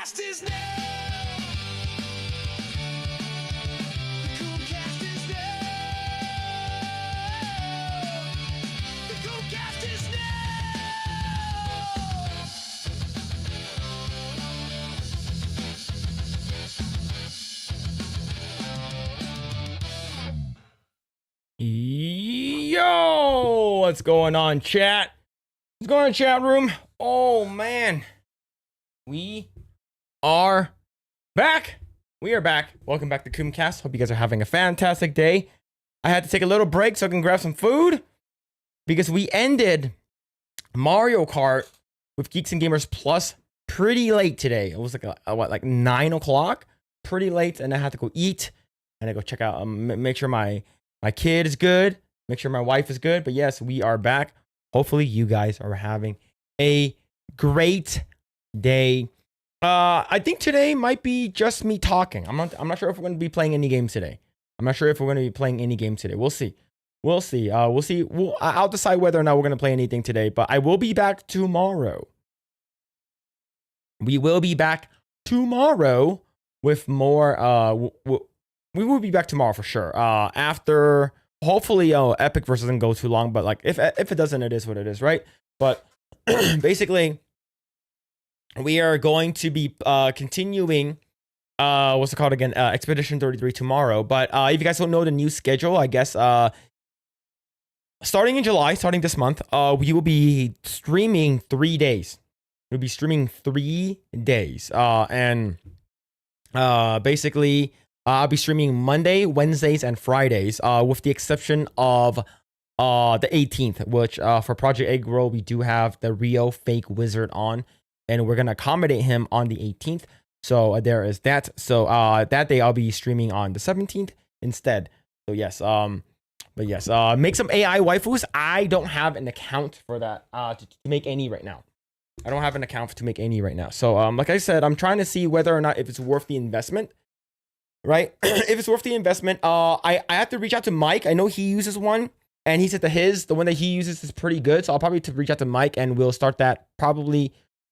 CoomCast is now. The CoomCast is now. The CoomCast is now. Yo, what's going on, chat? What's going on, chat room? Oh man, we are back. We are back. Welcome back to CoomCast. Hope you guys are having a fantastic day. I had to take a little break so I can grab some food because we ended Mario Kart with Geeks and Gamers Plus pretty late today. It was like 9 o'clock, pretty late, and I had to go eat and I go check out, make sure my kid is good, make sure my wife is good. But yes, we are back. Hopefully you guys are having a great day. I think today might be just me talking. I'm not sure if we're going to be playing any games today. We'll see. We'll see. I'll decide whether or not we're going to play anything today, but I will be back tomorrow. We will be back tomorrow with more, we will be back tomorrow for sure. After hopefully Epic versus doesn't go too long, but like if it doesn't, it is what it is, right? But basically, we are going to be continuing what's it called again? Expedition 33 tomorrow. But if you guys don't know the new schedule, I guess starting in July, starting this month, we will be streaming 3 days. We'll be streaming 3 days. And basically I'll be streaming Monday, Wednesdays, and Fridays, with the exception of the 18th, which for Project Egg Roll, we do have the Rio Fake Wizard on, and we're going to accommodate him on the 18th. So there is that. So that day I'll be streaming on the 17th instead. So yes, but yes, make some AI waifus. I don't have an account for that to make any right now. I don't have an account to make any right now. So like I said, I'm trying to see whether or not if it's worth the investment. Right? If it's worth the investment, I have to reach out to Mike. I know he uses one, and he said that the one that he uses is pretty good. So I'll probably reach out to Mike, and we'll start that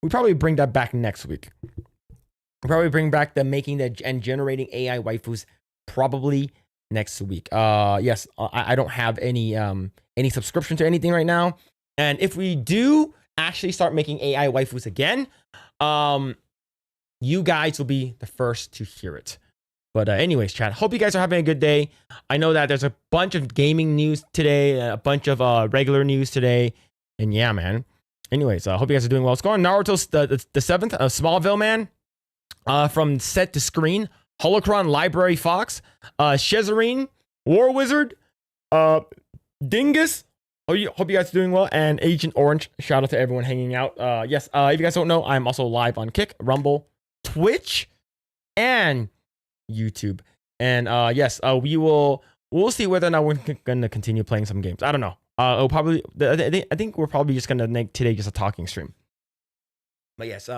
we probably bring that back next week. We'll probably bring back the making and generating AI waifus probably next week. Yes, I don't have any subscription to anything right now. And if we do actually start making AI waifus again, you guys will be the first to hear it. But anyways, chat, hope you guys are having a good day. I know that there's a bunch of gaming news today, a bunch of regular news today. And yeah, man. Anyways, I hope you guys are doing well. What's going on? Naruto's the 7th, Smallville Man, from set to screen, Holocron Library Fox, Shezarine, War Wizard, Dingus. Hope you guys are doing well. And Agent Orange, shout out to everyone hanging out. Yes, if you guys don't know, I'm also live on Kick, Rumble, Twitch, and YouTube. And yes, we'll see whether or not we're gonna continue playing some games. I don't know. I think we're probably just gonna make today just a talking stream. But yes,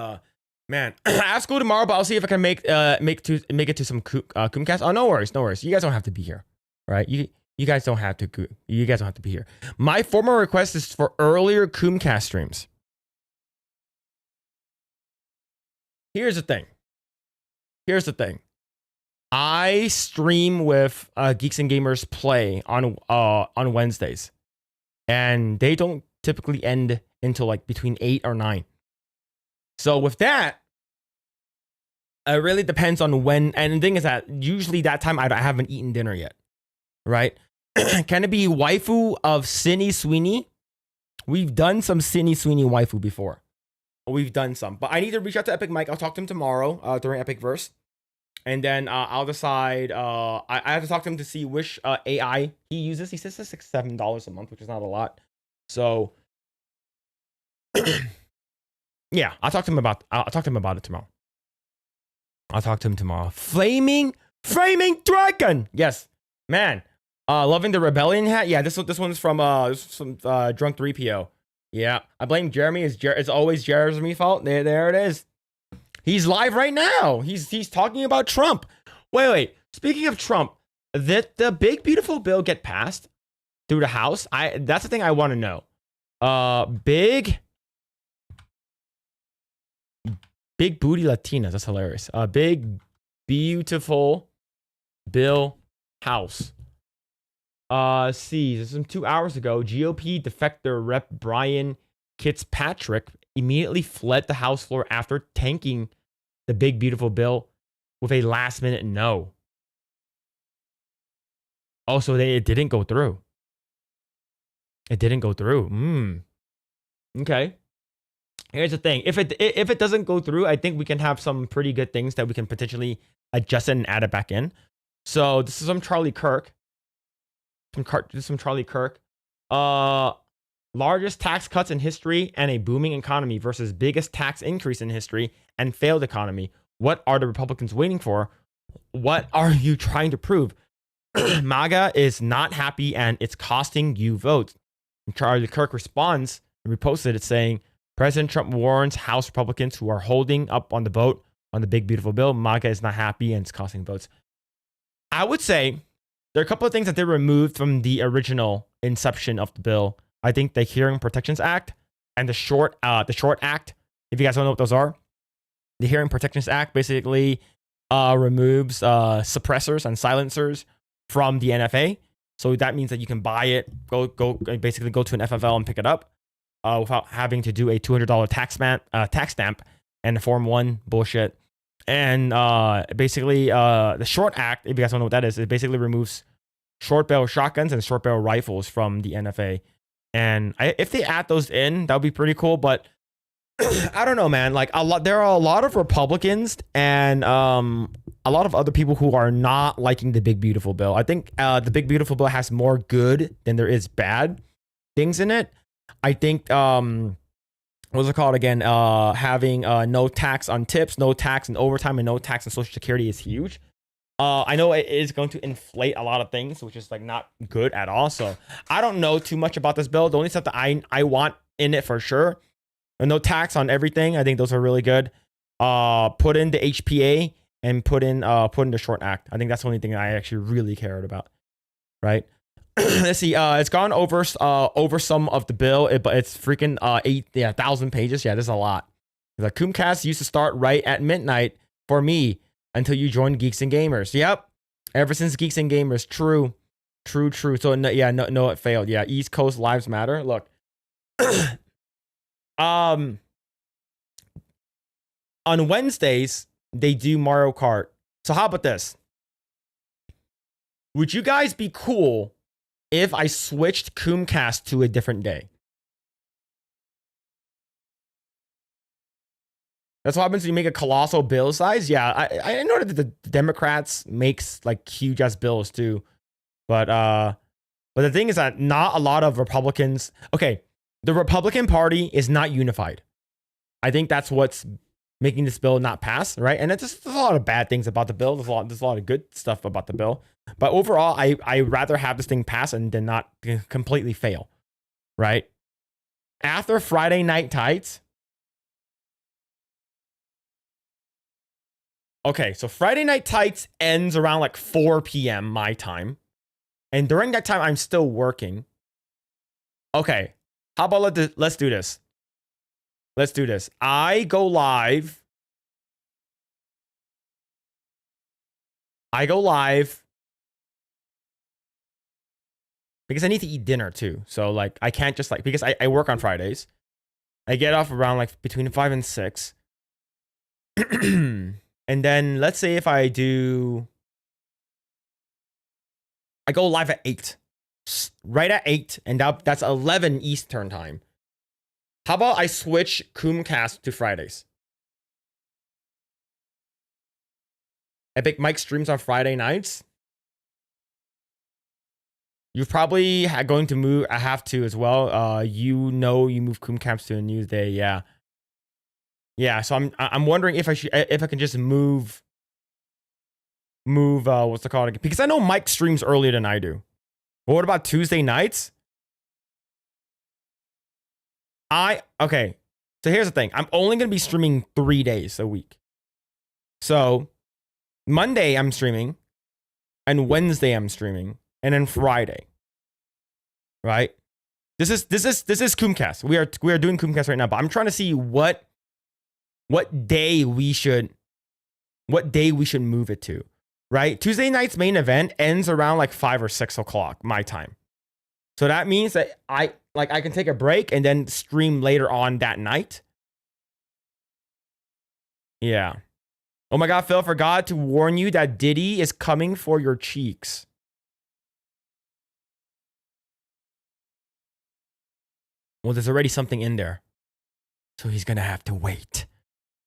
man, I have school tomorrow, but I'll see if I can make it to some CoomCast. Oh, no worries. You guys don't have to be here, right? You guys don't have to. You guys don't have to be here. My formal request is for earlier CoomCast streams. Here's the thing. I stream with Geeks and Gamers Play on Wednesdays, and they don't typically end until like between 8 or 9. So with that, it really depends on when. And the thing is that usually that time I haven't eaten dinner yet, right? Can it be waifu of Sydney Sweeney? We've done some Sydney Sweeney waifu before. We've done some, but I need to reach out to Epic Mike. I'll talk to him tomorrow during Epic Verse. And then I'll decide. I have to talk to him to see which AI he uses. He says it's like $7 a month, which is not a lot. So, yeah, I'll talk to him about it tomorrow. Flaming Dragon. Yes, man. Loving the Rebellion hat. Yeah, this one's from Drunk 3PO. Yeah, I blame Jeremy. It's always Jeremy's fault. There it is. He's live right now. He's talking about Trump. Wait. Speaking of Trump, did the big beautiful bill get passed through the House? That's the thing I want to Big booty Latinas. That's hilarious. Big beautiful bill house. See, this is 2 hours ago. GOP defector Rep. Brian Fitzpatrick immediately fled the House floor after tanking the big beautiful bill with a last minute no. Also, it didn't go through. It didn't go through. Okay. Here's the thing. If it doesn't go through, I think we can have some pretty good things that we can potentially adjust it and add it back in. So this is some Charlie Kirk. Some Charlie Kirk. Largest tax cuts in history and a booming economy versus biggest tax increase in history and failed economy. What are the Republicans waiting for? What are you trying to prove? MAGA is not happy and it's costing you votes. And Charlie Kirk responds and reposted it saying, President Trump warns House Republicans who are holding up on the vote on the big beautiful bill. MAGA is not happy and it's costing votes. I would say there are a couple of things that they removed from the original inception of the bill. I think the Hearing Protections Act and the Short Act. If you guys don't know what those are, the Hearing Protections Act basically removes suppressors and silencers from the NFA. So that means that you can buy it, basically go to an FFL and pick it up without having to do a $200 tax stamp and Form 1 bullshit. And basically, the Short Act, if you guys don't know what that is, it basically removes short barrel shotguns and short barrel rifles from the NFA. And if they add those in, that would be pretty cool. But I don't know, man. Like there are a lot of Republicans and a lot of other people who are not liking the big beautiful bill. I think the big beautiful bill has more good than there is bad things in it. I think what's it called again? Having no tax on tips, no tax on overtime, and no tax on Social Security is huge. I know it is going to inflate a lot of things, which is like not good at all. So I don't know too much about this bill. The only stuff that I want in it for sure, and no tax on everything. I think those are really good. Put in the HPA and put in the Short Act. I think that's the only thing I actually really cared about. Right. Let's see. It's gone over some of the bill, but it's freaking 1,000 pages. Yeah, there's a lot. The CoomCast used to start right at midnight for me until you joined Geeks and Gamers. Yep. Ever since Geeks and Gamers. True. So no, it failed. Yeah, East Coast Lives Matter. Look. On Wednesdays they do Mario Kart. So how about this? Would you guys be cool if I switched CoomCast to a different day? That's what happens when you make a colossal bill size. Yeah, I know that the Democrats makes like huge ass bills too, but the thing is that not a lot of Republicans. Okay, the Republican Party is not unified. I think that's what's making this bill not pass, right? And there's a lot of bad things about the bill. There's a lot of good stuff about the bill, but overall, I rather have this thing pass and than not completely fail, right? After Friday Night Tights. Okay, so Friday Night Tights ends around like 4 p.m. my time. And during that time, I'm still working. Okay, how about let's do this. Let's do this. I go live. Because I need to eat dinner too. So like I can't just like, because I work on Fridays. I get off around like between 5 and 6. And then let's say if I go live at 8, right at 8, and that's 11 Eastern time. How about I switch CoomCast to Fridays? Epic Mike streams on Friday nights. You're probably going to move. I have to as well. You move CoomCast to a news day. Yeah. Yeah, so I'm wondering if I can just move what's it called again? Because I know Mike streams earlier than I do. But what about Tuesday nights? Okay. So here's the thing. I'm only going to be streaming 3 days a week. So Monday I'm streaming, and Wednesday I'm streaming, and then Friday. Right? This is CoomCast. We are doing CoomCast right now, but I'm trying to see what what day we should move it to, right? Tuesday night's main event ends around like 5 or 6 o'clock my time. So that means that I can take a break and then stream later on that night. Yeah. Oh my God, Phil, forgot to warn you that Diddy is coming for your cheeks. Well, there's already something in there. So he's going to have to wait.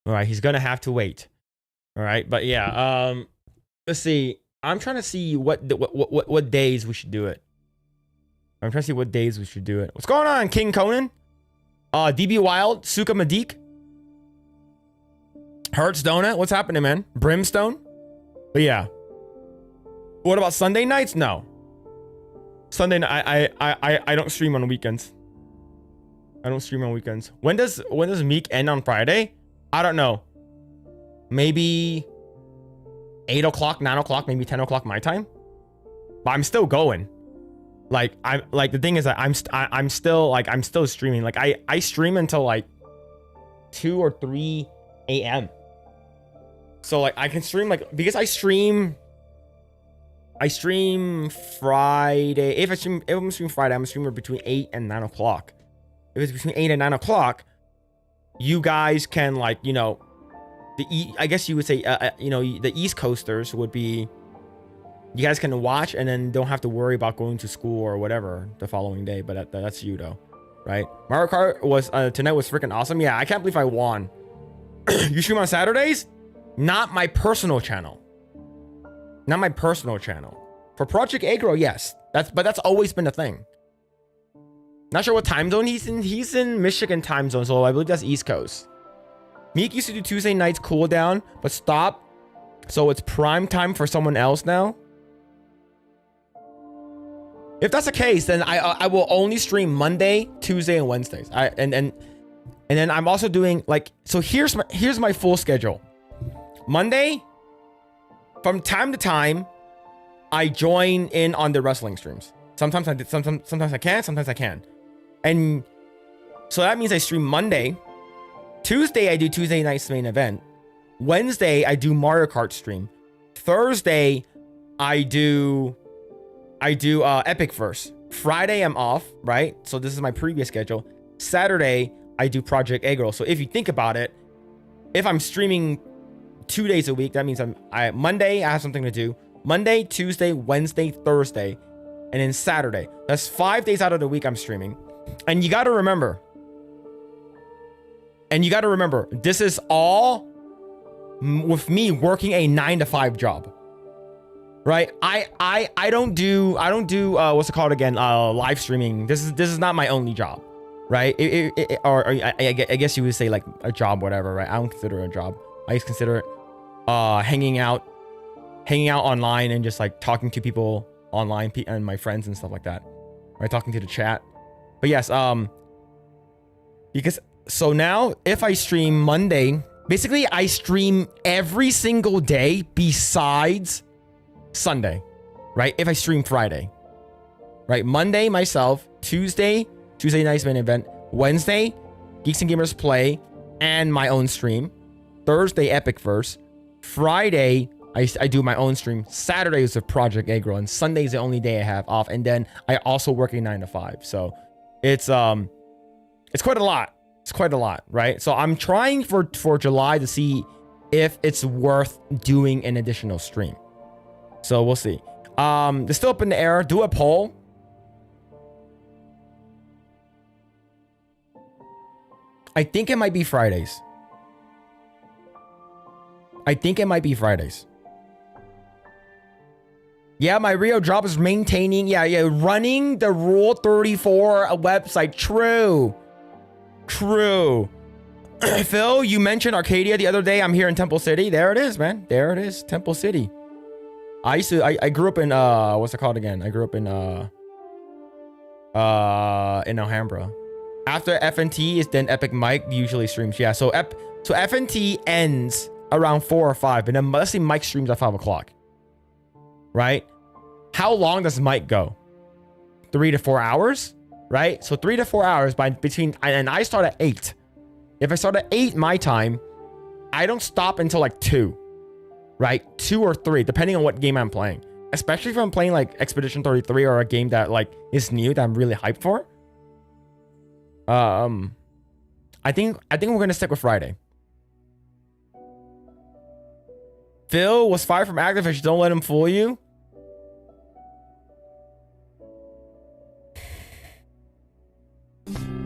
All right, he's going to have to wait. All right, but yeah, let's see. I'm trying to see what days we should do it. I'm trying to see what days we should do it. What's going on, King Conan? DB Wild, Suka Madik, Hertz Donut. What's happening, man? Brimstone. But yeah. What about Sunday nights? No. Sunday night. I don't stream on weekends. I don't stream on weekends. When does Meek end on Friday? I don't know. Maybe 8 o'clock, 9 o'clock, maybe 10 o'clock my time. But I'm still going. Like the thing is that I'm still streaming. Like I stream until like 2 or 3 a.m. So like I can stream like because I stream Friday. If I'm streaming Friday, I'm a streamer between 8 and 9 o'clock. If it's between 8 and 9 o'clock, you guys can like, you know, I guess you would say, you know, the East Coasters would be, you guys can watch and then don't have to worry about going to school or whatever the following day. But that's you though, right? Mario Kart was tonight was freaking awesome. Yeah, I can't believe I won. You stream on Saturdays? Not my personal channel. Not my personal channel. For Project Agro, yes. That's always been a thing. Not sure what time zone he's in. He's in Michigan time zone, so I believe that's East Coast. Meek used to do Tuesday nights cooldown, but stop. So it's prime time for someone else now. If that's the case, then I will only stream Monday, Tuesday, and Wednesdays. And then I'm also doing like, so here's my full schedule. Monday, from time to time, I join in on the wrestling streams. Sometimes I can, sometimes I can. And so that means I stream Monday. Tuesday, I do Tuesday night's main event. Wednesday, I do Mario Kart stream. Thursday, I do Epic Verse. Friday, I'm off, right? So this is my previous schedule. Saturday, I do Project Egg Roll. So if you think about it, if I'm streaming 2 days a week, that means Monday, I have something to do. Monday, Tuesday, Wednesday, Thursday, and then Saturday. That's 5 days out of the week I'm streaming. And you got to remember, this is all with me working a 9-to-5 job, right? I don't do what's it called again? Live streaming. This is not my only job, right? I guess you would say like a job, whatever, right? I don't consider it a job. I just consider it hanging out online and just like talking to people online and my friends and stuff like that, right? Talking to the chat. But yes, because so now if I stream Monday, basically I stream every single day besides Sunday, right? If I stream Friday, right? Monday myself, Tuesday night's main event, Wednesday Geeks and Gamers Play and my own stream, Thursday Epic Verse, Friday I do my own stream, Saturday is a Project Agro, and Sunday is the only day I have off, and then I also work a 9-to-5. So it's quite a lot. It's quite a lot, right? So I'm trying for July to see if it's worth doing an additional stream. So we'll see. They're still up in the air. Do a poll. I think it might be Fridays. Yeah, my Rio job is maintaining, running the Rule 34 website. True. Phil, you mentioned Arcadia the other day. I'm here in Temple City. There it is, man. There it is, Temple City. I grew up in, what's it called again? I grew up in Alhambra. After FNT is then Epic Mike usually streams. Yeah, so FNT ends around 4 or 5, and then let's see Mike streams at 5 o'clock. Right? How long does Mike go? 3 to 4 hours, right? So 3 to 4 hours and I start at 8. If I start at 8 my time, I don't stop until like 2, right? 2 or 3, depending on what game I'm playing. Especially if I'm playing like Expedition 33 or a game that like is new that I'm really hyped for. I think we're gonna stick with Friday. Phil was fired from Activision. Don't let him fool you.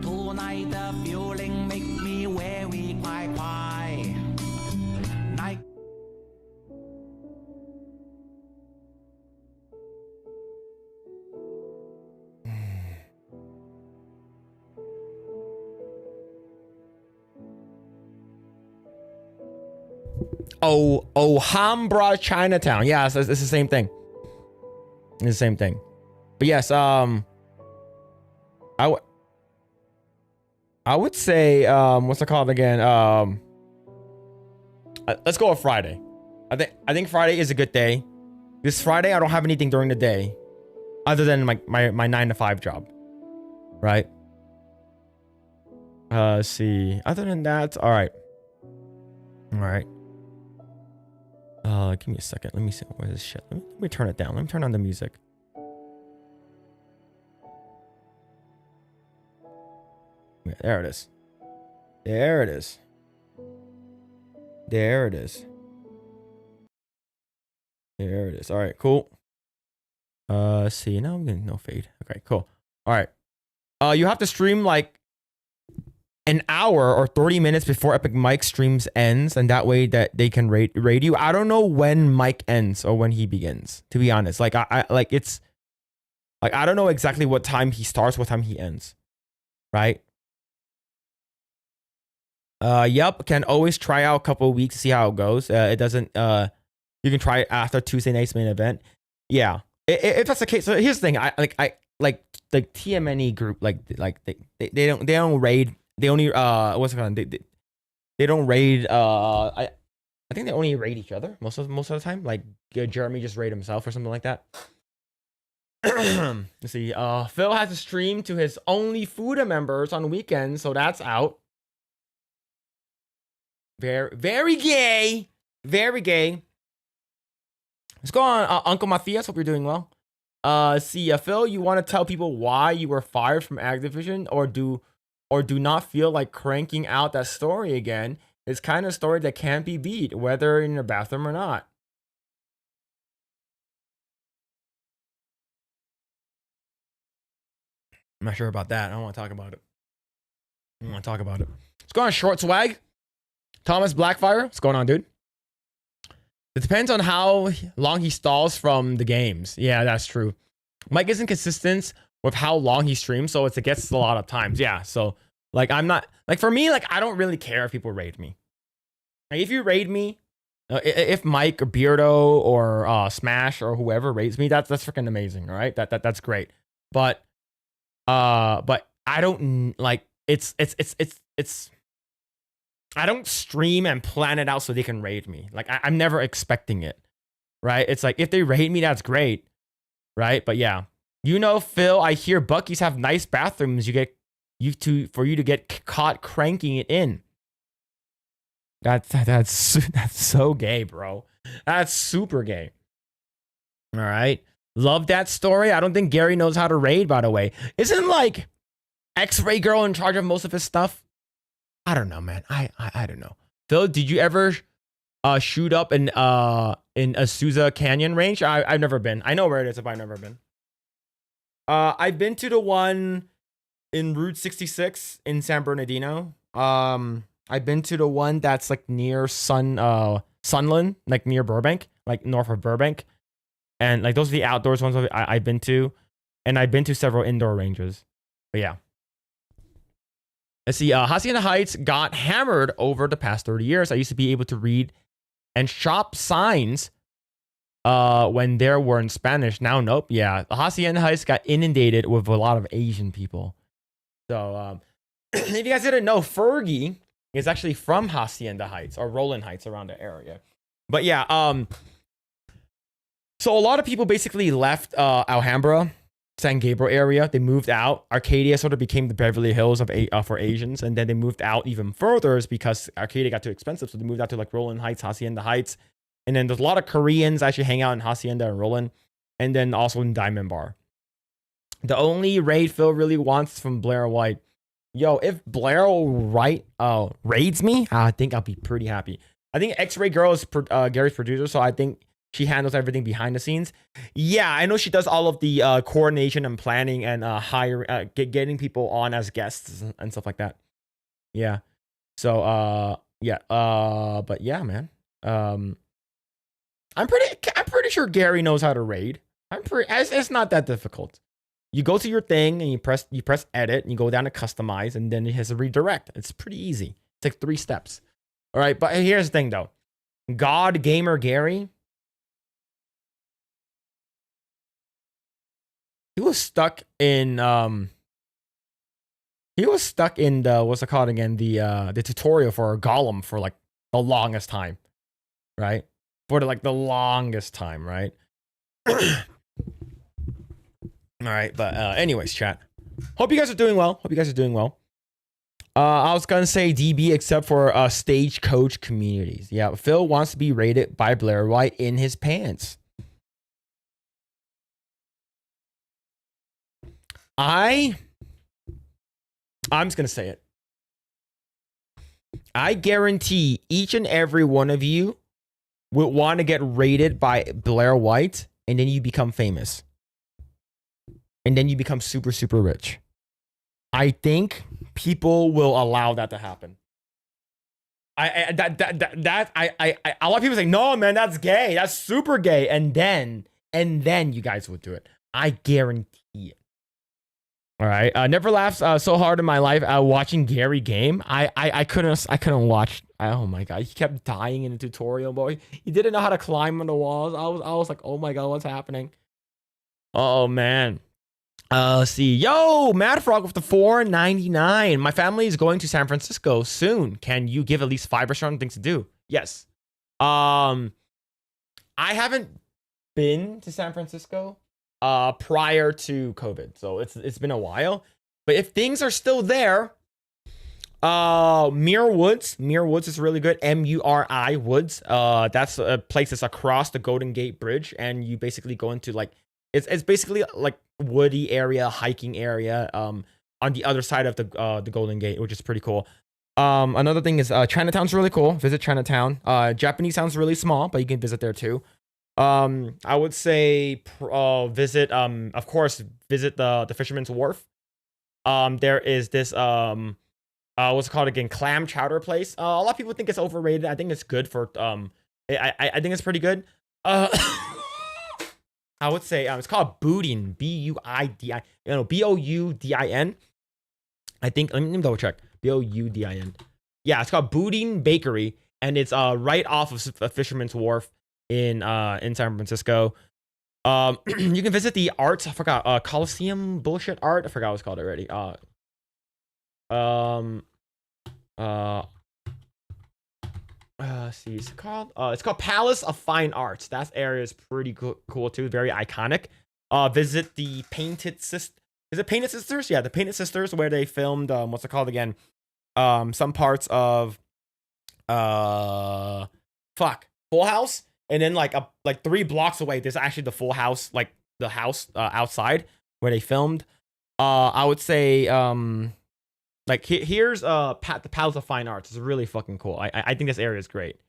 Tonight the feeling make me very quiet. Night. Oh, Alhambra, Chinatown. Yeah, it's the same thing. It's the same thing. But yes, I would say, what's it called again? Let's go with Friday. I think Friday is a good day. This Friday, I don't have anything during the day, other than my 9 to 5 job, right? Let's see. Other than that, all right. Give me a second. Let me see. Where's this shit? Let me turn it down. Let me turn on the music. Yeah, there it is. There it is. There it is. There it is. All right, cool. Let's see. Now I'm getting no fade. Okay, cool. All right. You have to stream like an hour or 30 minutes before Epic Mike streams ends, and that way that they can raid you. I don't know when Mike ends or when he begins, to be honest. Like I like it's like I don't know exactly what time he starts, what time he ends. Right? Yep, can always try out a couple of weeks to see how it goes. It doesn't you can try it after Tuesday night's main event. Yeah. If that's the case, so here's the thing. I like the TMNE group, like they don't raid. They only what's it called? They don't raid. I think they only raid each other most of the time. Like Jeremy just raid himself or something like that. Let's see. Phil has a stream to his only Fuda members on weekends, so that's out. Very gay. Very gay. Let's go on, Uncle Matthias. Hope you're doing well. See, Phil, you want to tell people why you were fired from Activision, or do not feel like cranking out that story again? It's kind of story that can't be beat, whether in your bathroom or not. I'm not sure about that. I don't want to talk about it. Let's go on, Short Swag. Thomas Blackfire. What's going on, dude? It depends on how long he stalls from the games. Yeah, that's true. Mike isn't consistent with how long he streams, so it gets a lot of times. Yeah, so like I'm not like, for me, like I don't really care if people raid me. Like if you raid me, if Mike or Beardo or Smash or whoever raids me, that's freaking amazing, all right? That's great. But I don't like it's I don't stream and plan it out so they can raid me. Like I'm never expecting it, right? It's like if they raid me, that's great, right? But yeah, you know, Phil, I hear Buc-ee's have nice bathrooms. For you to get caught cranking it in. That's so gay, bro. That's super gay. All right, love that story. I don't think Gary knows how to raid, by the way. Isn't like X-Ray Girl in charge of most of his stuff? I don't know, man. I don't know. Phil, did you ever shoot up in Azusa Canyon Range? I've never been. I know where it is, if I've never been. I've been to the one in Route 66 in San Bernardino. I've been to the one that's like near Sunland, like near Burbank, like north of Burbank. And like those are the outdoors ones I've been to. And I've been to several indoor ranges. But yeah. Let's see, Hacienda Heights got hammered over the past 30 years. I used to be able to read and shop signs when there were in Spanish. Now, nope. Yeah, the Hacienda Heights got inundated with a lot of Asian people. So, if you guys didn't know, Fergie is actually from Hacienda Heights or Roland Heights, around the area. But yeah, so a lot of people basically left Alhambra San Gabriel area. They moved out. Arcadia sort of became the Beverly Hills of for Asians, and then they moved out even further because Arcadia got too expensive, so they moved out to like Roland Heights, Hacienda Heights, and then there's a lot of Koreans actually hang out in Hacienda and Roland, and then also in Diamond Bar. The only raid Phil really wants from Blair White, yo, if Blair White raids me, I think I'll be pretty happy. I think X-Ray Girl is Gary's producer, so I think she handles everything behind the scenes. Yeah, I know she does all of the coordination and planning and getting people on as guests and stuff like that. Yeah. So but yeah, man. I'm pretty sure Gary knows how to raid. It's not that difficult. You go to your thing and you press edit and you go down to customize and then it has a redirect. It's pretty easy. It's like 3 steps. All right, but here's the thing though. God Gamer Gary, he was stuck in the what's it called again? The tutorial for Gollum for like the longest time. Right? For the longest time, right? All right, but anyways, chat. Hope you guys are doing well. I was gonna say DB except for Stagecoach communities. Yeah, Phil wants to be rated by Blair White in his pants. I'm just gonna say it. I guarantee each and every one of you would want to get rated by Blair White, and then you become famous. And then you become super, super rich. I think people will allow that to happen. A lot of people say, no, man, that's gay. That's super gay. And then you guys would do it. I guarantee it. All right. Never laughed so hard in my life watching Gary game. I couldn't watch. Oh my god, he kept dying in the tutorial, boy. He didn't know how to climb on the walls. I was like, oh my god, what's happening? Oh man. Let's see. Yo, Mad Frog with the $4.99. My family is going to San Francisco soon. Can you give at least 5 restaurant things to do? Yes. I haven't been to San Francisco prior to COVID, so it's been a while. But if things are still there, Muir Woods is really good. Muri Woods. That's a place that's across the Golden Gate Bridge, and you basically go into like it's basically like woody area, hiking area, on the other side of the Golden Gate, which is pretty cool. Another thing is Chinatown's really cool. Visit Chinatown. Japanese sounds really small, but you can visit there too. I would say visit of course visit the Fisherman's Wharf. There is this what's it called again? Clam chowder place. A lot of people think it's overrated. I think it's good for I think it's pretty good. I would say it's called Boudin, B-U-I-D-I, B-O-U-D-I-N. I think, let me double check. B-O-U-D-I-N. Yeah, it's called Boudin Bakery, and it's right off of Fisherman's Wharf in San Francisco. You can visit the arts. I forgot. Coliseum bullshit art. I forgot what it's called already. See, it's called Palace of Fine Arts. That area is pretty cool too, very iconic. Visit the Painted Sisters. Is it Painted Sisters? Yeah, the Painted Sisters, where they filmed what's it called again? Some parts of Full House, and then like 3 blocks away, there's actually the Full House, like the house outside where they filmed. I would say like here's the Palace of Fine Arts. It's really fucking cool. I think this area is great.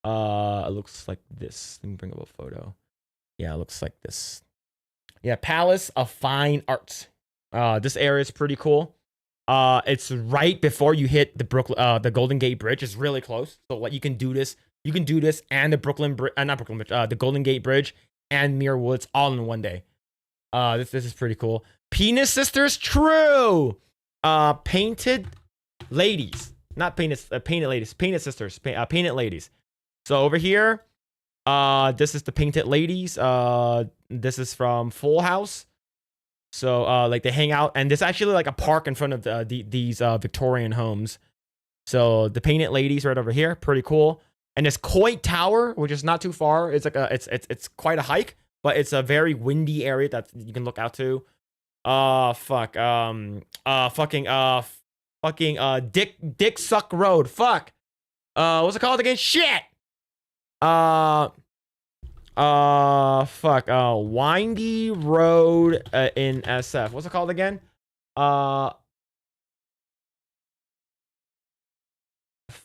It looks like this. Let me bring up a photo. Yeah, it looks like this. Yeah, Palace of Fine Arts. This area is pretty cool. It's right before you hit the Golden Gate Bridge. It's really close. So like you can do this and the the Golden Gate Bridge and Muir Woods all in one day. This is pretty cool. Penis Sisters, true. Painted Ladies, not painted ladies, Painted Sisters, Painted Ladies. So over here, this is the Painted Ladies. This is from Full House. So like they hang out, and there's actually like a park in front of these Victorian homes. So the Painted Ladies right over here, pretty cool. And this Coit Tower, which is not too far. It's like it's quite a hike, but it's a very windy area that you can look out to. Fuck. Dick Suck Road. Fuck. What's it called again? Shit. Fuck. Windy Road in SF. What's it called again?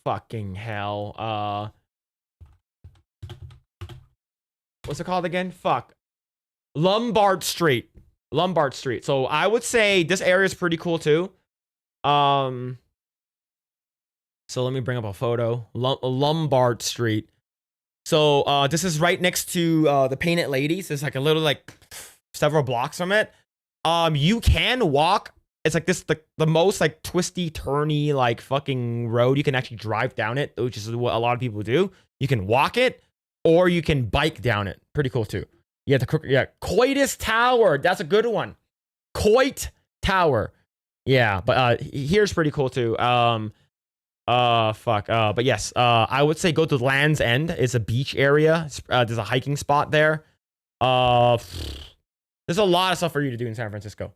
Fucking hell. What's it called again? Fuck. Lombard Street. Lombard Street. So I would say this area is pretty cool too. So let me bring up a photo. Lombard Street. So this is right next to the Painted Ladies. It's like a little like several blocks from it. You can walk. It's like this the most like twisty, turny, like fucking road. You can actually drive down it, which is what a lot of people do. You can walk it, or you can bike down it. Pretty cool too. Yeah, Coitus Tower. That's a good one. Coit Tower. Yeah, but here's pretty cool too. But yes, I would say go to Land's End. It's a beach area. There's a hiking spot there. There's a lot of stuff for you to do in San Francisco.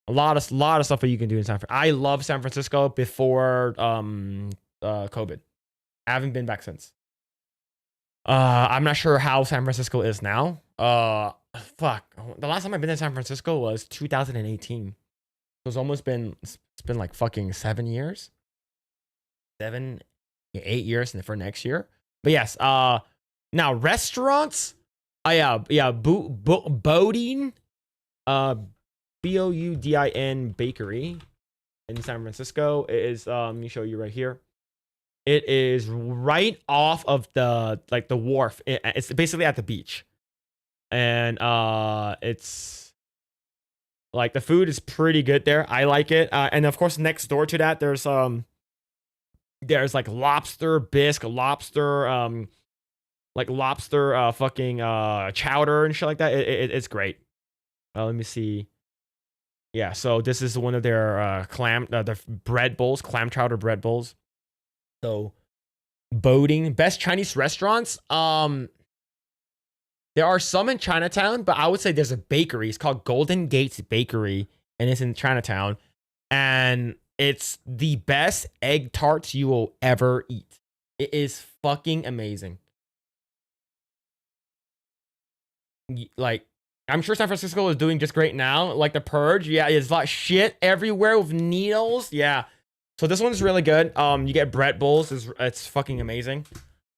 A lot of stuff that you can do in San Francisco. I love San Francisco before COVID. I haven't been back since. I'm not sure how San Francisco is now. Fuck. The last time I've been in San Francisco was 2018. It's been like fucking 7 years. 8 years for next year. But yes, now restaurants. Boudin. Boudin Bakery in San Francisco. It is let me show you right here. It is right off of the wharf. It's basically at the beach. And it's like the food is pretty good there. I like it. And of course next door to that there's like lobster bisque, lobster fucking chowder and shit like that. It's great. Let me see. Yeah, so this is one of their the bread bowls, clam chowder bread bowls. So, Boating, best Chinese restaurants. There are some in Chinatown, but I would say there's a bakery. It's called Golden Gates Bakery, and it's in Chinatown. And it's the best egg tarts you will ever eat. It is fucking amazing. Like, I'm sure San Francisco is doing just great now. Like the Purge, yeah, it's like shit everywhere with needles. Yeah. So this one's really good. You get bread bowls. It's fucking amazing.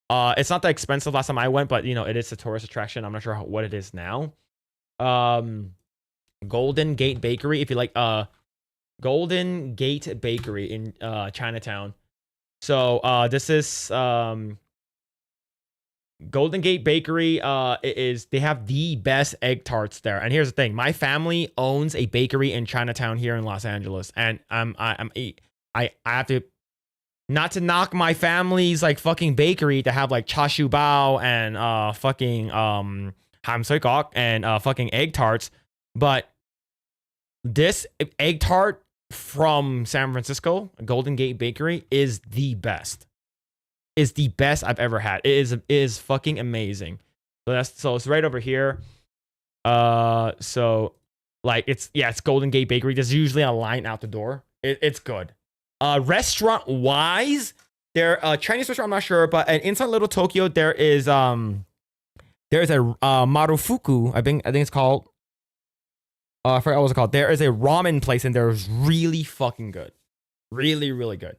It's not that expensive last time I went, but it is a tourist attraction. I'm not sure what it is now. Golden Gate Bakery, if you like Golden Gate Bakery in Chinatown. So this is Golden Gate Bakery. They have the best egg tarts there. And here's the thing: my family owns a bakery in Chinatown here in Los Angeles, and I have to, not to knock my family's like fucking bakery to have like cha shu bao and fucking ham soi gok and fucking egg tarts, but this egg tart from San Francisco, Golden Gate Bakery, is the best. Is the best I've ever had. It is fucking amazing. So it's right over here. So like it's Golden Gate Bakery. There's usually a line out the door. It's good. Restaurant wise, there Chinese restaurant, I'm not sure, but inside Little Tokyo there is there's a Marufuku, I think it's called. I forgot what it's called. There is a ramen place and there's really fucking good. Really, really good.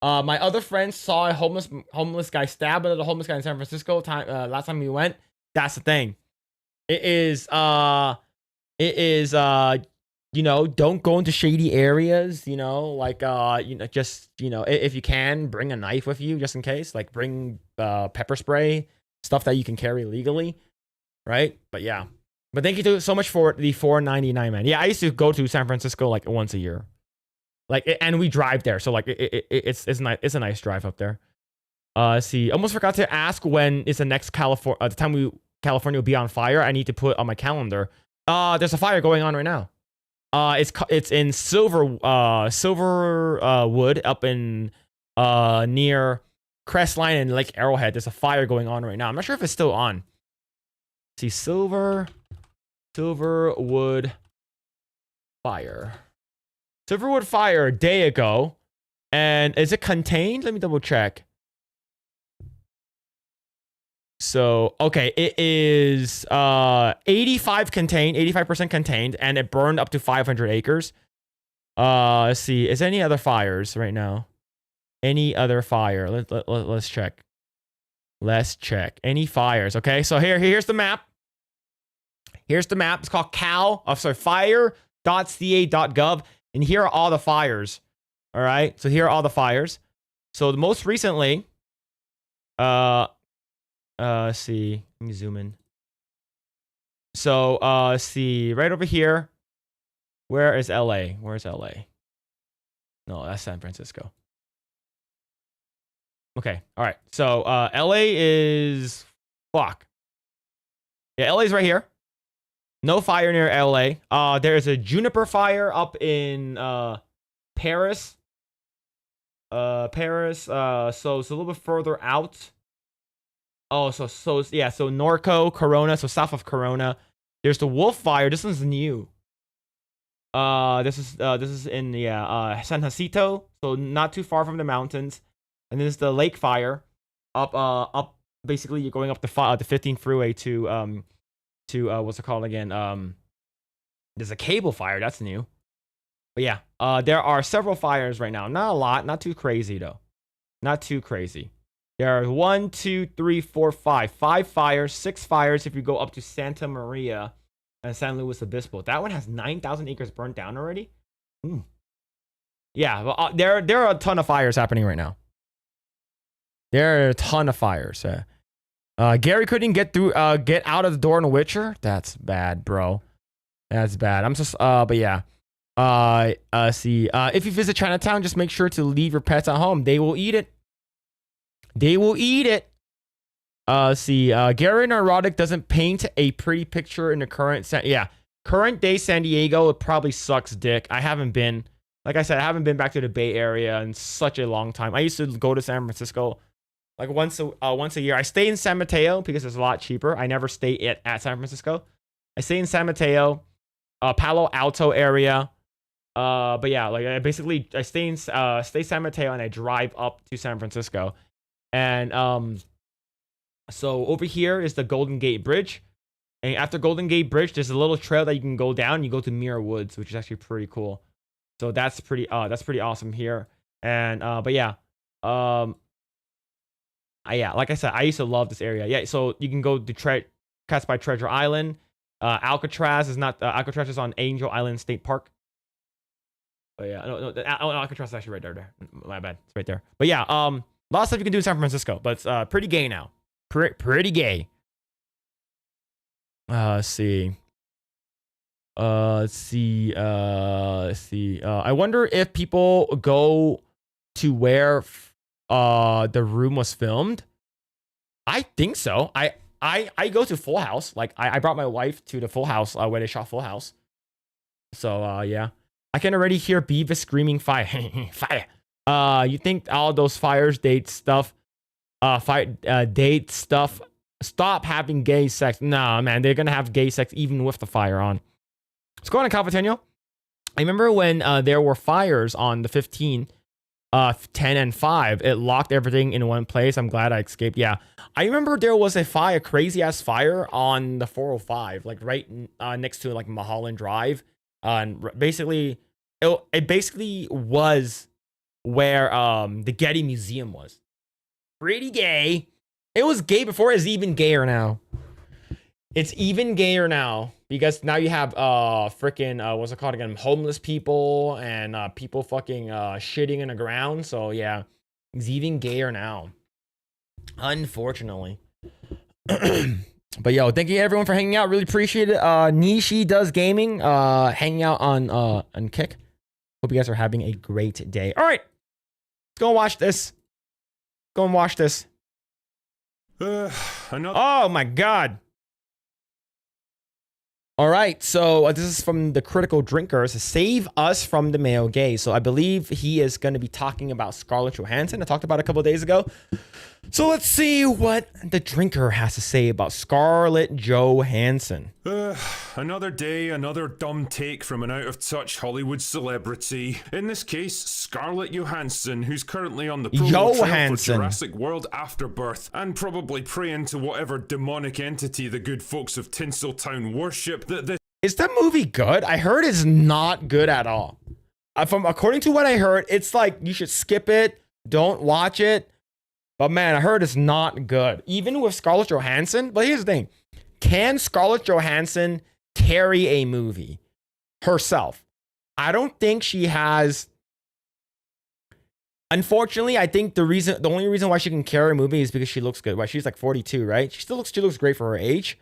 My other friend saw a homeless guy stab another homeless guy in San Francisco last time we went. That's the thing. It is don't go into shady areas, just, if you can, bring a knife with you just in case, like bring pepper spray, stuff that you can carry legally, right? But yeah. But thank you so much for the $4.99, man. Yeah, I used to go to San Francisco like once a year. And we drive there, so like it's nice. It's a nice drive up there. Let's see. Almost forgot to ask when is the next California. The time California will be on fire. I need to put on my calendar. There's a fire going on right now. It's in Silverwood up in near Crestline and Lake Arrowhead. There's a fire going on right now. I'm not sure if it's still on. See, silverwood fire. Silverwood fire a day ago. And is it contained? Let me double check. So, okay, it is 85 contained, 85% contained, and it burned up to 500 acres. Let's see. Is there any other fires right now? Any other fire? Let's check. Let's check. Any fires? Okay, so here's the map. Here's the map. It's called fire.ca.gov, and here are all the fires. All right, so here are all the fires. So the most recently, let's see. Let me zoom in. So, let's see. Right over here. Where is LA? Where's LA? No, that's San Francisco. Okay. All right. So, LA is... Fuck. Yeah, LA's right here. No fire near LA. There's a juniper fire up in Paris. Paris. So it's a little bit further out. Oh, so yeah, so Norco, Corona, so south of Corona. There's the wolf fire. This one's new. This is in San Jacinto, so not too far from the mountains. And then there's the lake fire, up basically you're going up the 15 freeway to what's it called again? There's a cable fire, that's new. But yeah, there are several fires right now. Not a lot, not too crazy though. Not too crazy. There are 1, 2, 3, 4, 5. 5 fires, 6 fires if you go up to Santa Maria and San Luis Obispo. That one has 9,000 acres burnt down already. Yeah, well, there are a ton of fires happening right now. There are a ton of fires. Gary couldn't get out of the door in Witcher. That's bad, bro. That's bad. I'm just but yeah. See, if you visit Chinatown, just make sure to leave your pets at home. They will eat it. They will eat it. See, Gary Neurotic doesn't paint a pretty picture in the current current day San Diego. It probably sucks dick. I haven't been, like I said, I haven't been back to the Bay Area in such a long time. I used to go to San Francisco like once a year. I stay in San Mateo because it's a lot cheaper. I never stay at San Francisco. I stay in San Mateo, Palo Alto area. But yeah, like I stay in San Mateo and I drive up to San Francisco. And so over here is the Golden Gate Bridge. And after Golden Gate Bridge, there's a little trail that you can go down. You go to Muir Woods, which is actually pretty cool. So that's pretty awesome here. And but yeah. Yeah, like I said, I used to love this area. Yeah, so you can go to Cats by Treasure Island. Alcatraz is not Alcatraz is on Angel Island State Park. But yeah, no, Alcatraz is actually right there. My bad, it's right there. But yeah, a lot of stuff you can do in San Francisco, but it's pretty gay now. Pretty gay. Let's see. Let's see. I wonder if people go to where the room was filmed. I think so. I go to Full House. Like I brought my wife to the Full House where they shot Full House. So yeah, I can already hear Beavis screaming fire. Fire. You think all those fires date stuff stop having gay sex? Nah, man, they're gonna have gay sex even with the fire on. What's going on, Calvatenio? I remember when there were fires on the 15, 10 and 5, it locked everything in one place. I'm glad I escaped. Yeah, I remember there was a crazy ass fire on the 405, like right next to like Mulholland Drive. And basically, it basically was where the Getty Museum was. Pretty gay. It was gay before. It's even gayer now. It's even gayer now because now you have freaking what's it called again? Homeless people and people fucking shitting in the ground. So yeah, it's even gayer now. Unfortunately. But yo, thank you everyone for hanging out. Really appreciate it. Nishi Does Gaming hanging out on Kick. Hope you guys are having a great day. All right, let's go and watch this. Go and watch this. Oh my god. All right, so this is from the Critical Drinkers. Save us from the male gaze. So I believe he is going to be talking about Scarlett Johansson. I talked about it a couple of days ago. So let's see what the drinker has to say about Scarlett Johansson. Another day, another dumb take from an out-of-touch Hollywood celebrity. In this case, Scarlett Johansson, who's currently on the promo trail for Jurassic World Afterbirth, and probably praying to whatever demonic entity the good folks of Tinseltown worship that this— Is that movie good? I heard it's not good at all. According to what I heard, it's like you should skip it, don't watch it. But man, I heard it's not good. Even with Scarlett Johansson. But here's the thing. Can Scarlett Johansson carry a movie herself? I don't think she has. Unfortunately, I think the only reason why she can carry a movie is because she looks good. Why, she's like 42, right? She looks great for her age.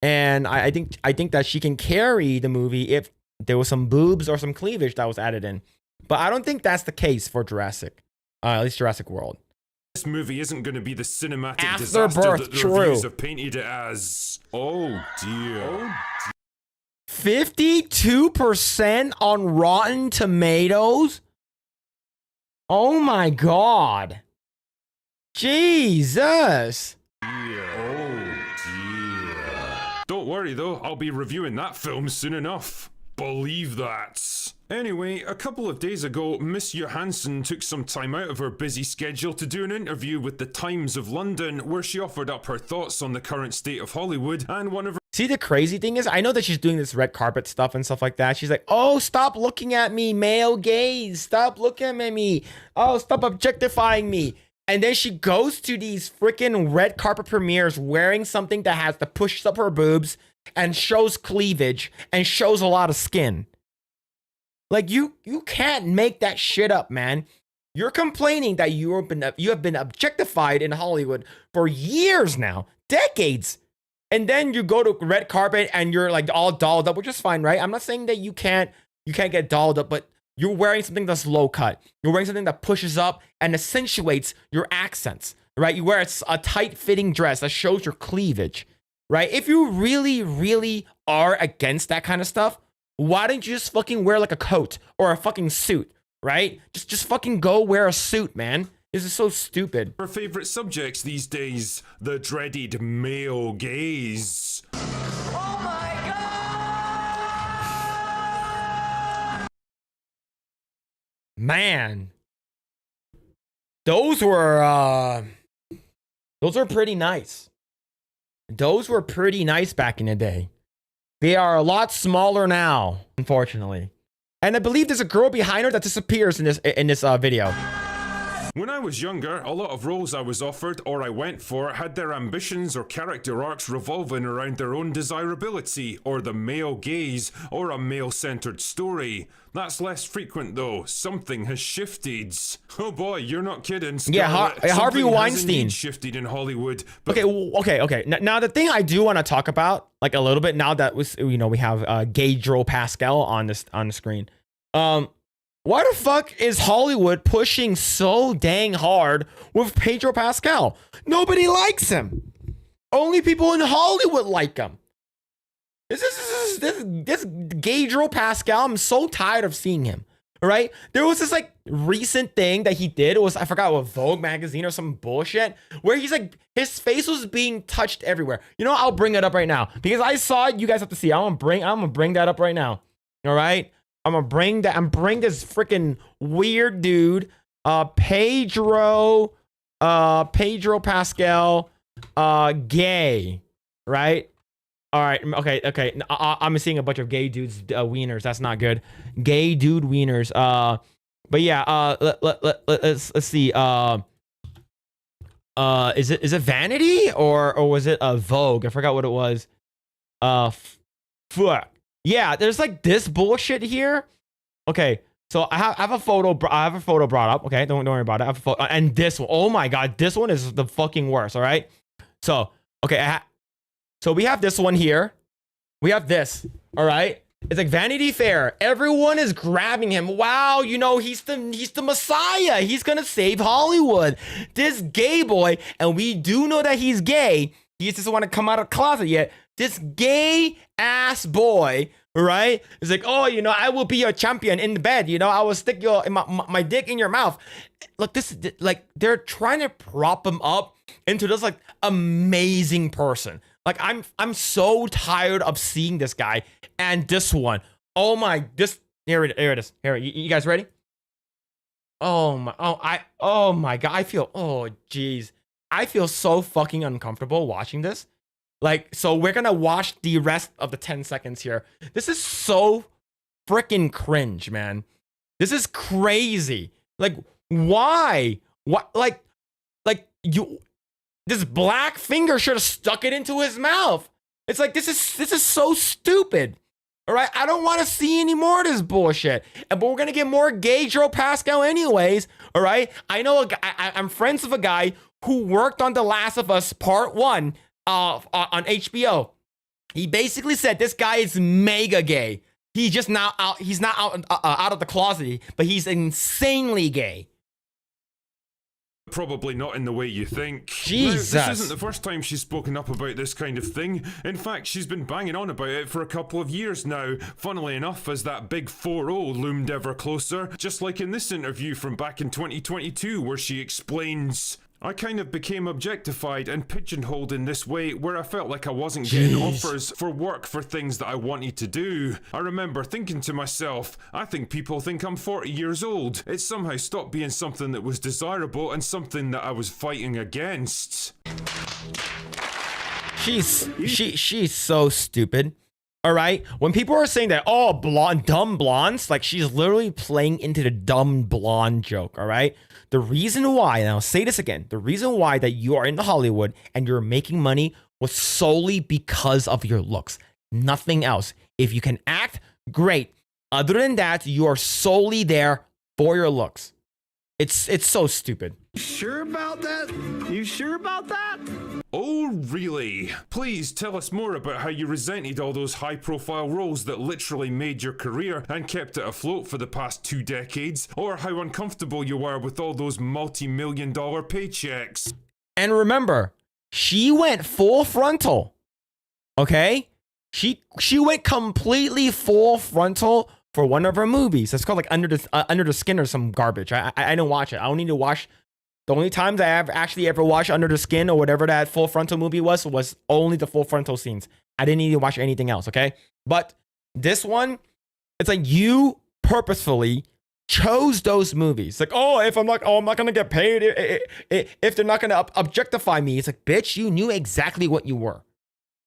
And I think that she can carry the movie if there was some boobs or some cleavage that was added in. But I don't think that's the case for Jurassic. At least Jurassic World. This movie isn't going to be the cinematic Afterbirth, disaster that the true. reviews have painted it as. Oh dear. 52% on Rotten Tomatoes? Oh my god. Jesus. Don't worry though, I'll be reviewing that film soon enough. Believe that. Anyway, a couple of days ago, Miss Johansson took some time out of her busy schedule to do an interview with the Times of London, where she offered up her thoughts on the current state of Hollywood, and one of her— See, the crazy thing is, I know that she's doing this red carpet stuff and stuff like that. She's like, oh, stop looking at me, male gaze. Stop looking at me. Oh, stop objectifying me. And then she goes to these freaking red carpet premieres wearing something that has to push up her boobs and shows cleavage and shows a lot of skin. Like, you can't make that shit up, man. You're complaining that you have been objectified in Hollywood for years now, decades. And then you go to red carpet and you're like all dolled up, which is fine, right? I'm not saying that you can't get dolled up, but you're wearing something that's low cut. You're wearing something that pushes up and accentuates your accents, right? You wear a tight fitting dress that shows your cleavage, right? If you really, really are against that kind of stuff, why don't you just fucking wear like a coat or a fucking suit, right? Just fucking go wear a suit, man. This is so stupid. her favorite subjects these days, the dreaded male gaze. Man, those were pretty nice. Those were pretty nice back in the day. They are a lot smaller now, unfortunately. And I believe there's a girl behind her that disappears in this video. When I was younger, a lot of roles I was offered or I went for had their ambitions or character arcs revolving around their own desirability, or the male gaze, or a male-centered story. That's less frequent though. Something has shifted. Oh boy, you're not kidding, Scarlett. Yeah, Harvey Something has Weinstein indeed shifted in Hollywood. But Okay. Now the thing I do want to talk about, like a little bit, now that we have Pedro Pascal on the screen. Why the fuck is Hollywood pushing so dang hard with Pedro Pascal? Nobody likes him. Only people in Hollywood like him. This Pedro Pascal, I'm so tired of seeing him. Right? There was this like recent thing that he did. It was, I forgot what, Vogue magazine or some bullshit, where he's like, his face was being touched everywhere. You know, I'll bring it up right now because I saw it. You guys have to see. I'm gonna bring that up right now. All right. I'm bring this freaking weird dude, Pedro Pascal, gay, right? All right, okay. I'm seeing a bunch of gay dudes wieners. That's not good. Gay dude wieners. But yeah. Let's see. Is it Vanity or was it Vogue? I forgot what it was. Fuck. Yeah, there's like this bullshit here. Okay, so I have a photo. I have a photo brought up. Okay, don't worry about it. I have a photo, and this one. Oh my god, this one is the fucking worst. All right. So okay, so we have this one here. We have this. All right. It's like Vanity Fair. Everyone is grabbing him. Wow, you know he's the Messiah. He's gonna save Hollywood. This gay boy, and we do know that he's gay. He just doesn't want to come out of the closet yet. This gay ass boy right? It's like, oh, you know, I will be your champion in the bed. You know, I will stick my dick in your mouth. Look, this is like they're trying to prop him up into this like amazing person. Like I'm so tired of seeing this guy and this one. Oh my, here it is. Here, you guys ready? Oh my god, I feel so fucking uncomfortable watching this. Like, so we're gonna watch the rest of the 10 seconds here. This is so freaking cringe, man. This is crazy. Like, why? What? Like you, this black finger should have stuck it into his mouth. It's like, this is so stupid. All right, I don't want to see any more of this bullshit. But we're gonna get more gay Joe Pascal anyways. All right, I know I'm friends with a guy who worked on The Last of Us Part 1 on HBO. He basically said this guy is mega gay. He's just now out. He's not out of the closet, but he's insanely gay. Probably not in the way you think. Jesus. Now, this isn't the first time she's spoken up about this kind of thing. In fact, she's been banging on about it for a couple of years now. Funnily enough, as that big 4-0 loomed ever closer, just like in this interview from back in 2022 where she explains, I kind of became objectified and pigeonholed in this way where I felt like I wasn't getting offers for work for things that I wanted to do. I remember thinking to myself, I think people think I'm 40 years old. It somehow stopped being something that was desirable and something that I was fighting against. She's so stupid. All right, when people are saying that, oh, dumb blondes, like she's literally playing into the dumb blonde joke. All right, the reason why, and I'll say this again, the reason why that you are in Hollywood and you're making money was solely because of your looks, nothing else. If you can act, great. Other than that, you are solely there for your looks. It's so stupid. Sure about that? You sure about that? Oh, really? Please tell us more about how you resented all those high-profile roles that literally made your career and kept it afloat for the past 2 decades, or how uncomfortable you were with all those multi-million-dollar paychecks. And remember, she went full frontal. Okay? She went completely full frontal for one of her movies. It's called like Under the Skin or some garbage. I didn't watch it. I don't need to watch. The only times I have actually ever watched Under the Skin or whatever that full frontal movie was only the full frontal scenes. I didn't need to watch anything else, okay? But this one, it's like you purposefully chose those movies. Like, I'm not gonna get paid if they're not gonna objectify me. It's like, bitch, you knew exactly what you were.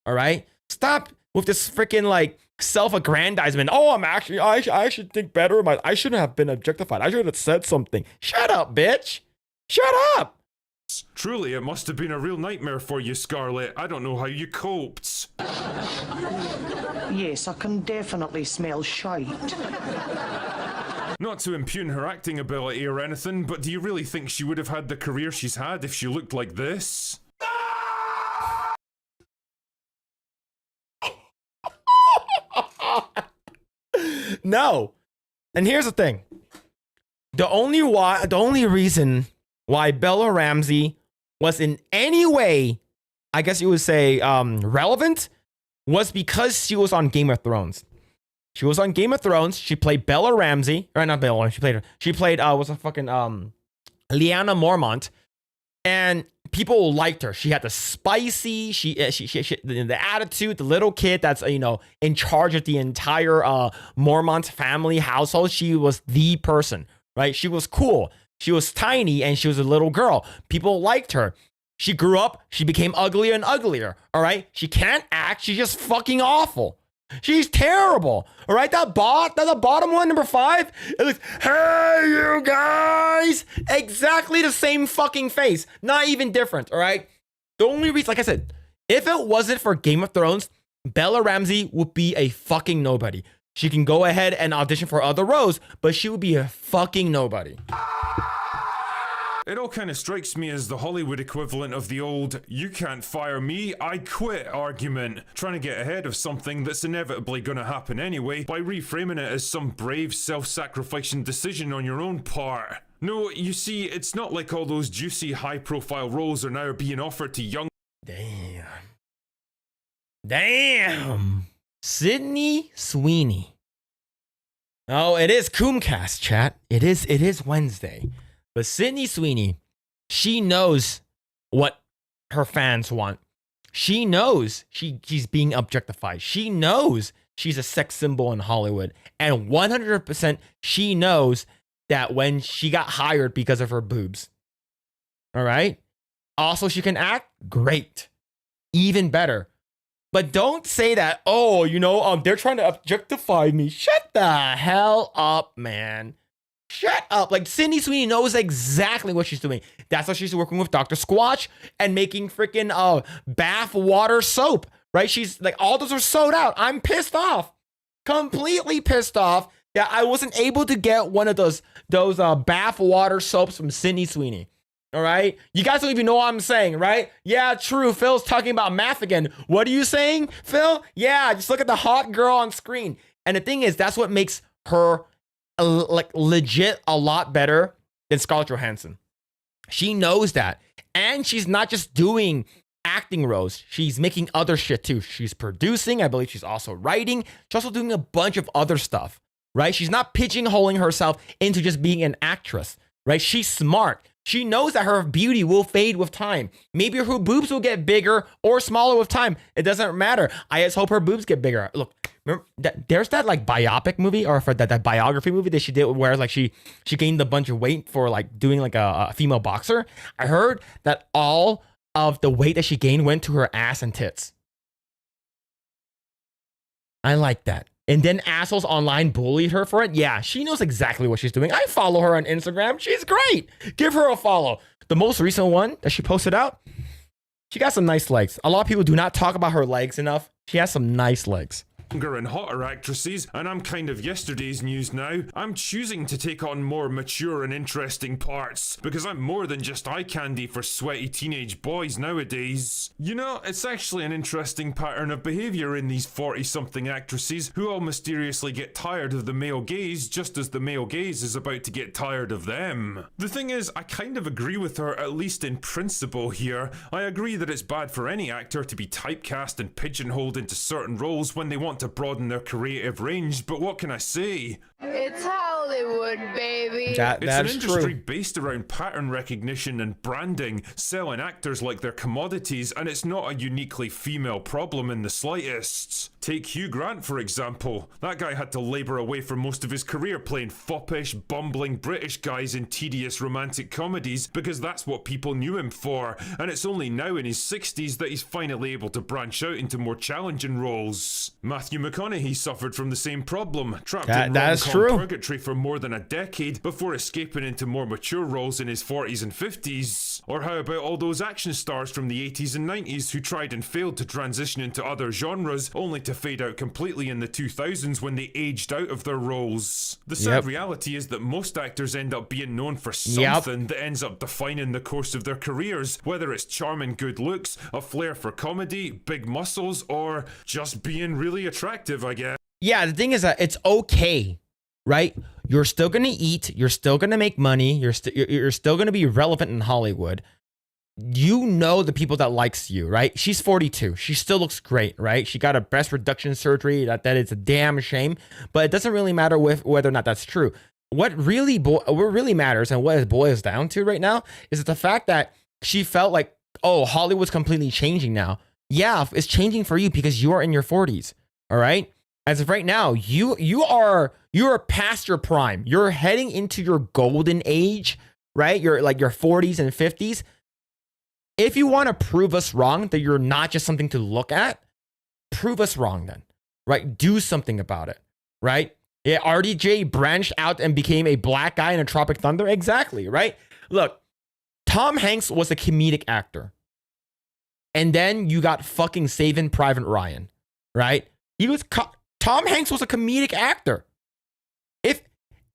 All right? Stop with this freaking like self-aggrandizement. I should think better. I shouldn't have been objectified. I should have said something. Shut up, bitch. Shut up! Truly, it must have been a real nightmare for you, Scarlett. I don't know how you coped. Yes, I can definitely smell shite. Not to impugn her acting ability or anything, but do you really think she would have had the career she's had if she looked like this? No. And here's the thing. The only reason why Bella Ramsey was in any way, I guess you would say, relevant, was because she was on Game of Thrones. She was on Game of Thrones. She played Bella Ramsey, or not Bella. She played what's the fucking Lyanna Mormont, and people liked her. She had the spicy, the attitude, the little kid that's in charge of the entire Mormont family household. She was the person, right? She was cool. She was tiny and she was a little girl. People liked her. She grew up. She became uglier and uglier. All right. She can't act. She's just fucking awful. She's terrible. All right. That the bottom one, number 5. It looks, hey, you guys. Exactly the same fucking face. Not even different. All right. The only reason, like I said, if it wasn't for Game of Thrones, Bella Ramsey would be a fucking nobody. She can go ahead and audition for other roles, but she would be a fucking nobody. It all kind of strikes me as the Hollywood equivalent of the old, you can't fire me, I quit argument. Trying to get ahead of something that's inevitably gonna happen anyway by reframing it as some brave self-sacrificing decision on your own part. No, you see, it's not like all those juicy high-profile roles are now being offered to young... Damn. Sydney Sweeney. Oh, it is CoomCast, chat. It is Wednesday. But Sydney Sweeney, she knows what her fans want. She knows she's being objectified. She knows she's a sex symbol in Hollywood. And 100% she knows that when she got hired because of her boobs. All right? Also, she can act great. Even better. But don't say that, they're trying to objectify me. Shut the hell up, man. Shut up. Like, Sydney Sweeney knows exactly what she's doing. That's why she's working with Dr. Squatch and making freaking bath water soap, right? She's like, all those are sold out. I'm pissed off. Completely pissed off that I wasn't able to get one of those bath water soaps from Sydney Sweeney. All right. You guys don't even know what I'm saying, right? Yeah, true. Phil's talking about math again. What are you saying, Phil? Yeah, just look at the hot girl on screen. And the thing is, that's what makes her legit a lot better than Scarlett Johansson. She knows that. And she's not just doing acting roles. She's making other shit too. She's producing. I believe she's also writing. She's also doing a bunch of other stuff, right? She's not pigeonholing herself into just being an actress, right? She's smart. She knows that her beauty will fade with time. Maybe her boobs will get bigger or smaller with time. It doesn't matter. I just hope her boobs get bigger. Look, remember there's that like biopic movie or for that biography movie that she did where like she gained a bunch of weight for like doing like a female boxer. I heard that all of the weight that she gained went to her ass and tits. I like that. And then assholes online bullied her for it. Yeah, she knows exactly what she's doing. I follow her on Instagram. She's great. Give her a follow. The most recent one that she posted out, she got some nice legs. A lot of people do not talk about her legs enough. She has some nice legs. Younger and hotter actresses, and I'm kind of yesterday's news now. I'm choosing to take on more mature and interesting parts, because I'm more than just eye candy for sweaty teenage boys nowadays. You know, it's actually an interesting pattern of behaviour in these 40-something actresses who all mysteriously get tired of the male gaze just as the male gaze is about to get tired of them. The thing is, I kind of agree with her, at least in principle here. I agree that it's bad for any actor to be typecast and pigeonholed into certain roles when they want to broaden their creative range, but what can I say? It's Hollywood, baby. It's an That's industry true. based around pattern recognition and branding, selling actors like they're commodities, and it's not a uniquely female problem in the slightest. Take Hugh Grant, for example. That guy had to labour away for most of his career playing foppish, bumbling British guys in tedious romantic comedies because that's what people knew him for, and it's only now in his 60s that he's finally able to branch out into more challenging roles. Matthew McConaughey suffered from the same problem, trapped in rom-com purgatory for more than a decade before escaping into more mature roles in his 40s and 50s. Or how about all those action stars from the 80s and 90s who tried and failed to transition into other genres only to fade out completely in the 2000s when they aged out of their roles. The sad reality is that most actors end up being known for something that ends up defining the course of their careers, whether it's charming good looks, a flair for comedy, big muscles, or just being really attractive, I guess. Yeah, the thing is that it's okay, right? You're still gonna eat. You're still gonna make money. You're still gonna be relevant in Hollywood. You know the people that likes you, right? She's 42. She still looks great, right? She got a breast reduction surgery. That is a damn shame, but it doesn't really matter with whether or not that's true. What really matters and what it boils down to right now is the fact that she felt like, oh, Hollywood's completely changing now. Yeah, it's changing for you because you are in your 40s. All right. As of right now, you are past your prime. You're heading into your golden age, right? You're like your 40s and 50s. If you want to prove us wrong, that you're not just something to look at, prove us wrong then, right? Do something about it, right? Yeah, RDJ branched out and became a black guy in a Tropic Thunder. Exactly, right? Look, Tom Hanks was a comedic actor. And then you got fucking Saving Private Ryan, right? Tom Hanks was a comedic actor.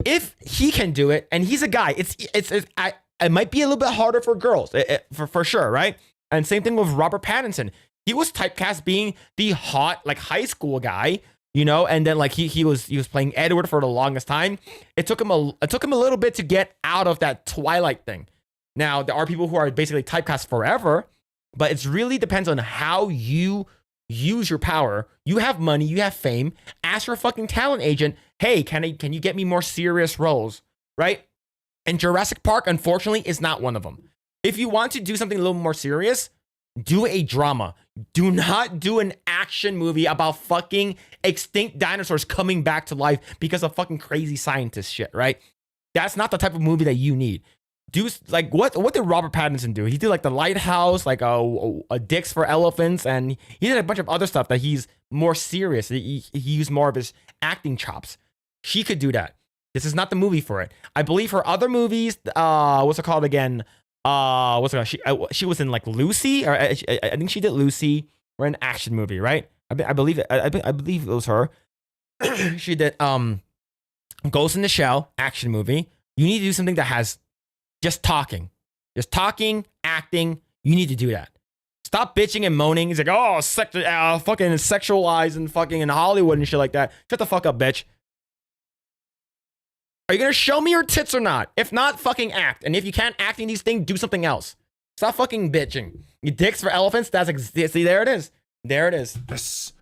If he can do it, and he's a guy, it might be a little bit harder for girls, for sure, right? And same thing with Robert Pattinson. He was typecast being the hot like high school guy, you know, and then like he was playing Edward for the longest time. It took him a little bit to get out of that Twilight thing. Now there are people who are basically typecast forever, but it really depends on how you use your power. You have money, you have fame. Ask your fucking talent agent, hey, can you get me more serious roles, right? And Jurassic Park, unfortunately, is not one of them. If you want to do something a little more serious, do a drama. Do not do an action movie about fucking extinct dinosaurs coming back to life because of fucking crazy scientist shit, right? That's not the type of movie that you need. Do like what did Robert Pattinson do? He did like The Lighthouse, like a Dicks for Elephants, and he did a bunch of other stuff that he's more serious. He used more of his acting chops. She could do that. This is not the movie for it. I believe her other movies, what's it called again? What's it called? She was in like Lucy, or I think she did Lucy, or an action movie, right? I believe it. I believe it was her. She did Ghost in the Shell, action movie. You need to do something that has just talking, acting. You need to do that. Stop bitching and moaning. He's like, oh, fucking sexualized and fucking in Hollywood and shit like that. Shut the fuck up, bitch. Are you gonna show me your tits or not? If not, fucking act. And if you can't act in these things, do something else. Stop fucking bitching. You Dicks for Elephants. See, there it is. There it is.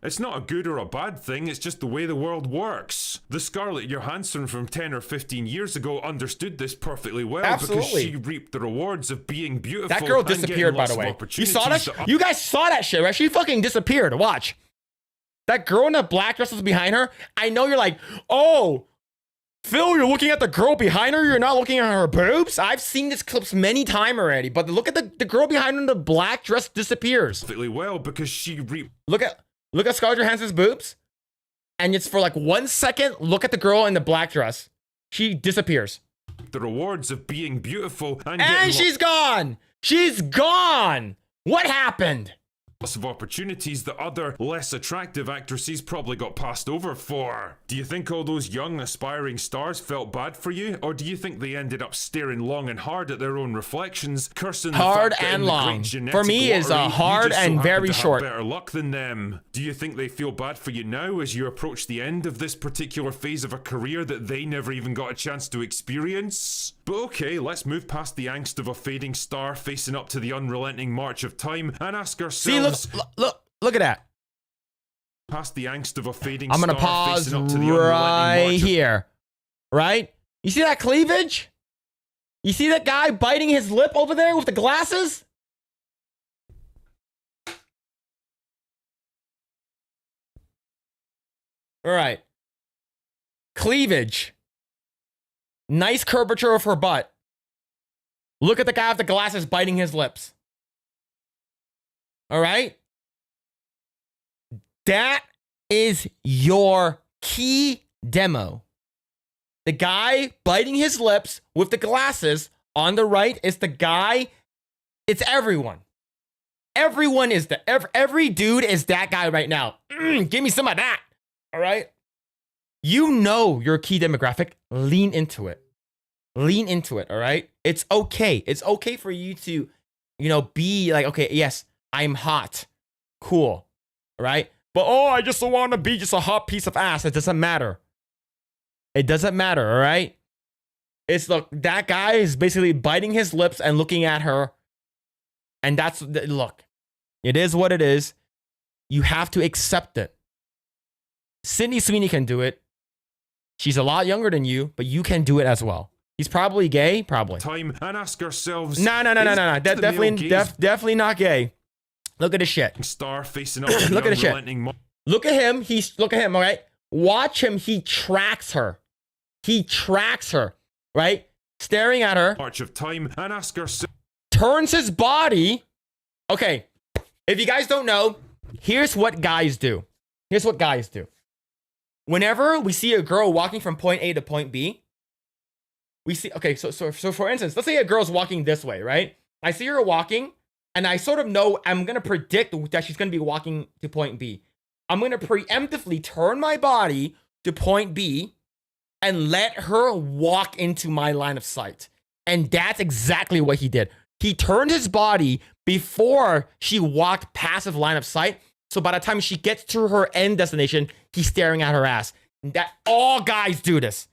It's not a good or a bad thing, it's just the way the world works. The Scarlett Johansson from 10 or 15 years ago understood this perfectly well. Absolutely. Because she reaped the rewards of being beautiful. That girl disappeared, by the way. You saw that? You guys saw that shit, right? She fucking disappeared. Watch. That girl in the black dress was behind her. I know you're like, oh, Phil, you're looking at the girl behind her. You're not looking at her boobs. I've seen this clips many times already, but look at the girl behind her in the black dress disappears. Perfectly well because she reaped. Look at Scarlett Johansson's boobs, and it's for like 1 second. Look at the girl in the black dress. She disappears. The rewards of being beautiful and she's gone. She's gone. What happened? Lots of opportunities that other less attractive actresses probably got passed over for. Do you think all those young aspiring stars felt bad for you, or do you think they ended up staring long and hard at their own reflections, cursing hard the fact that and in the long great genetic for me is lottery, hard you just so and happen very to have short. better luck than them? Do you think they feel bad for you now as you approach the end of this particular phase of a career that they never even got a chance to experience? But okay, let's move past the angst of a fading star facing up to the unrelenting march of time and ask ourselves. See, look at that. Past the angst of a fading I'm gonna star pause facing up to the right unrelenting march here. Right? You see that cleavage? You see that guy biting his lip over there with the glasses? All right. Cleavage. Nice curvature of her butt. Look at the guy with the glasses biting his lips. All right? That is your key demo. The guy biting his lips with the glasses on the right is the guy. It's everyone. Everyone is every dude is that guy right now. Give me some of that. All right? You know your key demographic. Lean into it. Lean into it, all right? It's okay. It's okay for you to, be like, okay, yes, I'm hot. Cool. All right? But, I just want to be just a hot piece of ass. It doesn't matter. It doesn't matter, all right? Look, that guy is basically biting his lips and looking at her. And look, it is what it is. You have to accept it. Sydney Sweeney can do it. She's a lot younger than you, but you can do it as well. He's probably gay, probably. Time and ask ourselves. No. Definitely not gay. Look at this shit. Star facing up. Look at this shit. Look at him. Look at him. All right. Watch him. He tracks her. Right. Staring at her. March of time and ask ourselves. Turns his body. Okay. If you guys don't know, here's what guys do. Whenever we see a girl walking from point A to point B, we see, okay, so for instance, let's say a girl's walking this way, right? I see her walking, and I sort of know, I'm going to predict that she's going to be walking to point B. I'm going to preemptively turn my body to point B and let her walk into my line of sight. And that's exactly what he did. He turned his body before she walked past the line of sight. So by the time she gets to her end destination, he's staring at her ass. That all guys do this.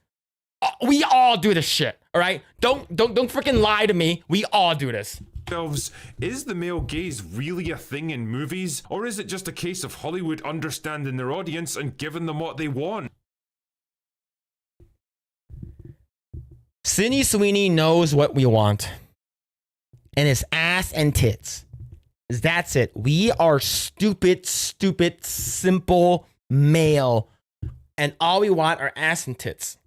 We all do this shit. All right? Don't freaking lie to me. We all do this. ourselves, is the male gaze really a thing in movies, or is it just a case of Hollywood understanding their audience and giving them what they want? Sydney Sweeney knows what we want. And it's ass and tits. That's it. We are stupid, simple male. And all we want are ass and tits.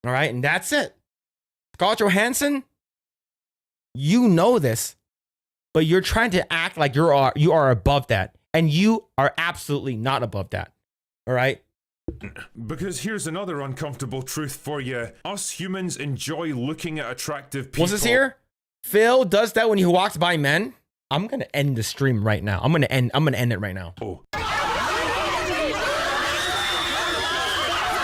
All right? And that's it. Scarlett Johansson, you know this. But you're trying to act like you are above that. And you are absolutely not above that. All right? Because here's another uncomfortable truth for you. Us humans enjoy looking at attractive people. Was this here? Phil does that when he walks by men. I'm gonna end the stream right now. I'm gonna end it right now. Oh.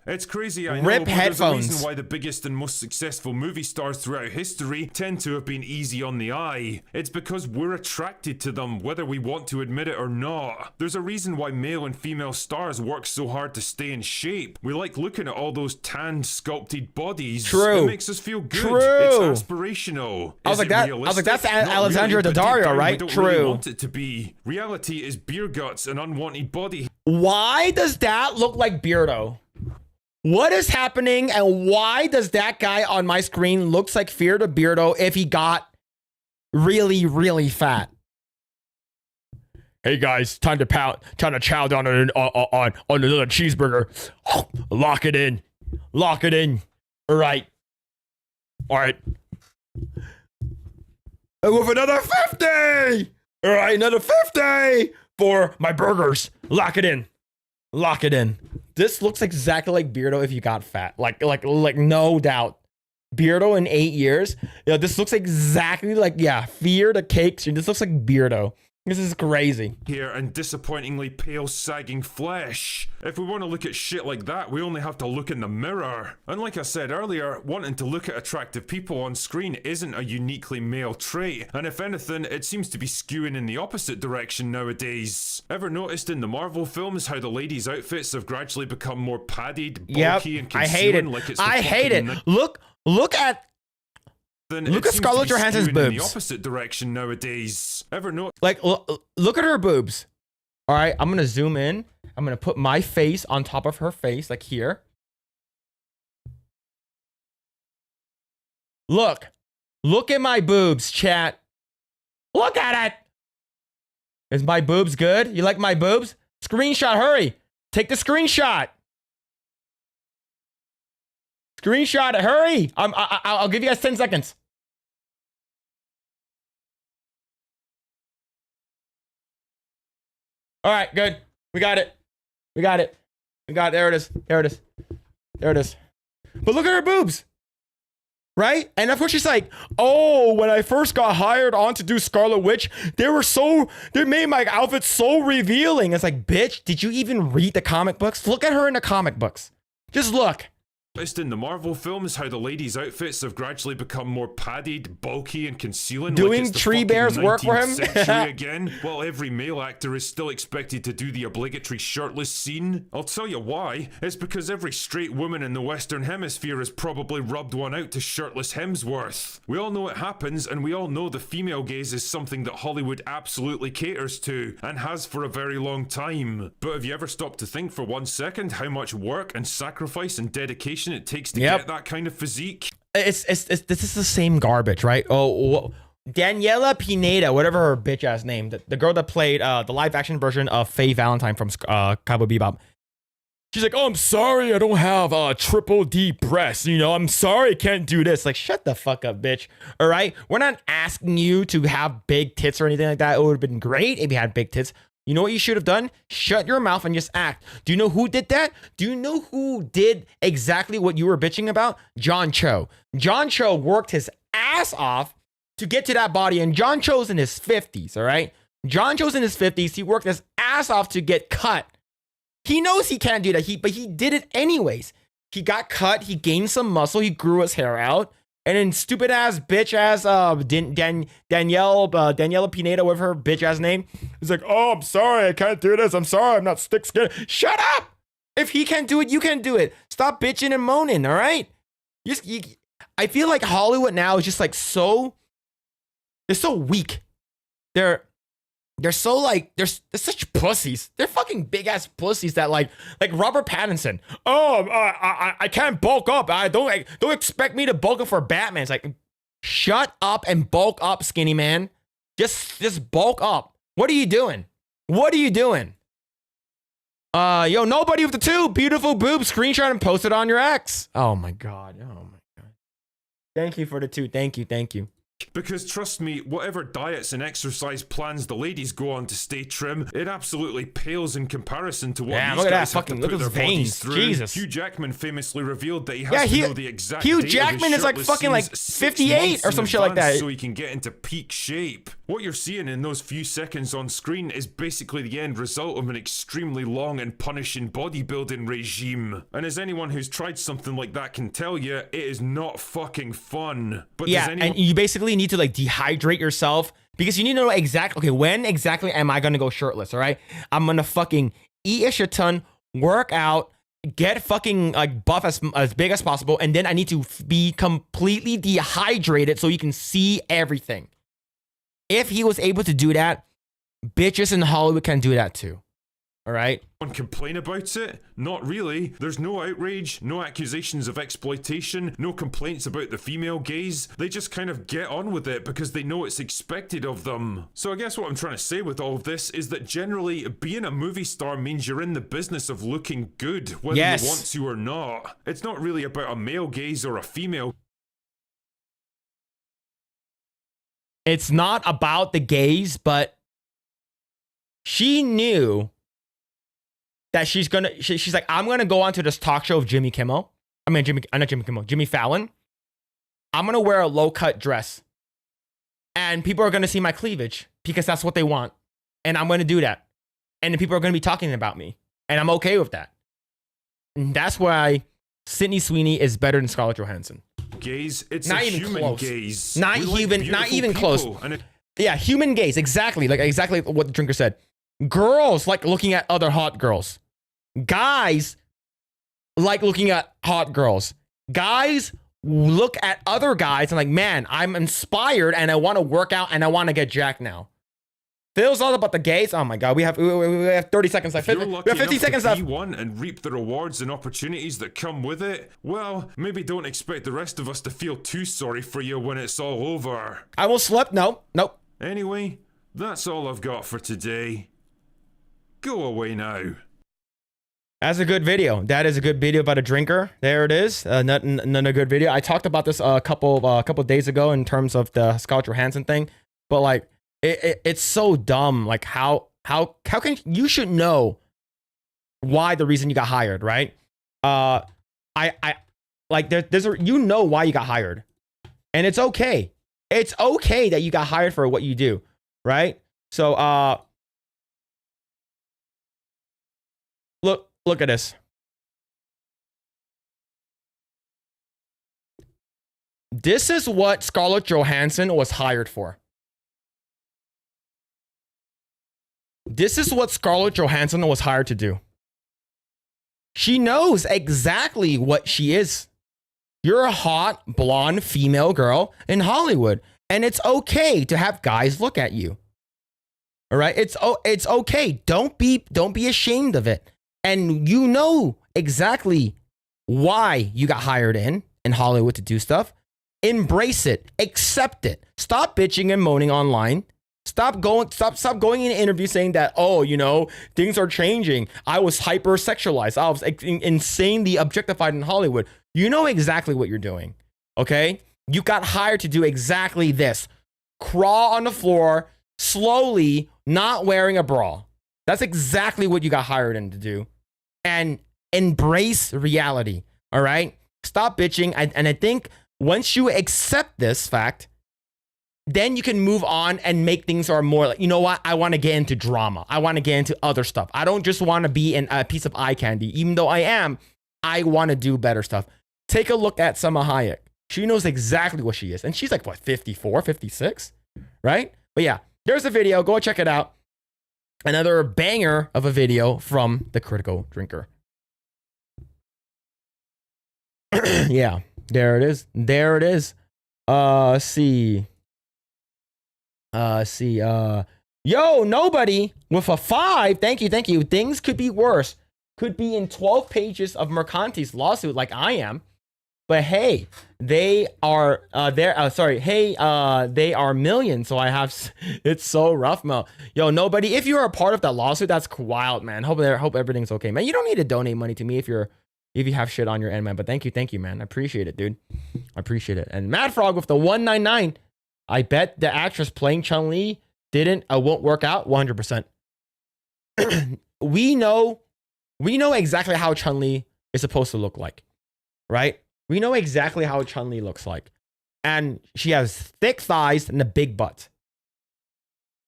It's crazy, I know, Rip but there's a headphones. reason why the biggest and most successful movie stars throughout history tend to have been easy on the eye. It's because we're attracted to them, whether we want to admit it or not. There's a reason why male and female stars work so hard to stay in shape. We like looking at all those tanned, sculpted bodies. True. It makes us feel good. True. It's aspirational. I was like that. I was like, that's Alexandra Daddario, right? We don't True. really want it to be. Reality is beer guts and unwanted body. Why does that look like Beardo? What is happening, and why does that guy on my screen looks like Fear to Beardo if he got really, really fat? Hey guys, time to chow down on another cheeseburger. Lock it in. Lock it in. All right. All right. And with another 50. All right, another 50 for my burgers. Lock it in. Lock it in. This looks exactly like Beardo if you got fat. Like no doubt. Beardo in 8 years. Yeah, this looks exactly like, Fear the Cakes. This looks like Beardo. This is crazy. Here and disappointingly pale, sagging flesh. If we want to look at shit like that, we only have to look in the mirror. And like I said earlier, wanting to look at attractive people on screen isn't a uniquely male trait. And if anything, it seems to be skewing in the opposite direction nowadays. Ever noticed in the Marvel films how the ladies' outfits have gradually become more padded, bulky, and I hate it. concealing like it's I hate it. Look at Scarlett Johansson's boobs. In the opposite direction nowadays. Ever noticed? Like, look at her boobs. All right, I'm gonna zoom in. I'm gonna put my face on top of her face, like here. Look at my boobs, chat. Look at it. Is my boobs good? You like my boobs? Screenshot, hurry. Take the screenshot. Screenshot it, hurry. I'll give you guys 10 seconds. All right, good. We got it. There it is. But look at her boobs. Right? And of course she's like, oh, when I first got hired on to do Scarlet Witch, they made my outfit so revealing. It's like, bitch, did you even read the comic books? Look at her in the comic books. Just look. In the Marvel films, how the ladies' outfits have gradually become more padded, bulky, and concealing. Doing like it's the Tree fucking Bear's work for him? 19th century again, while every male actor is still expected to do the obligatory shirtless scene. I'll tell you why. It's because every straight woman in the Western Hemisphere has probably rubbed one out to shirtless Hemsworth. We all know it happens, and we all know the female gaze is something that Hollywood absolutely caters to, and has for a very long time. But have you ever stopped to think for 1 second how much work and sacrifice and dedication it takes to get that kind of physique? This is the same garbage, right? Oh, Daniela Pineda, whatever her bitch ass name, the girl that played the live action version of Faye Valentine from Cowboy Bebop. She's like, oh, I'm sorry, I don't have triple D breasts. You know, I'm sorry, I can't do this. Like, shut the fuck up, bitch. All right, we're not asking you to have big tits or anything like that. It would have been great if you had big tits. You know what you should have done? Shut your mouth and just act. Do you know who did that? Do you know who did exactly what you were bitching about? John Cho. John Cho worked his ass off to get to that body, and John Cho's in his 50s, all right? John Cho's in his 50s. He worked his ass off to get cut. He knows he can't do that, but he did it anyways. He got cut. He gained some muscle. He grew his hair out. And then stupid ass bitch ass Daniela Pineda with her bitch ass name. He's like, oh, I'm sorry, I can't do this. I'm sorry, I'm not thick skinned. Shut up! If he can't do it, you can do it. Stop bitching and moaning, all right? I feel like Hollywood now is just like so They're so weak. They're so like they're such pussies. They're fucking big ass pussies that like Robert Pattinson. Oh, I can't bulk up. I don't expect me to bulk up for Batman. It's like, shut up and bulk up, skinny man. Just bulk up. What are you doing? What are you doing? Yo, nobody with the two beautiful boobs. Screenshot and post it on your ex. Oh my god. Oh my god. Thank you for the two. Thank you. Because trust me, whatever diets and exercise plans the ladies go on to stay trim, it absolutely pales in comparison to what Damn, these look at guys that have to fucking- put look at their those bodies veins. through. Jesus. Hugh Jackman famously revealed that he has Yeah, to know the exact Hugh date Jackman of his is like shirtless fucking like scenes 6 58 months or in some shit like advance that. so he can get into peak shape. What you're seeing in those few seconds on screen is basically the end result of an extremely long and punishing bodybuilding regime. And as anyone who's tried something like that can tell you, it is not fucking fun. But Yeah, does anyone and you basically need to like dehydrate yourself because you need to know exactly, okay, when exactly am I gonna go shirtless, all right? I'm gonna fucking eat a shit ton, work out, get fucking like buff as big as possible, and then I need to be completely dehydrated so you can see everything. If he was able to do that, bitches in Hollywood can do that too. All right? complain about it? Not really. There's no outrage, no accusations of exploitation, no complaints about the female gaze. They just kind of get on with it because they know it's expected of them. So I guess what I'm trying to say with all of this is that generally being a movie star means you're in the business of looking good, whether you want to or not. It's not really about a male gaze or a female. It's not about the gaze, but she knew that she's like, I'm gonna go onto this talk show of Jimmy Kimmel. Jimmy Fallon. I'm gonna wear a low-cut dress. And people are gonna see my cleavage because that's what they want. And I'm gonna do that. And then people are gonna be talking about me. And I'm okay with that. And that's why Sydney Sweeney is better than Scarlett Johansson. Gaze, it's not a even human close. gaze. Not even close. Yeah, human gaze, exactly what the drinker said. Girls like looking at other hot girls. Guys like looking at hot girls. Guys look at other guys and like, man, I'm inspired and I want to work out and I want to get jacked now. Phil's all about the gays. Oh my god, we have 30 seconds left. We have 50 seconds left. If you're lucky enough to be one and reap the rewards and opportunities that come with it, well, maybe don't expect the rest of us to feel too sorry for you when it's all over. I will slip. Nope. Anyway, that's all I've got for today. Go away now. That's a good video. That is a good video about a drinker. There it is. Not a good video. I talked about this a couple days ago in terms of the Scarlett Johansson thing, but like it's so dumb. Like how can you should know why the reason you got hired, right? I like there's a, you know why you got hired, and it's okay. It's okay that you got hired for what you do, right? So look at this. This is what Scarlett Johansson was hired for. This is what Scarlett Johansson was hired to do. She knows exactly what she is. You're a hot, blonde female girl in Hollywood, and it's okay to have guys look at you. All right? It's okay. Don't be ashamed of it. And you know exactly why you got hired in Hollywood to do stuff. Embrace it. Accept it. Stop bitching and moaning online. Stop going in an interview saying that, oh, you know, things are changing. I was hypersexualized. I was insanely objectified in Hollywood. You know exactly what you're doing. Okay? You got hired to do exactly this. Crawl on the floor, slowly, not wearing a bra. That's exactly what you got hired in to do. And embrace reality. All right? Stop bitching. And I think once you accept this fact, then you can move on and make things are more like, you know what? I want to get into drama. I want to get into other stuff. I don't just want to be in a piece of eye candy. Even though I am, I want to do better stuff. Take a look at Salma Hayek. She knows exactly what she is. And she's like, what, 54, 56? Right? But yeah, there's a video. Go check it out. Another banger of a video from the Critical Drinker. Yeah, there it is. There it is. Let's see. See, yo, nobody with a 5. Thank you, thank you. Things could be worse. Could be in 12 pages of Mercanti's lawsuit, like I am. But hey, they are they are millions. So I have. It's so rough, Mo. Yo, nobody. If you're a part of that lawsuit, that's wild, man. Hope everything's okay, man. You don't need to donate money to me if you have shit on your end, man. But thank you, man. I appreciate it, dude. I appreciate it. And Mad Frog with the 199. I bet the actress playing Chun-Li won't work out 100%. We know exactly how Chun-Li is supposed to look like, right? We know exactly how Chun-Li looks like. And she has thick thighs and a big butt.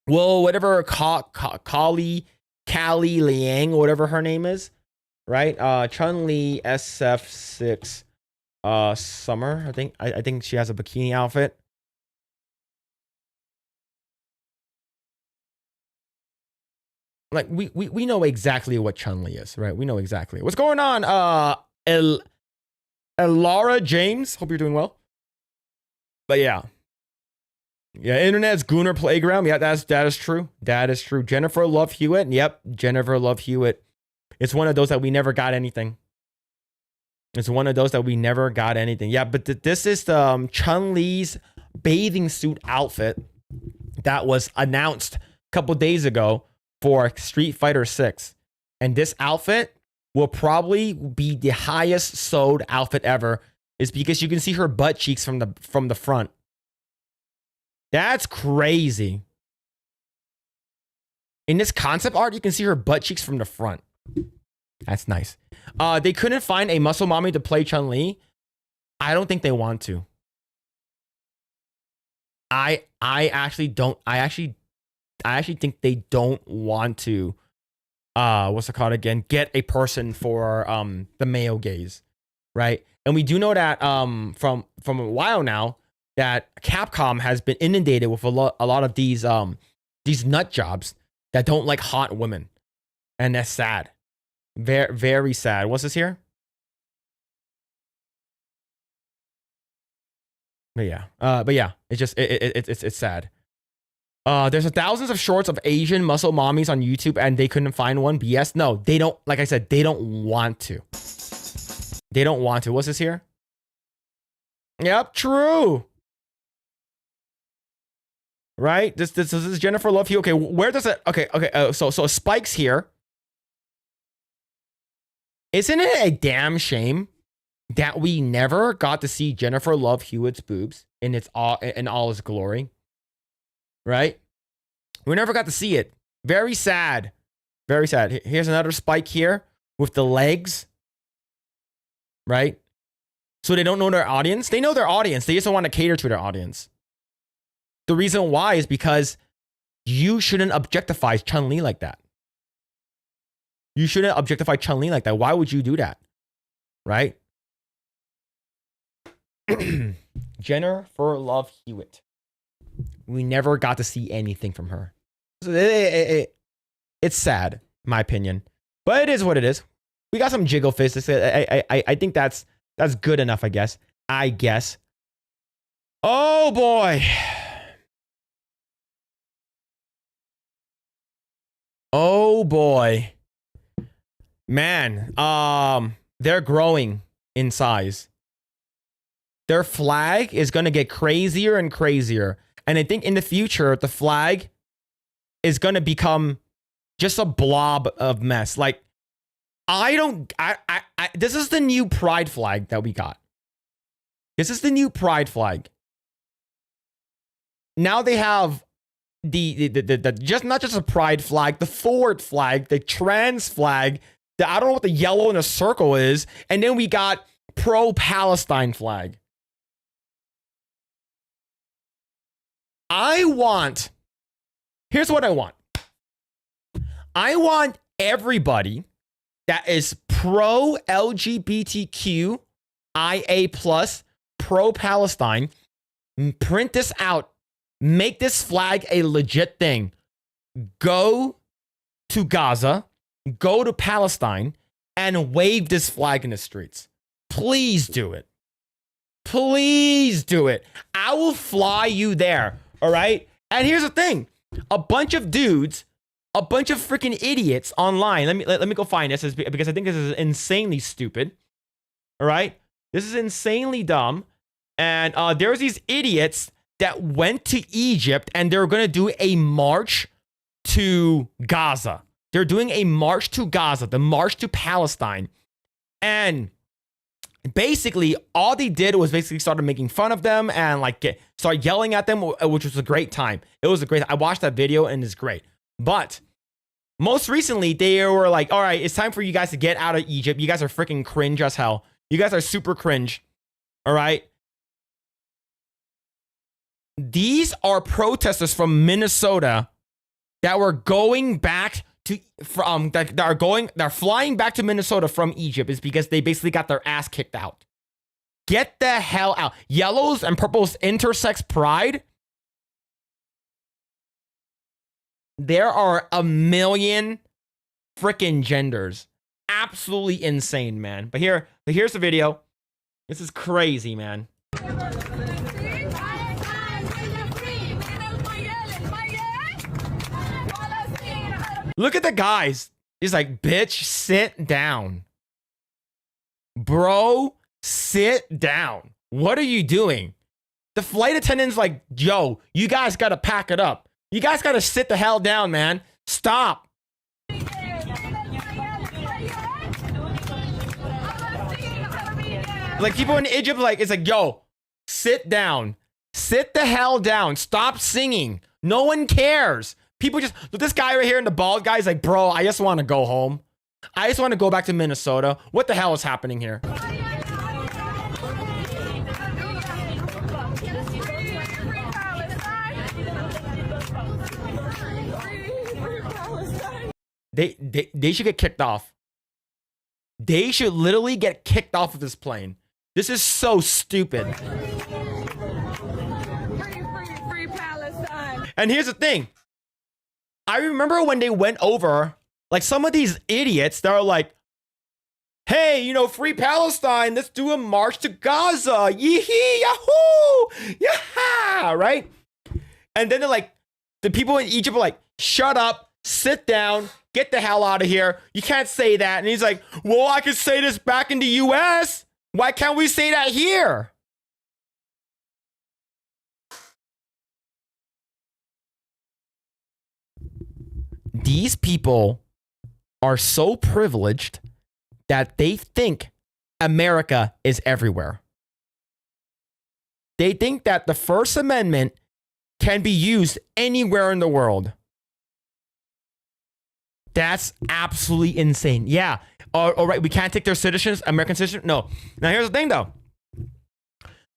Well, whatever Callie Liang, whatever her name is, right? Chun-Li SF6 Summer, I think she has a bikini outfit. Like we know exactly what Chun-Li is, right? We know exactly. What's going on? Laura James, hope you're doing well. But yeah, internet's Gooner playground. Yeah, that is true. That is true. Jennifer Love Hewitt. Yep, Jennifer Love Hewitt. It's one of those that we never got anything. It's one of those that we never got anything. Yeah, but this is the Chun-Li's bathing suit outfit that was announced a couple days ago for Street Fighter 6. And this outfit will probably be the highest sold outfit ever, is because you can see her butt cheeks from the front. That's crazy. In this concept art, you can see her butt cheeks from the front. That's nice. They couldn't find a muscle mommy to play Chun-Li. I don't think they want to. I actually think they don't want to what's it called again? Get a person for the male gaze, right? And we do know that from a while now that Capcom has been inundated with a lot of these nut jobs that don't like hot women, and that's sad, very very sad. What's this here? But yeah, it's just it's sad. There's thousands of shorts of Asian muscle mommies on YouTube and they couldn't find one. BS. No, they don't. Like I said, they don't want to. They don't want to. What's this here? Yep, true. Right? This is Jennifer Love Hewitt. Okay, where does it? Okay. So Spike's here. Isn't it a damn shame that we never got to see Jennifer Love Hewitt's boobs in all its glory? Right? We never got to see it. Very sad. Very sad. Here's another Spike here with the legs. Right? So they don't know their audience. They know their audience. They just don't want to cater to their audience. The reason why is because you shouldn't objectify Chun-Li like that. You shouldn't objectify Chun-Li like that. Why would you do that? Right? Jennifer Love Hewitt. We never got to see anything from her. So it's sad, in my opinion. But it is what it is. We got some jiggle fists. I think that's good enough, I guess. Oh boy. Oh boy. Man, they're growing in size. Their flag is going to get crazier and crazier. And I think in the future, the flag is going to become just a blob of mess. Like, this is the new pride flag that we got. This is the new pride flag. Now they have the just not just a pride flag, the forward flag, the trans flag, I don't know what the yellow in a circle is. And then we got pro-Palestine flag. Here's what I want. I want everybody that is pro LGBTQ, IA+, pro Palestine, print this out, make this flag a legit thing. Go to Gaza, go to Palestine, and wave this flag in the streets. Please do it. Please do it. I will fly you there. All right. And here's the thing. A bunch of dudes, a bunch of freaking idiots online. Let me go find this because I think this is insanely stupid. All right? This is insanely dumb. And there's these idiots that went to Egypt and they're going to do a march to Gaza. They're doing a march to Gaza, the march to Palestine. And basically, all they did was basically started making fun of them and like start yelling at them, which was a great time. It was a great. I watched that video and it's great. But most recently, they were like, "All right, it's time for you guys to get out of Egypt. You guys are freaking cringe as hell. You guys are super cringe. All right." These are protesters from Minnesota that were going back to they're flying back to Minnesota from Egypt is because they basically got their ass kicked out. Get the hell out. Yellows and purples intersex pride. There are a million freaking genders. Absolutely insane, man. But here's the video. This is crazy, man. Look at the guys. He's like, bitch, sit down. Bro, sit down. What are you doing? The flight attendant's like, yo, you guys got to pack it up. You guys got to sit the hell down, man. Stop. Like people in Egypt, like, it's like, yo, sit down. Sit the hell down. Stop singing. No one cares. People just, this guy right here in the bald guy is like, bro, I just want to go home. I just want to go back to Minnesota. What the hell is happening here? They should get kicked off. They should literally get kicked off of this plane. This is so stupid. Free Palestine. And here's the thing. I remember when they went over, like some of these idiots that are like, hey, you know, free Palestine, let's do a march to Gaza. Yee-hee, yahoo, yaha, right? And then they're like, the people in Egypt are like, shut up, sit down, get the hell out of here. You can't say that. And he's like, well, I could say this back in the US. Why can't we say that here? These people are so privileged that they think America is everywhere. They think that the First Amendment can be used anywhere in the world. That's absolutely insane. Yeah. All right. We can't take their citizens, American citizens. No. Now, here's the thing, though.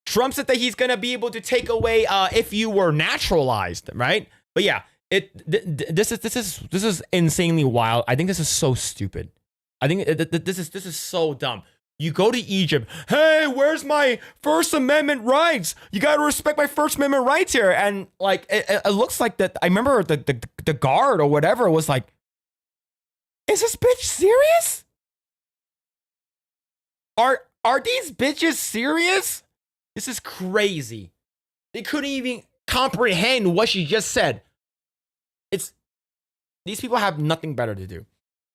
Trump said that he's going to be able to take away if you were naturalized, right? But yeah. This is insanely wild. I think this is so stupid. I think this is so dumb. You go to Egypt. Hey, where's my First Amendment rights? You gotta respect my First Amendment rights here. And like, it looks like that. I remember the guard or whatever was like, "Is this bitch serious? Are these bitches serious? This is crazy." They couldn't even comprehend what she just said. These people have nothing better to do.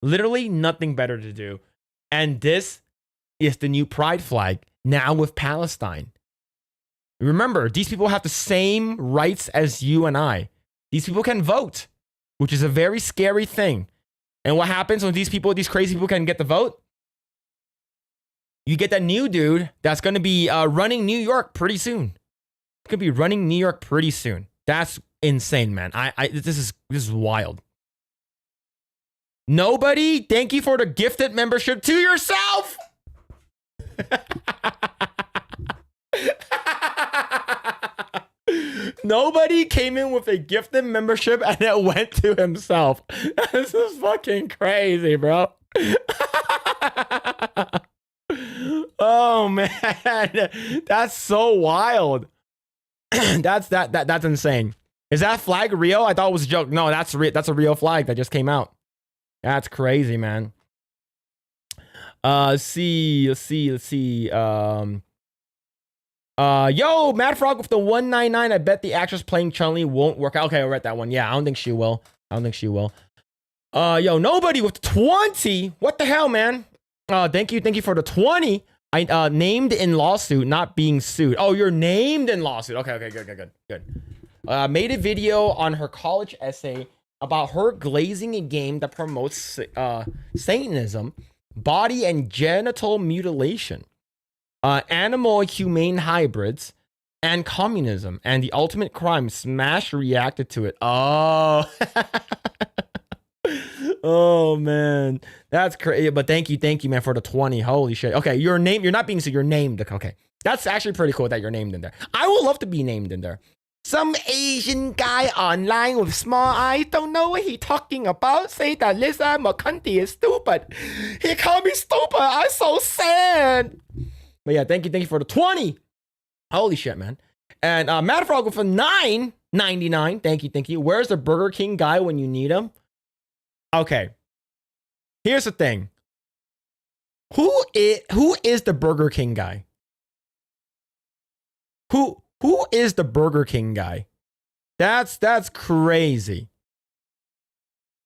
Literally nothing better to do. And this is the new pride flag now with Palestine. Remember, these people have the same rights as you and I. These people can vote, which is a very scary thing. And what happens when these crazy people can get the vote? You get that new dude that's going to be running New York pretty soon. It's going to be running New York pretty soon. That's insane, man. This is wild. Nobody, thank you for the gifted membership to yourself. Nobody came in with a gifted membership and it went to himself. This is fucking crazy, bro. Oh man, that's so wild. That's insane. Is that flag real? I thought it was a joke. No, that's a real flag that just came out. That's crazy, man. Let's see. Yo, Mad Frog with the 199. I bet the actress playing Chun-Li won't work out. Okay, I read that one. Yeah, I don't think she will. Yo, nobody with 20. What the hell, man? Thank you for the 20. I named in lawsuit, not being sued. Oh, you're named in lawsuit. Okay, good. Made a video on her college essay about her glazing a game that promotes Satanism, body and genital mutilation, animal humane hybrids, and communism. And the ultimate crime, Smash reacted to it. Oh. Oh man, that's crazy. But thank you, man, for the 20. Holy shit. Okay, you're named. You're not being so. You're named. Okay, that's actually pretty cool that you're named in there. I would love to be named in there. Some Asian guy online with small eyes don't know what he talking about. Say that Lisa McCunty is stupid. He called me stupid. I'm so sad. But yeah, thank you for the 20. Holy shit, man. And Mad Frog with a 9.99. Thank you. Where's the Burger King guy when you need him? Okay, here's the thing. Who is the Burger King guy? Who is the Burger King guy? That's crazy.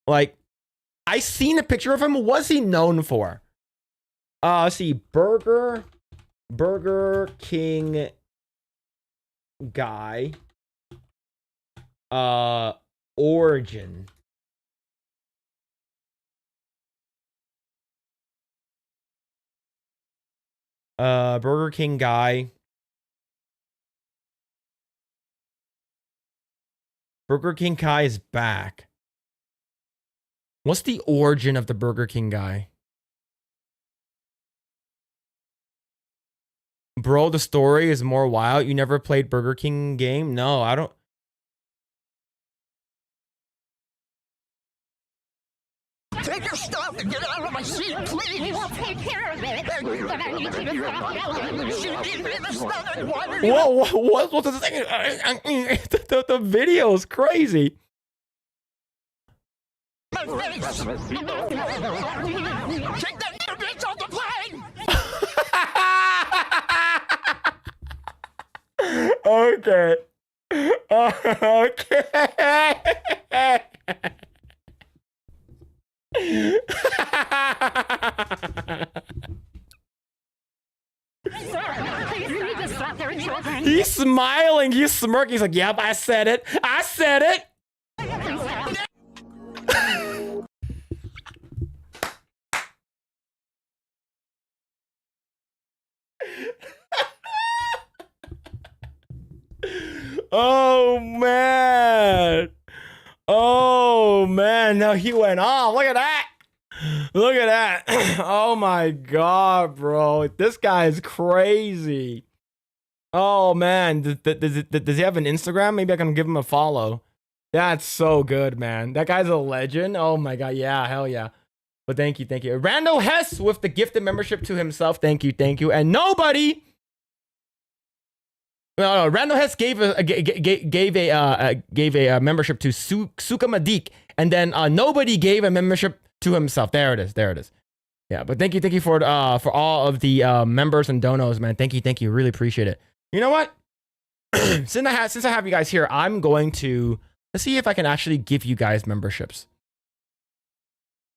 Like, I seen a picture of him. What's he known for? Let's see, Burger King guy. Origin. Burger King guy. Burger King guy is back. What's the origin of the Burger King guy? Bro, the story is more wild. You never played Burger King game? No, I don't. Take your stuff and get out of my seat, please! We will take care of it, but I need you to stop yelling. She gave me the stuff and wanted you. Whoa, what's the thing? The video is crazy. My face! Take that little bitch off the plane! Okay. He's smiling. He's smirking. He's like, yep, I said it. I said it. Oh, man. Oh, man. Now he went off. Look at that. Look at that. Oh, my God, bro. This guy is crazy. Oh, man. Does he have an Instagram? Maybe I can give him a follow. That's so good, man. That guy's a legend. Oh, my God. Yeah, hell yeah. But thank you. Randall Hess with the gifted membership to himself. Thank you. And nobody... No, Randall Hess gave a membership to Suka Madik, and then nobody gave a membership to himself. There it is. Yeah, but thank you for all of the members and donos, man. Thank you. Really appreciate it. You know what? since I have you guys here, I'm going to let's see if I can actually give you guys memberships.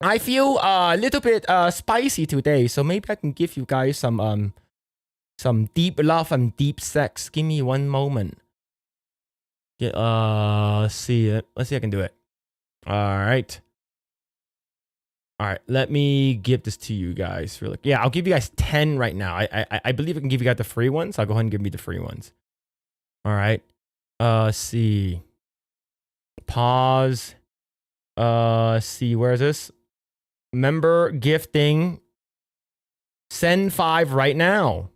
I feel a little bit spicy today, so maybe I can give you guys some deep love and deep sex. Give me one moment. Let's see. Let's see if I can do it. All right. Let me give this to you guys. Really. Yeah, I'll give you guys 10 right now. I believe I can give you guys the free ones. I'll go ahead and give me the free ones. All right. See. Pause. See. Where is this? Member gifting. Send 5 right now.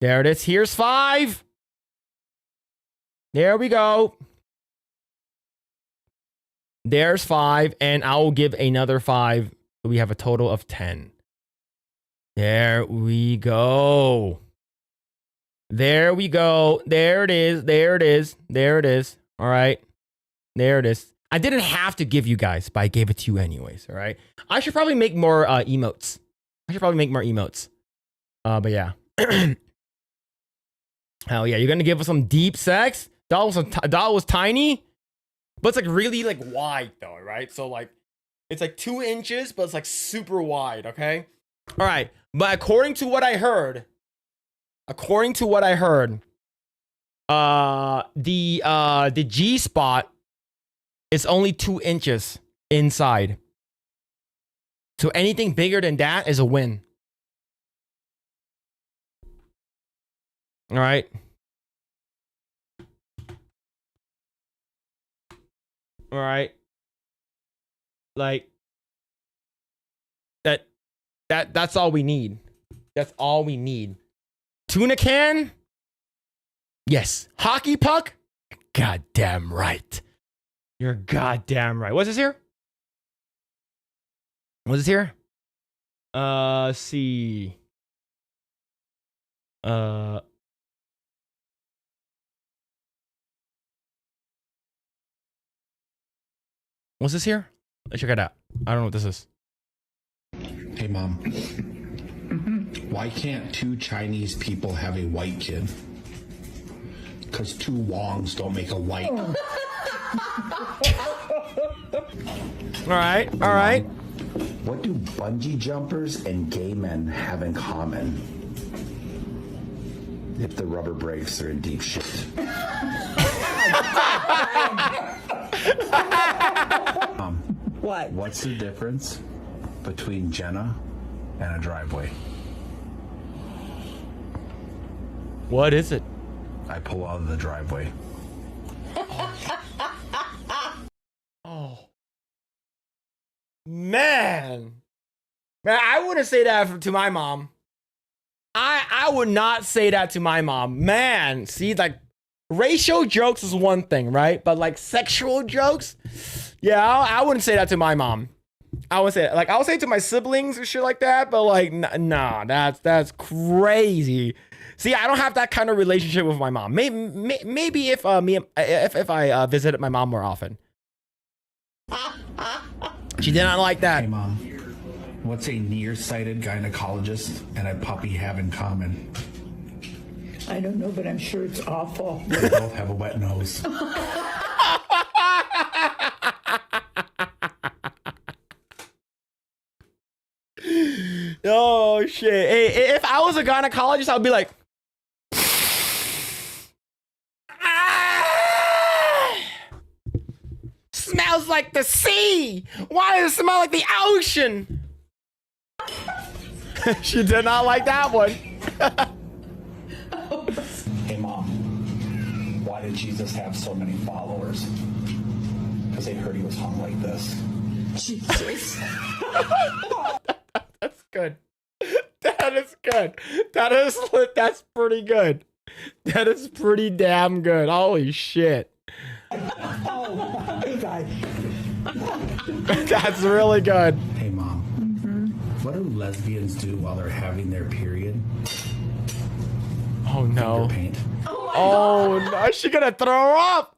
There it is. Here's 5. There we go. There's 5, and I will give another 5. So we have a total of 10. There we go. There we go. There it is. All right. There it is. I didn't have to give you guys, but I gave it to you anyways. All right. I should probably make more emotes. But yeah. Hell yeah, you're gonna give us some deep sex? That was tiny, but it's like really like wide though, right? So like it's like 2 inches, but it's like super wide. Okay, all right. But according to what I heard, the G spot is only 2 inches inside. So anything bigger than that is a win. All right. All right. Like that's all we need. That's all we need. Tuna can? Yes. Hockey puck? Goddamn right. You're goddamn right. What's this here? What's this here? Let's see. What's this here? Let's check it out. I don't know what this is. Hey, Mom. Why can't 2 Chinese people have a white kid? Because 2 Wongs don't make a white. All right, all right. What do bungee jumpers and gay men have in common? If the rubber breaks, they're in deep shit. What? What's the difference between Jenna and a driveway? What is it? I pull out of the driveway. Oh. Man, I wouldn't say that to my mom. I would not say that to my mom. Man, see, like racial jokes is one thing, right? But like sexual jokes, yeah, I wouldn't say that to my mom. I would say it. Like I would say it to my siblings and shit like that, but like nah, that's crazy. See, I don't have that kind of relationship with my mom. Maybe if I visited my mom more often. She did not like that. Hey, Mom. What's a nearsighted gynecologist and a puppy have in common? I don't know, but I'm sure it's awful. They both have a wet nose. Oh shit! Hey, if I was a gynecologist, I'd be like, smells like the sea. Why does it smell like the ocean? She did not like that one. Hey, Mom. Why did Jesus have so many followers? Because they heard he was hung like this. Jesus. That's good. That is good. That's pretty good. That is pretty damn good. Holy shit. Oh, my God. That's really good. Hey, Mom. What do lesbians do while they're having their period? Oh no. Finger paint. Oh no, she gonna throw up.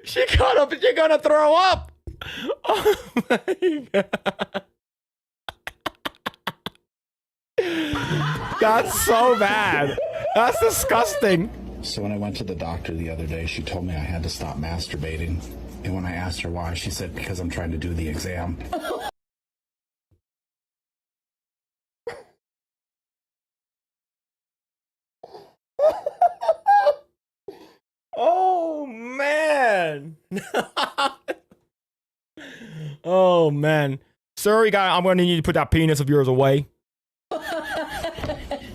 She gonna throw up. Oh my God. That's so bad. That's disgusting. So when I went to the doctor the other day, she told me I had to stop masturbating. And when I asked her why, she said, because I'm trying to do the exam. Oh man. Oh man. Sorry guy, I'm gonna need you to put that penis of yours away.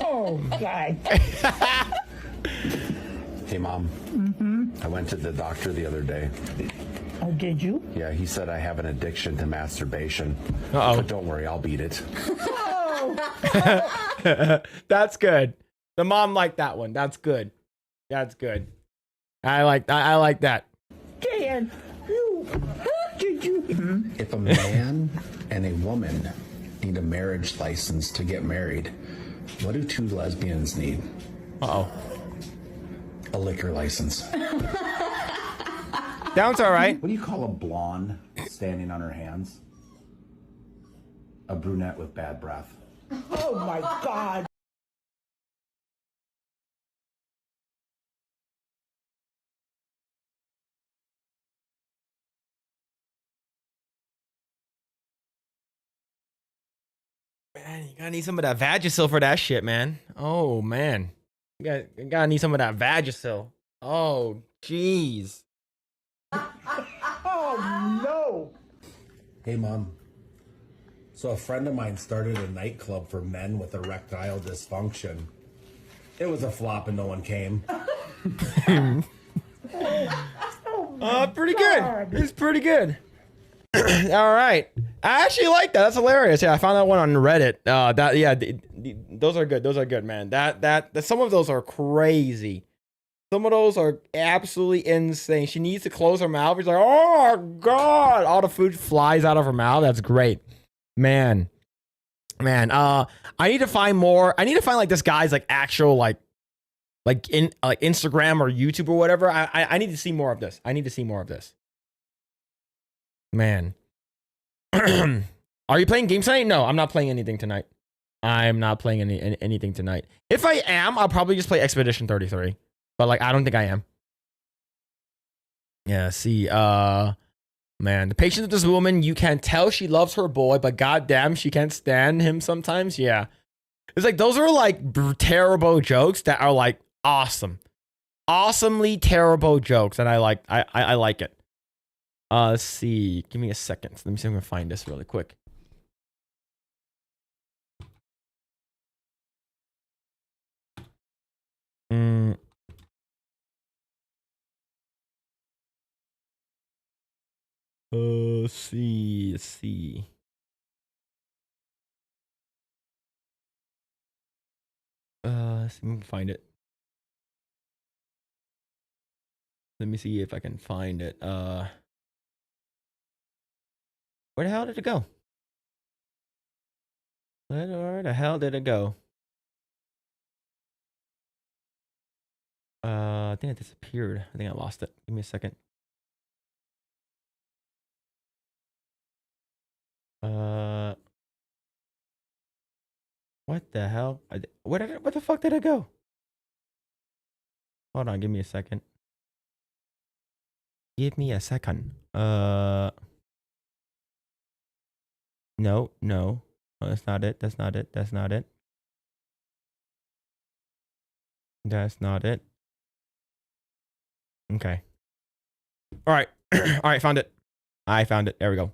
Oh, God. Hey, Mom. I went to the doctor the other day. Oh, did you? Yeah, he said I have an addiction to masturbation. Uh-oh. But don't worry, I'll beat it. That's good. The mom liked that one. That's good. That's good. I like that. Dan, did you? If a man and a woman need a marriage license to get married, what do 2 lesbians need? Uh-oh. A liquor license. Sounds all right. What do you call a blonde standing on her hands? A brunette with bad breath. Oh, my God. Man, you gotta need some of that Vagisil for that shit, man. Oh man, you gotta need some of that Vagisil. Oh jeez. Oh, no. Hey, Mom. So a friend of mine started a nightclub for men with erectile dysfunction. It was a flop and no one came. Pretty good. It's pretty good. All right. I actually like that. That's hilarious. Yeah, I found that one on Reddit. Those are good. Those are good, man. That some of those are crazy. Some of those are absolutely insane. She needs to close her mouth. She's like, oh my God. All the food flies out of her mouth. That's great. Man. I need to find more. I need to find like this guy's like actual like in like Instagram or YouTube or whatever. I need to see more of this. I need to see more of this. Man. Are you playing games tonight? No, I'm not playing anything tonight. I'm not playing anything tonight. If I am, I'll probably just play Expedition 33. But like I don't think I am. Yeah, see, man, the patience of this woman, you can tell she loves her boy, but goddamn, she can't stand him sometimes. Yeah. It's like those are like terrible jokes that are like awesome. Awesomely terrible jokes, and I like it. Let's see. Give me a second. Let me see if I can find this really quick. Let's see. Let's see. Let's see if I can find it. Let me see if I can find it. Where the hell did it go? Where the hell did it go? I think it disappeared. I think I lost it. Give me a second. What the hell? What the fuck did it go? Hold on, give me a second. Give me a second. No. Oh, that's not it. That's not it. That's not it. That's not it. Okay. All right. All right, found it. I found it. There we go.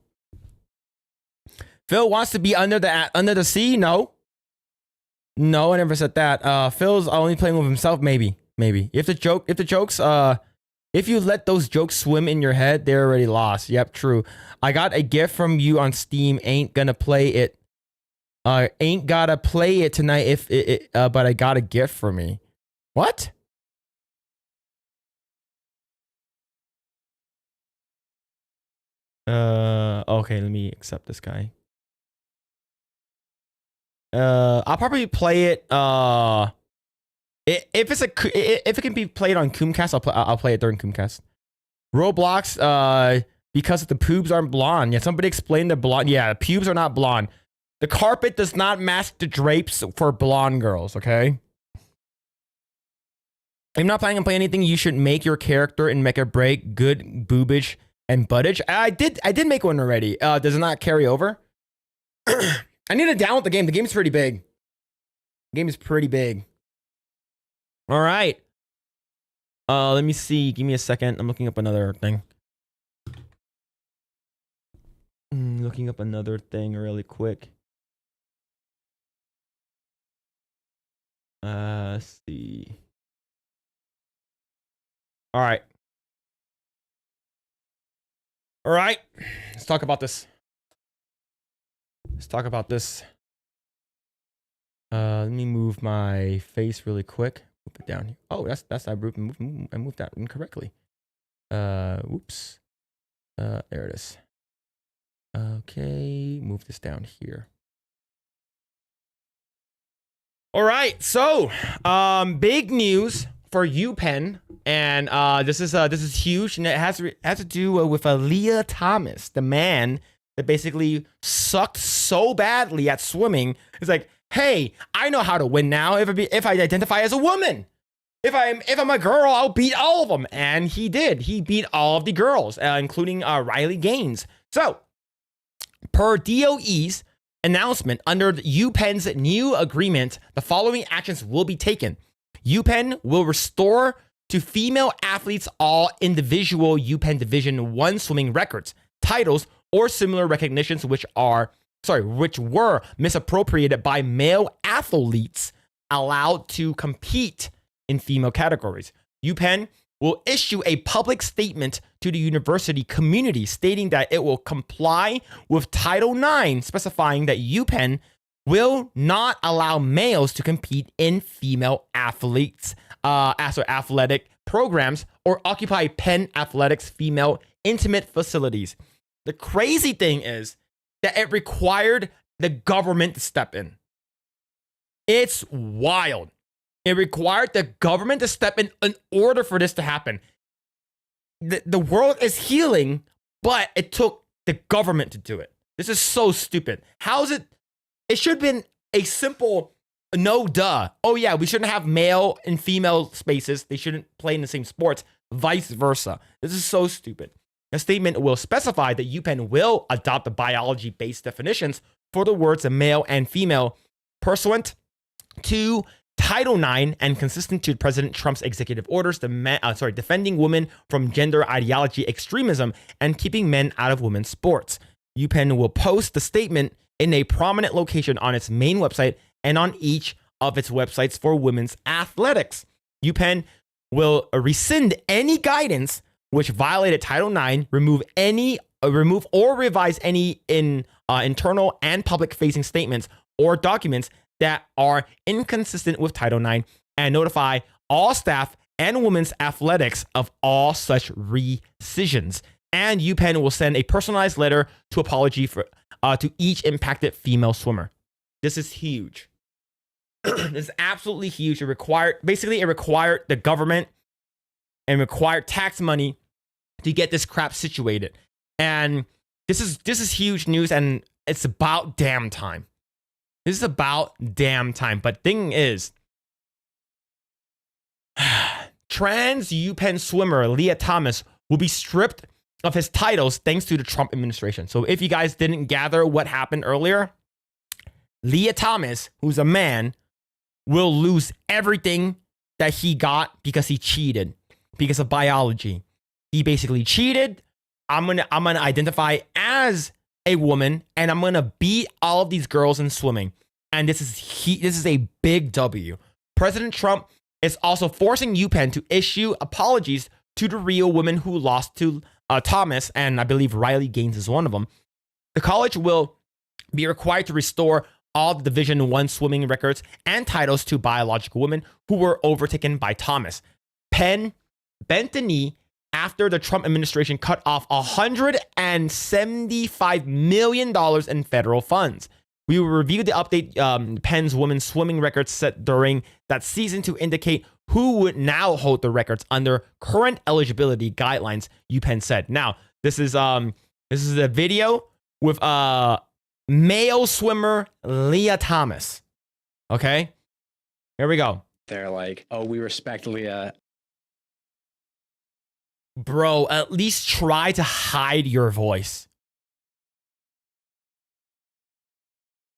Phil wants to be under the sea? No. No, I never said that. Phil's only playing with himself, maybe. If you let those jokes swim in your head, they're already lost. Yep, true. I got a gift from you on Steam. Ain't gonna play it. Ain't gotta play it tonight but I got a gift for me. What? Okay, let me accept this guy. I'll probably play it. If it can be played on CoomCast, I'll play it during CoomCast. Roblox, because the pubes aren't blonde. Yeah, somebody explained the blonde. Yeah, the pubes are not blonde. The carpet does not match the drapes for blonde girls. Okay. If you're not planning on playing anything, you should make your character and make or break good boobage and buttage. I did make one already. Does it not carry over? I need to download the game. The game's pretty big. The game is pretty big. All right. Let me see. Give me a second. I'm looking up another thing. Looking up another thing really quick. Let's see. All right. All right. Let's talk about this. Let's talk about this. Let me move my face really quick. Move it down. Oh, that's I moved that incorrectly. Whoops. There it is. Okay, move this down here. All right, so big news for UPenn, and this is huge, and it has to do with Leah Thomas, the man that basically sucked so badly at swimming. It's like, hey, I know how to win now if I identify as a woman. If I'm a girl, I'll beat all of them, and he did. He beat all of the girls, including Riley Gaines. So, per DOE's announcement, under UPenn's new agreement, the following actions will be taken. UPenn will restore to female athletes all individual UPenn Division I swimming records, titles, or similar recognitions which were misappropriated by male athletes allowed to compete in female categories. UPenn will issue a public statement to the university community stating that it will comply with Title IX, specifying that UPenn will not allow males to compete in female athletic programs or occupy Penn Athletics female intimate facilities. The crazy thing is that it required the government to step in. It's wild. It required the government to step in order for this to happen. The world is healing, but it took the government to do it. This is so stupid. How is it? It should have been a simple no duh. Oh yeah, we shouldn't have male and female spaces. They shouldn't play in the same sports, vice versa. This is so stupid. The statement will specify that UPenn will adopt the biology-based definitions for the words male and female pursuant to Title IX and consistent to President Trump's executive orders, defending women from gender ideology extremism and keeping men out of women's sports. UPenn will post the statement in a prominent location on its main website and on each of its websites for women's athletics. UPenn will rescind any guidance which violated Title IX, remove or revise any internal and public-facing statements or documents that are inconsistent with Title IX, and notify all staff and women's athletics of all such rescissions. And UPenn will send a personalized letter to apology to each impacted female swimmer. This is huge. This is absolutely huge. It required the government and required tax money to get this crap situated. And this is huge news, and it's about damn time. This is about damn time. But thing is, trans UPenn swimmer Leah Thomas will be stripped of his titles thanks to the Trump administration. So if you guys didn't gather what happened earlier, Leah Thomas, who's a man, will lose everything that he got because he cheated, because of biology. He basically cheated. I'm gonna identify as a woman, and I'm gonna beat all of these girls in swimming. And this is a big W. President Trump is also forcing UPenn to issue apologies to the real women who lost to Thomas, and I believe Riley Gaines is one of them. The college will be required to restore all the Division I swimming records and titles to biological women who were overtaken by Thomas. Penn bent the knee after the Trump administration cut off $175 million in federal funds. We will review the update Penn's women's swimming records set during that season to indicate who would now hold the records under current eligibility guidelines, UPenn said. Now, this is a video with male swimmer Leah Thomas. Okay? Here we go. They're like, oh, we respect Leah. Bro, at least try to hide your voice.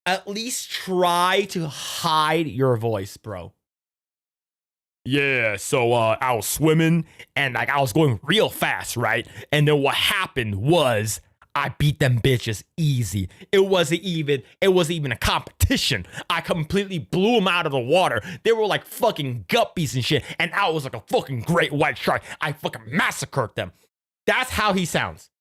At least try to hide your voice, bro. Yeah, so I was swimming and like I was going real fast, right? And then what happened was I beat them bitches easy. It wasn't even a competition. I completely blew them out of the water. They were like fucking guppies and shit. And I was like a fucking great white shark. I fucking massacred them. That's how he sounds.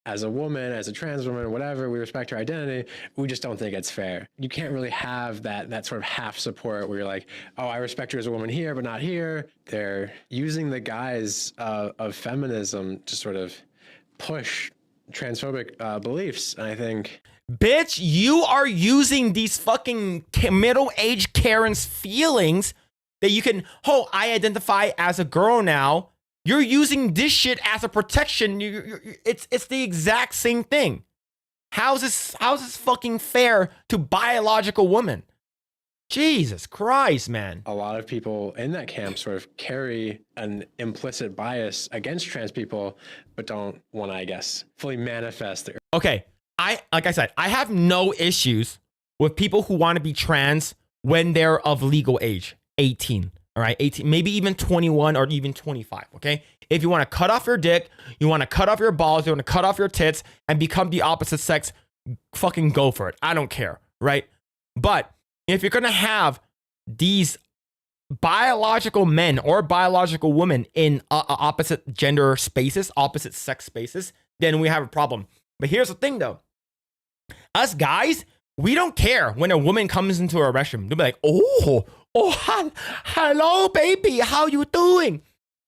As a woman, as a trans woman, whatever, we respect her identity. We just don't think it's fair. You can't really have that sort of half support where you're like, oh, I respect her as a woman here, but not here. They're using the guise of feminism to sort of push transphobic beliefs. And I think, bitch, you are using these fucking middle-aged Karen's feelings that you can, oh, I identify as a girl now. You're using this shit as a protection. It's the exact same thing. How's this fucking fair to biological women? Jesus Christ, man. A lot of people in that camp sort of carry an implicit bias against trans people, but don't want to, I guess, fully manifest their. Okay, like I said, I have no issues with people who want to be trans when they're of legal age, 18. All right, 18, maybe even 21 or even 25. Okay, if you want to cut off your dick, you want to cut off your balls, you want to cut off your tits and become the opposite sex, fucking go for it. I don't care, right? But if you're gonna have these biological men or biological women in opposite gender spaces, opposite sex spaces, then we have a problem. But here's the thing though. Us guys, we don't care when a woman comes into our restroom. They'll be like, oh, hello, baby. How you doing?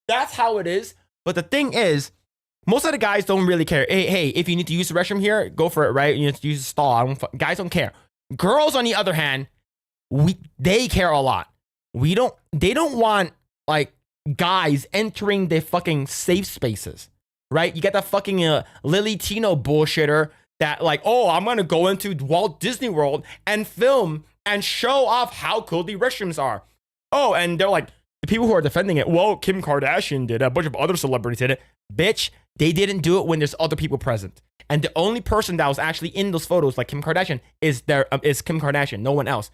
That's how it is. But the thing is, most of the guys don't really care. Hey, if you need to use the restroom here, go for it, right? You need to use the stall. Guys don't care. Girls, on the other hand, they care a lot. They don't want like guys entering their fucking safe spaces, right? You get that fucking Lily Tino bullshitter that like, oh, I'm gonna go into Walt Disney World and film and show off how cool the restrooms are. Oh, and they're like, the people who are defending it, well, Kim Kardashian did it, a bunch of other celebrities did it. Bitch, they didn't do it when there's other people present. And the only person that was actually in those photos, like Kim Kardashian, is Kim Kardashian, no one else.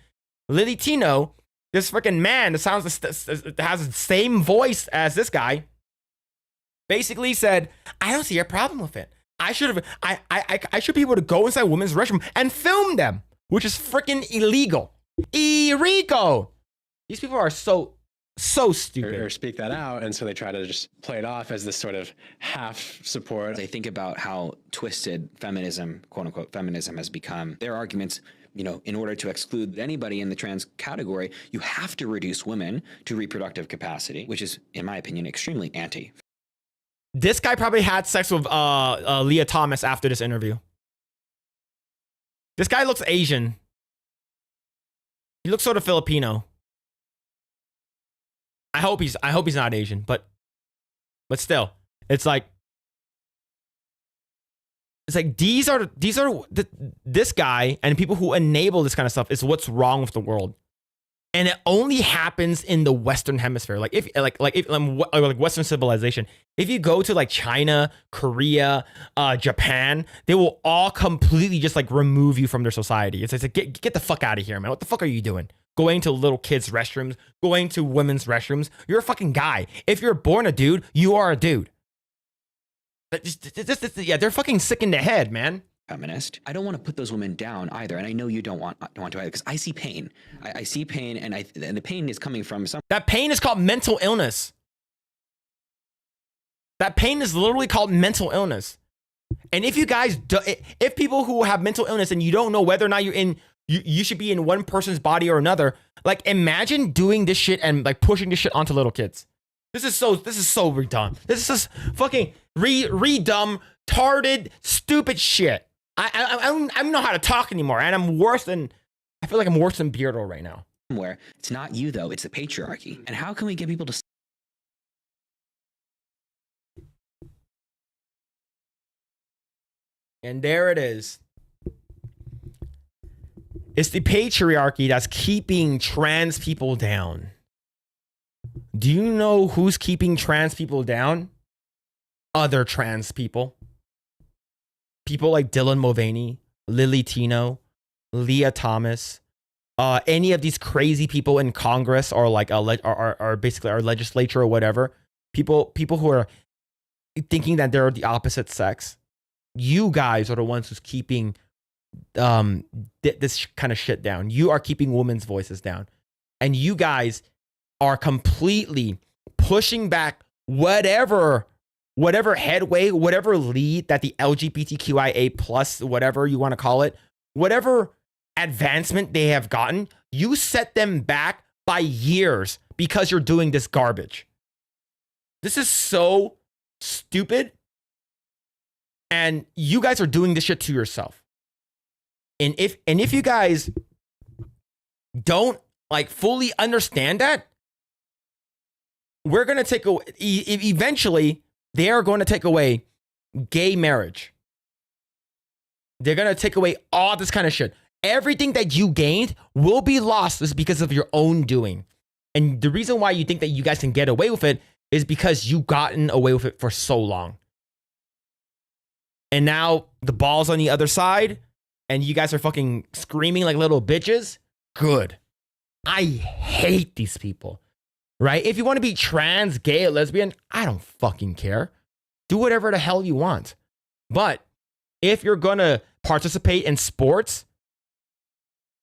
Lily Tino, this freaking man that has the same voice as this guy, basically said, I don't see a problem with it. I should be able to go inside women's restroom and film them, which is freaking illegal. Illegal. These people are so stupid. Or speak that out, and so they try to just play it off as this sort of half support. They think about how twisted feminism, quote unquote, feminism has become. Their arguments, you know, in order to exclude anybody in the trans category, you have to reduce women to reproductive capacity, which is, in my opinion, extremely anti. This guy probably had sex with Leah Thomas after this interview. This guy looks Asian. He looks sort of Filipino. I hope he's not Asian, but still, it's like this guy and people who enable this kind of stuff is what's wrong with the world, and it only happens in the Western Hemisphere. Like if Western civilization, if you go to like China, Korea, Japan, they will all completely just like remove you from their society. It's like get the fuck out of here, man. What the fuck are you doing? Going to little kids' restrooms, going to women's restrooms. You're a fucking guy. If you're born a dude, you are a dude. Yeah, they're fucking sick in the head, man. Feminist. I don't want to put those women down either, and I know you don't want to either, because I see pain. I see pain, and the pain is coming from some. That pain is called mental illness. That pain is literally called mental illness. And if you guys, if people who have mental illness and you don't know whether or not you should be in one person's body or another. Like, imagine doing this shit and like pushing this shit onto little kids. This is so dumb. This is just fucking dumb, tarded, stupid shit. I don't know how to talk anymore, and I feel like I'm worse than Beardo right now. Where it's not you though, it's the patriarchy. And how can we get people to? And there it is. It's the patriarchy that's keeping trans people down. Do you know who's keeping trans people down? Other trans people. People like Dylan Mulvaney, Lily Tino, Leah Thomas, any of these crazy people in Congress or like are basically our legislature or whatever. People who are thinking that they're the opposite sex. You guys are the ones who's keeping this kind of shit down. You are keeping women's voices down, and you guys are completely pushing back whatever headway, whatever lead that the LGBTQIA plus, whatever you want to call it, whatever advancement they have gotten, you set them back by years because you're doing this garbage. This is so stupid, and you guys are doing this shit to yourself. And if you guys don't like fully understand that, we're going to take away, eventually they are going to take away gay marriage. They're going to take away all this kind of shit. Everything that you gained will be lost is because of your own doing. And the reason why you think that you guys can get away with it is because you've gotten away with it for so long. and now the ball's on the other side, and you guys are fucking screaming like little bitches. Good. I hate these people, right? If you want to be trans, gay, or lesbian, I don't fucking care. Do whatever the hell you want. But if you're going to participate in sports,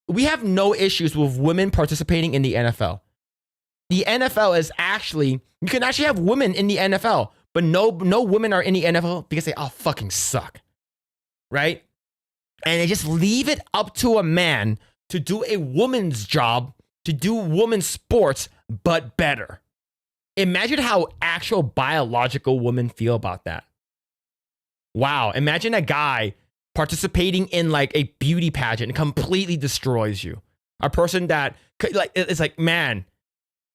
we have no issues with women participating in the NFL. The NFL is actually, you can actually have women in the NFL, but no women are in the NFL because they all fucking suck, right? And they just leave it up to a man to do a woman's job, to do women's sports, but better. Imagine how actual biological women feel about that. Wow. Imagine a guy participating in like a beauty pageant and completely destroys you. A person that, like, it's like, man,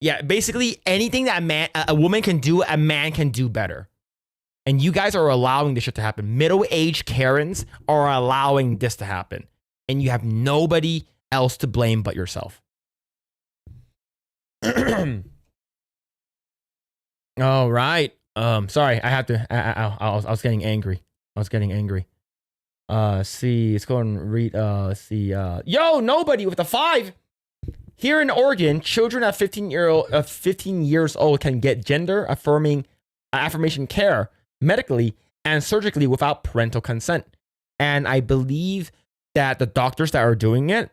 yeah, basically anything that a woman can do, a man can do better. And you guys are allowing this shit to happen. Middle-aged Karens are allowing this to happen. And you have nobody else to blame but yourself. All right. Sorry, I had to. I was getting angry. See, let's go and read. Yo, nobody with a 5. Here in Oregon, children at 15 years old can get gender affirmation care medically and surgically without parental consent. And I believe that the doctors that are doing it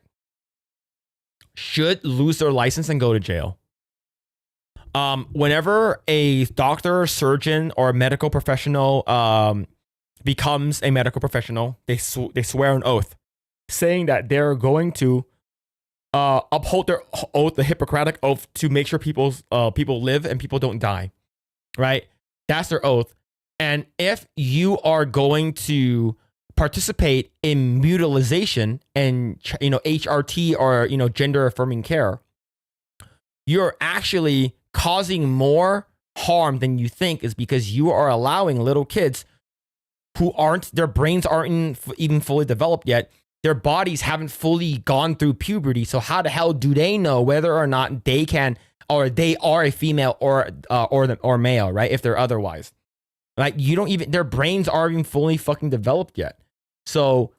should lose their license and go to jail. Whenever a doctor, surgeon, or medical professional becomes a medical professional, they swear an oath saying that they're going to uphold their oath, the Hippocratic oath, to make sure people live and people don't die, right? That's their oath. And if you are going to participate in mutilization and HRT or gender affirming care, you're actually causing more harm than you think, is because you are allowing little kids who their brains aren't even fully developed yet. Their bodies haven't fully gone through puberty. So how the hell do they know whether or not they can, or they are a female or male, right? If they're otherwise, like, their brains aren't even fully fucking developed yet. So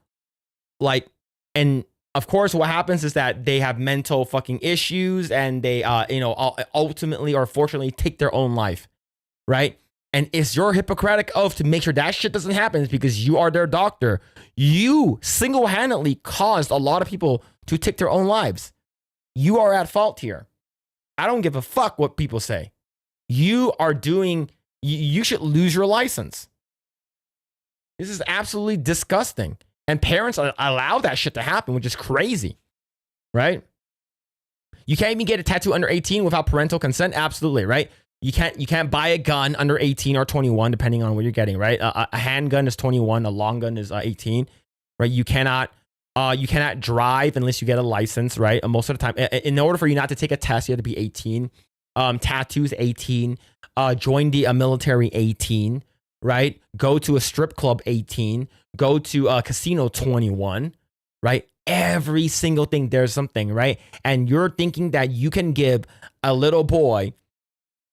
like, and of course, what happens is that they have mental fucking issues, and they, ultimately or fortunately take their own life, right? And it's your Hippocratic oath to make sure that shit doesn't happen, is because you are their doctor. You single-handedly caused a lot of people to take their own lives. You are at fault here. I don't give a fuck what people say. You should lose your license. This is absolutely disgusting. And parents allow that shit to happen, which is crazy, right? You can't even get a tattoo under 18 without parental consent. Absolutely, right? You can't buy a gun under 18 or 21, depending on what you're getting, right? A handgun is 21, a long gun is 18, right? You cannot drive unless you get a license, right? Most of the time, in order for you not to take a test, you have to be 18. Tattoos 18. Join the military 18. Right? Go to a strip club 18, go to a casino 21, right? Every single thing, there's something, right? And you're thinking that you can give a little boy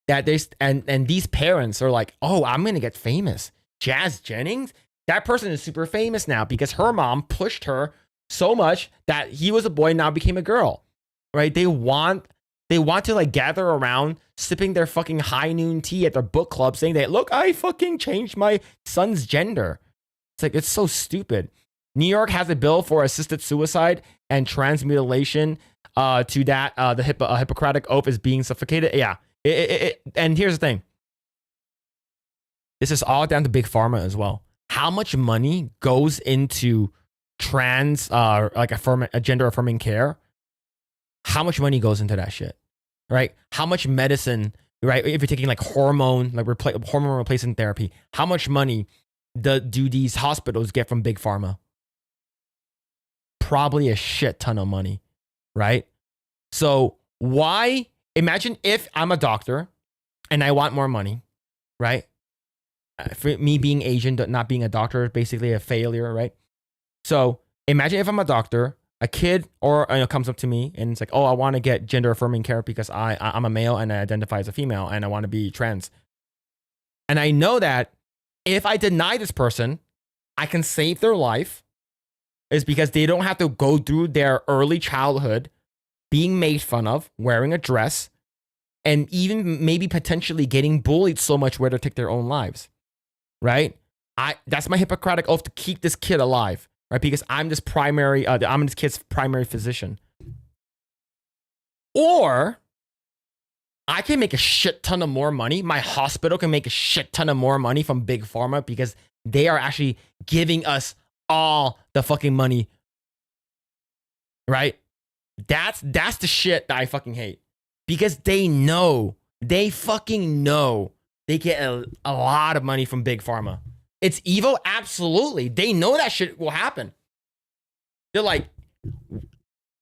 that and these parents are like, oh, I'm going to get famous. Jazz Jennings, that person is super famous now because her mom pushed her so much that he was a boy, now became a girl, right? They want to like gather around sipping their fucking high noon tea at their book club saying that, look, I fucking changed my son's gender. It's like, it's so stupid. New York has a bill for assisted suicide and transmutilation to that. The Hippocratic oath is being suffocated. Yeah. And here's the thing. This is all down to big pharma as well. How much money goes into trans, like a gender affirming care? How much money goes into that shit, right? How much medicine, right? If you're taking like hormone replacement therapy, how much money do these hospitals get from big pharma? Probably a shit ton of money, right? So imagine if I'm a doctor and I want more money, right? For me being Asian, not being a doctor is basically a failure, right? So imagine if I'm a doctor, a kid comes up to me and it's like, oh, I want to get gender affirming care because I'm a male and I identify as a female and I want to be trans. And I know that if I deny this person, I can save their life is because they don't have to go through their early childhood being made fun of, wearing a dress, and even maybe potentially getting bullied so much where they take their own lives, right? That's my Hippocratic oath to keep this kid alive, right? Because I'm this kid's primary physician. Or I can make a shit ton of more money. My hospital can make a shit ton of more money from Big Pharma because they are actually giving us all the fucking money, right? That's the shit that I fucking hate. Because they fucking know they get a lot of money from Big Pharma. It's evil? Absolutely. They know that shit will happen. They're like,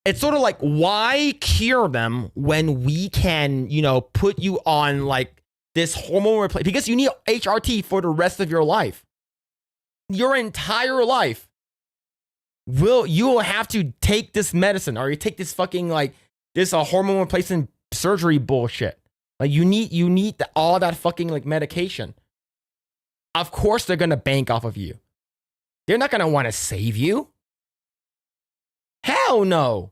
it's sort of like, why cure them when we can, put you on like this hormone replacement? Because you need HRT for the rest of your life. Your entire life. You will have to take this medicine, or you take this fucking like this hormone replacement surgery bullshit. Like you need all that fucking like medication. Of course they're gonna bank off of you. They're not gonna want to save you. Hell no.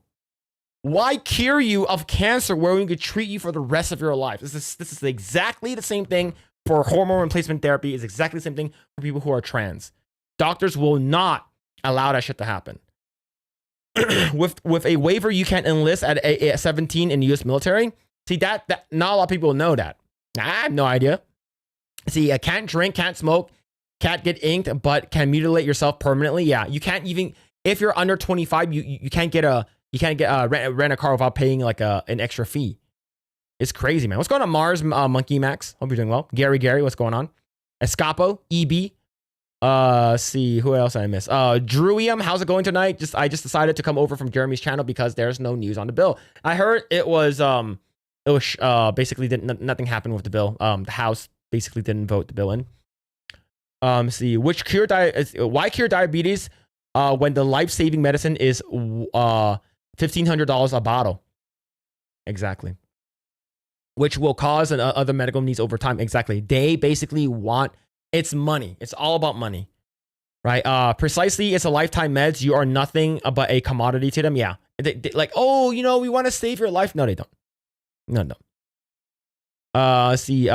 Why cure you of cancer where we could treat you for the rest of your life? This is exactly the same thing for hormone replacement therapy. It's exactly the same thing for people who are trans. Doctors will not allow that shit to happen. with a waiver, you can enlist at 17 in the U.S. military. See, that not a lot of people know that. I have no idea. See, can't drink, can't smoke, can't get inked, but can mutilate yourself permanently. Yeah, you can't even, if you're under 25, you can't rent a car without paying like an extra fee. It's crazy, man. What's going on, Mars Monkey Max? Hope you're doing well. Gary, what's going on? Escapo, EB. See who else I miss. Druium, how's it going tonight? I just decided to come over from Jeremy's channel because there's no news on the bill. I heard it was basically nothing happened with the bill. The House basically didn't vote the bill in. See, why cure diabetes when the life-saving medicine is $1,500 a bottle? Exactly. Which will cause other medical needs over time. Exactly. They basically want, it's money. It's all about money, right? Precisely. It's a lifetime meds. You are nothing but a commodity to them. Yeah. They like, oh, we want to save your life. No, they don't. No. See,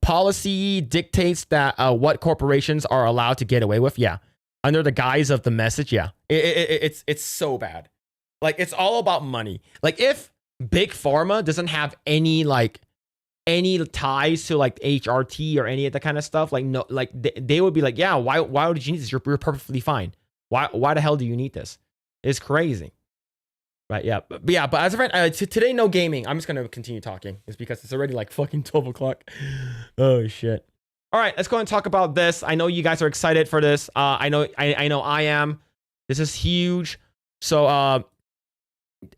policy dictates that what corporations are allowed to get away with. Yeah. Under the guise of the message. Yeah. It's so bad. Like, it's all about money. Like, if Big Pharma doesn't have any ties to like HRT or any of that kind of stuff, like, no, like they would be like, yeah, why would you need this? You're perfectly fine. Why the hell do you need this? It's crazy. Right, yeah. But as of right, today, no gaming. I'm just going to continue talking. It's because it's already like fucking 12 o'clock. Oh, shit. All right, let's go and talk about this. I know you guys are excited for this. I know I am. This is huge. So,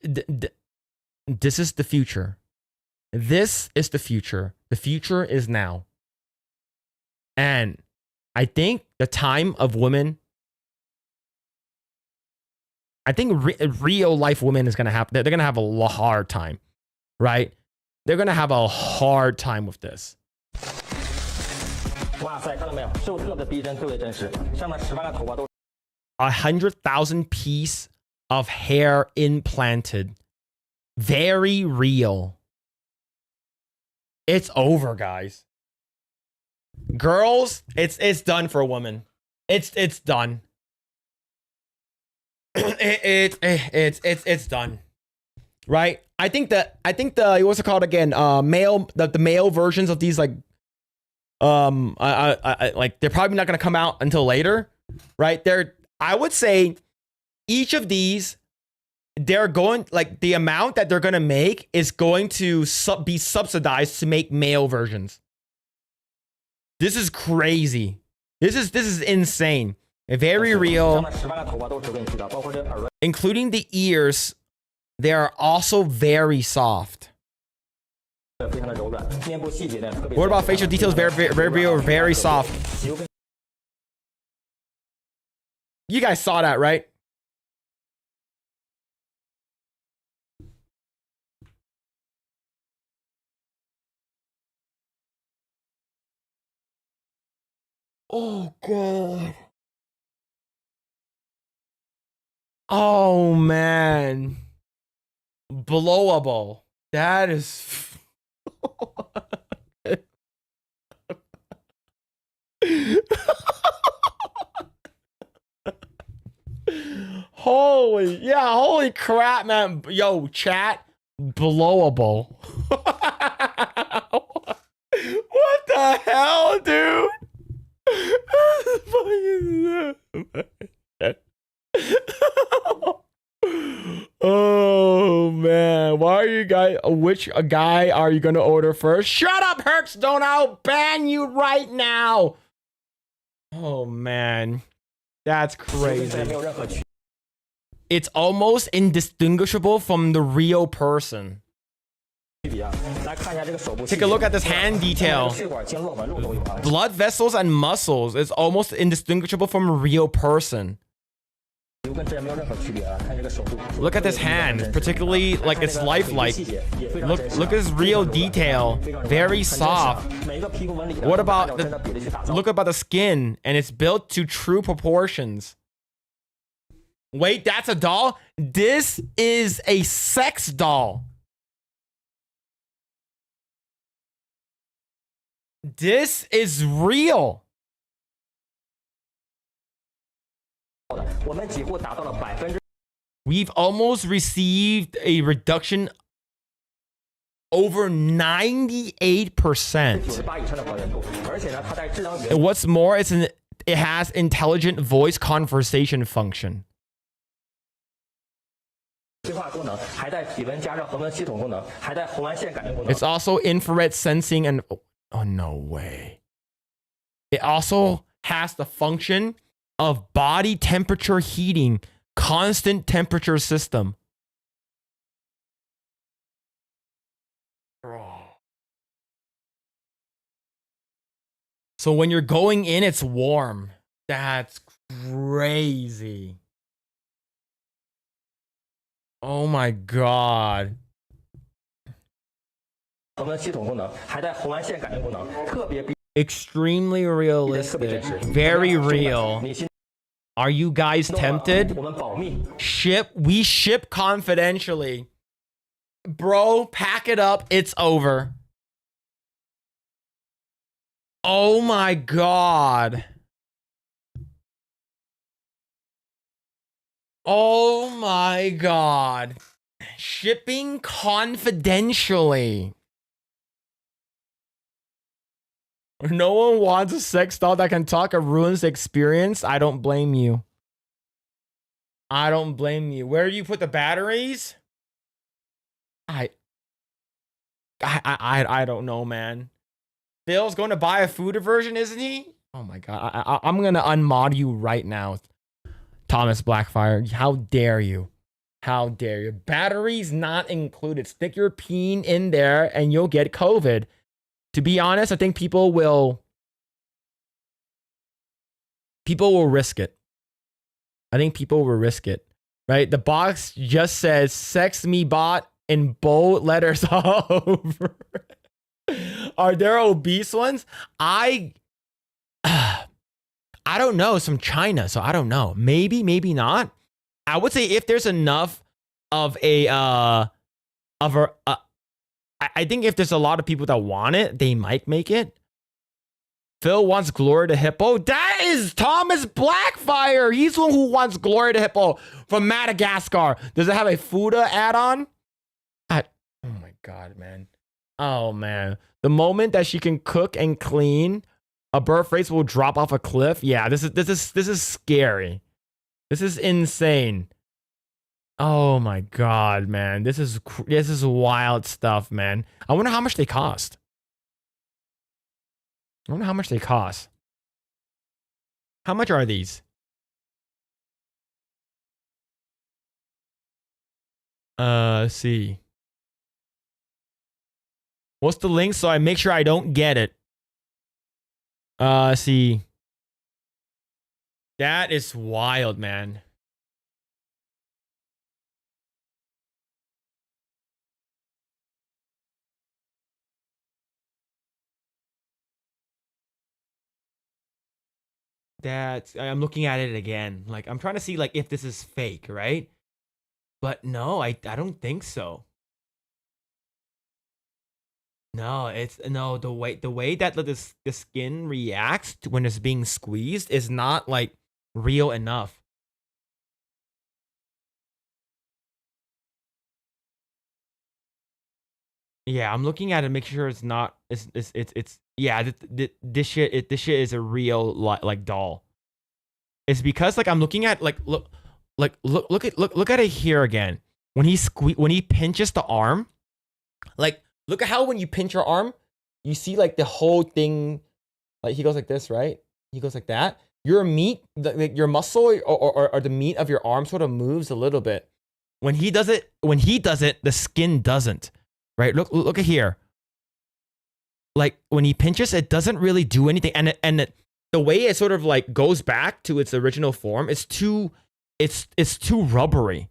this is the future. This is the future. The future is now. And I think the time of women, I think real life women is going to have, they're going to have a hard time, right? They're going to have a hard time with this. 100,000 piece of hair implanted. Very real. It's over, guys. Girls, it's done for a woman. It's done. It's done. Right? I think the what's it called again? The male versions of these, like, like, they're probably not gonna come out until later, right? I would say each of these, they're going, like, the amount that they're gonna make is going to be subsidized to make male versions. This is crazy. This is insane. Very real. Including the ears, they are also very soft. What about facial details? Very real, very soft. You guys saw that, right? Oh, God. Oh man. Blowable. That is holy crap, man. Yo, chat, blowable. What the hell, dude? Oh man, why are you guys? Which guy are you gonna order first? Shut up, Hertzstone! I'll ban you right now. Oh man, that's crazy. It's almost indistinguishable from the real person. Take a look at this hand detail. Blood vessels and muscles is almost indistinguishable from a real person. Look at this hand, particularly like it's lifelike. Look at this real detail. Very soft. What about look about the skin, and it's built to true proportions. Wait, that's a doll? This is a sex doll. This is real. We've almost received a reduction over 98%. And what's more, it has intelligent voice conversation function. It's also infrared sensing and oh no way. It also has the function of body temperature heating, constant temperature system. So when you're going in, it's warm. That's crazy. Oh my god. Extremely realistic. Very real. Are you guys tempted? We ship confidentially. Bro, pack it up. It's over. Oh my god. Oh my god. Shipping confidentially. No one wants a sex doll that can talk or ruins the experience. I don't blame you. I don't blame you. Where do you put the batteries? I don't know, man. Phil's going to buy a food version, isn't he? Oh my god. I'm going to unmod you right now. Thomas Blackfire, how dare you? How dare you? Batteries not included. Stick your peen in there and you'll get COVID. To be honest, I think people will risk it. I think people will risk it. Right? The box just says sex me bot in bold letters all over. Are there obese ones? I don't know. It's from China, so I don't know. Maybe, maybe not. I would say if there's enough of I think if there's a lot of people that want it, they might make it. Phil wants Glory to Hippo. That is Thomas Blackfire. He's the one who wants Glory to Hippo from Madagascar. Does it have a Fuda add-on? Oh my god, man. Oh man. The moment that she can cook and clean, a birth rates will drop off a cliff. Yeah, this is scary. This is insane. Oh my god, man. This is wild stuff, man. I wonder how much they cost. I wonder how much they cost. How much are these? Let's see. What's the link so I make sure I don't get it? See. That is wild, man. I'm looking at it again. Like I'm trying to see like if this is fake, right? But no, I don't think so. No, it's no the way that the skin reacts when it's being squeezed is not like real enough. Yeah, I'm looking at it, make sure it's not. It's yeah. This shit is a real like doll. It's because like I'm looking at look at it here again. When he pinches the arm, like look at how when you pinch your arm, you see like the whole thing. Like he goes like this, right? He goes like that. Your meat, your muscle or the meat of your arm sort of moves a little bit. When he does it, the skin doesn't. Right? Look at here. Like when he pinches, it doesn't really do anything, and the way it sort of like goes back to its original form, it's too rubbery.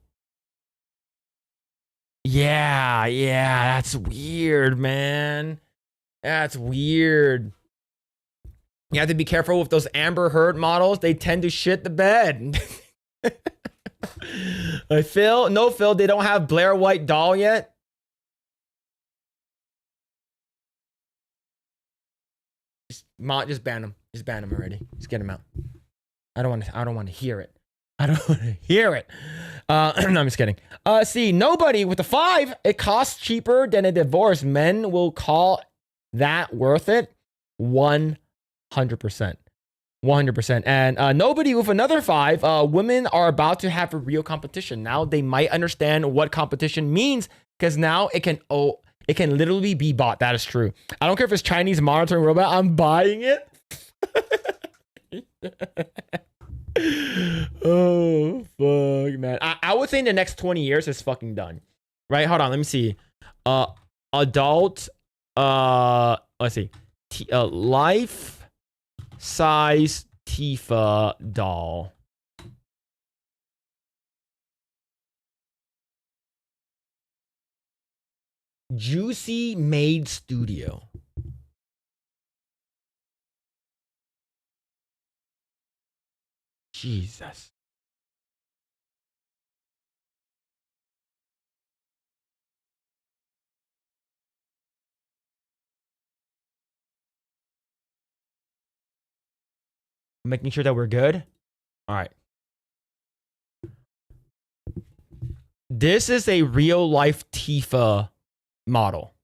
Yeah, that's weird, man. That's weird. You have to be careful with those Amber Heard models. They tend to shit the bed. Phil, they don't have Blair White doll yet. Just ban him. Just ban him already. Just get him out. I don't want to hear it. I don't want to hear it. No, I'm just kidding. See, nobody with a 5. It costs cheaper than a divorce. Men will call that worth it. 100%. 100%. And nobody with another 5. Women are about to have a real competition. Now they might understand what competition means because now it can literally be bought. That is true. I don't care if it's Chinese monitoring robot. I'm buying it. Oh, fuck, man. I would say in the next 20 years, it's fucking done. Right? Hold on. Let me see. Adult. Let's see. Life-size Tifa doll. Juicy Made Studio. Jesus. Making sure that we're good. All right. This is a real life Tifa model.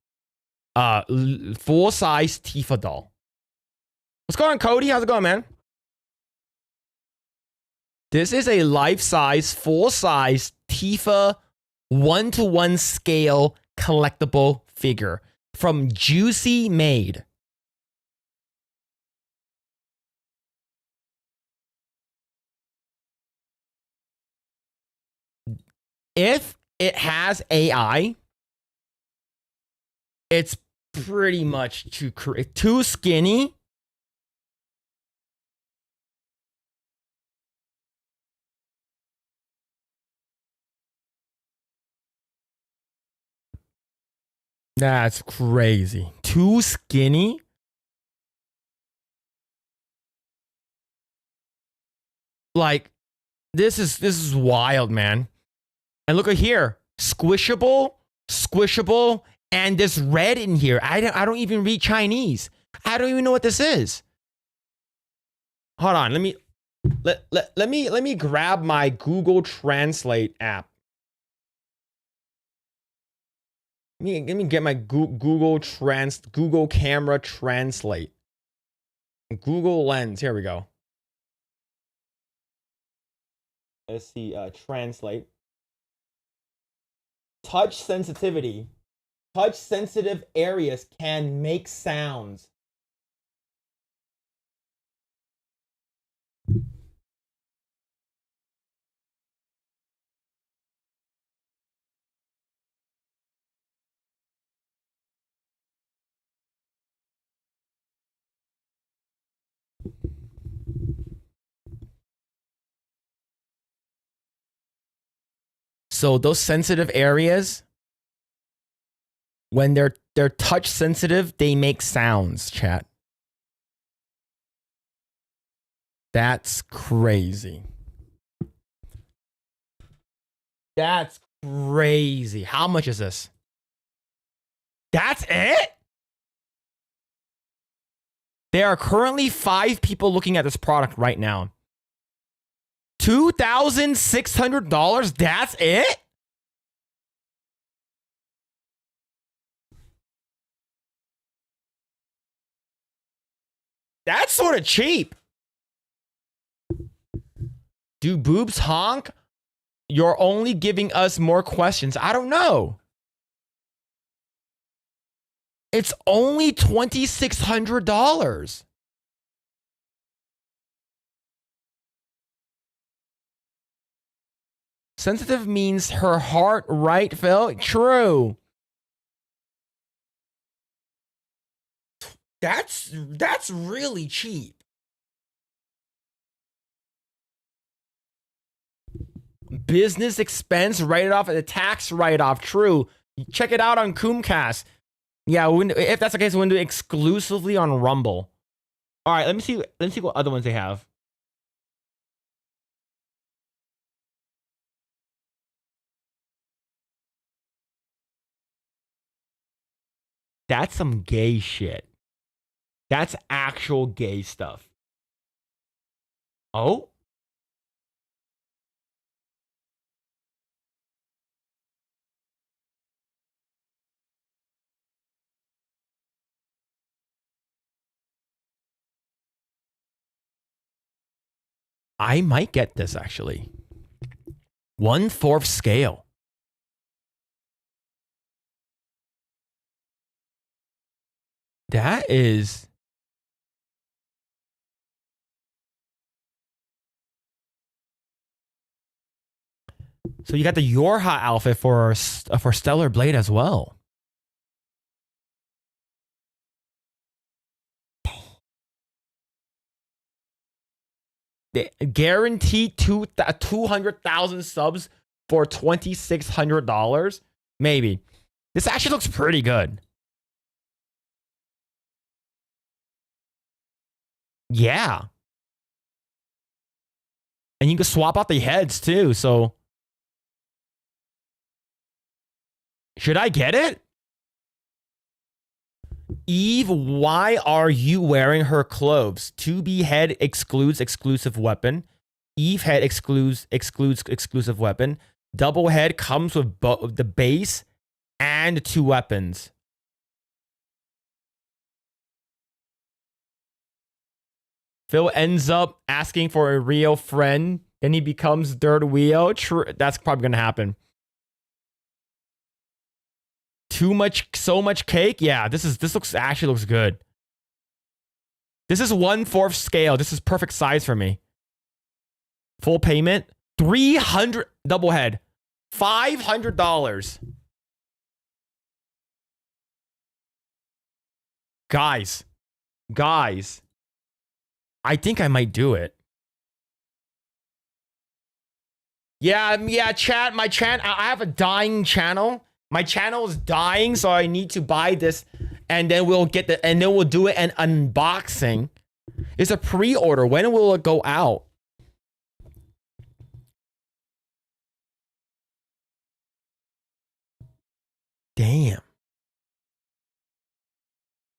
Full size Tifa doll. What's going on, Cody? How's it going, man? This is a life-size, full-size Tifa 1-to-1 scale collectible figure from Juicy Made. If it has AI, it's pretty much too skinny. That's crazy. Too skinny? Like, this is wild, man. And look at here. Squishable, and this red in here. I don't even read Chinese. I don't even know what this is. Hold on, let me grab my Google Translate app. Let me get my Google Camera Translate. Google Lens. Here we go. Let's see. Translate. Touch sensitivity. Touch sensitive areas can make sounds. So those sensitive areas, when they're touch sensitive, they make sounds, chat. That's crazy. That's crazy. How much is this? That's it? There are currently 5 people looking at this product right now. $2,600? That's it? That's sort of cheap. Do boobs honk? You're only giving us more questions. I don't know. It's only $2,600. Sensitive means her heart, right, Phil? True. That's really cheap. Business expense, write it off at the tax write-off. True. Check it out on CoomCast. Yeah, if that's the case, we'll do it exclusively on Rumble. All right, let me see what other ones they have. That's some gay shit. That's actual gay stuff. Oh? I might get this actually. 1/4 scale. That is. So you got the Yorha outfit for Stellar Blade as well. Guaranteed 200,000 subs for $2,600. Maybe. This actually looks pretty good. Yeah. And you can swap out the heads too, so. Should I get it? Eve, why are you wearing her clothes? 2B head excludes exclusive weapon. Eve head excludes exclusive weapon. Double head comes with the base and 2 weapons. Phil ends up asking for a real friend. Then he becomes third wheel. True, that's probably gonna happen. So much cake. Yeah, this actually looks good. This is 1/4 scale. This is perfect size for me. Full payment, 300 double head, $500. Guys, I think I might do it. Yeah, chat. My chat. I have a dying channel. My channel is dying, so I need to buy this, and then we'll do it an unboxing. It's a pre-order. When will it go out? Damn.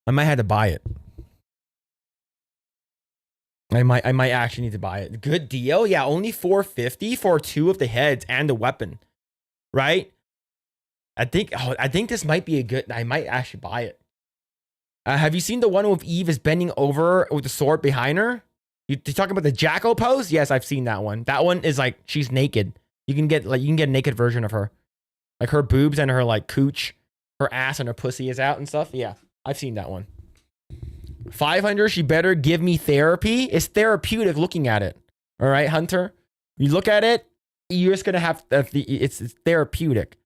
I might have to buy it. I might actually need to buy it. Good deal. Yeah, only $450 for 2 of the heads and the weapon. Right? I think this might be a good. I might actually buy it. Have you seen the one with Eve is bending over with the sword behind her? You talking about the Jacko pose? Yes, I've seen that one. That one is like she's naked. You can get a naked version of her, like her boobs and her like cooch, her ass and her pussy is out and stuff. Yeah, I've seen that one. 500. She better give me therapy. It's therapeutic looking at it. All right, Hunter. You look at it, you're just gonna have it's therapeutic.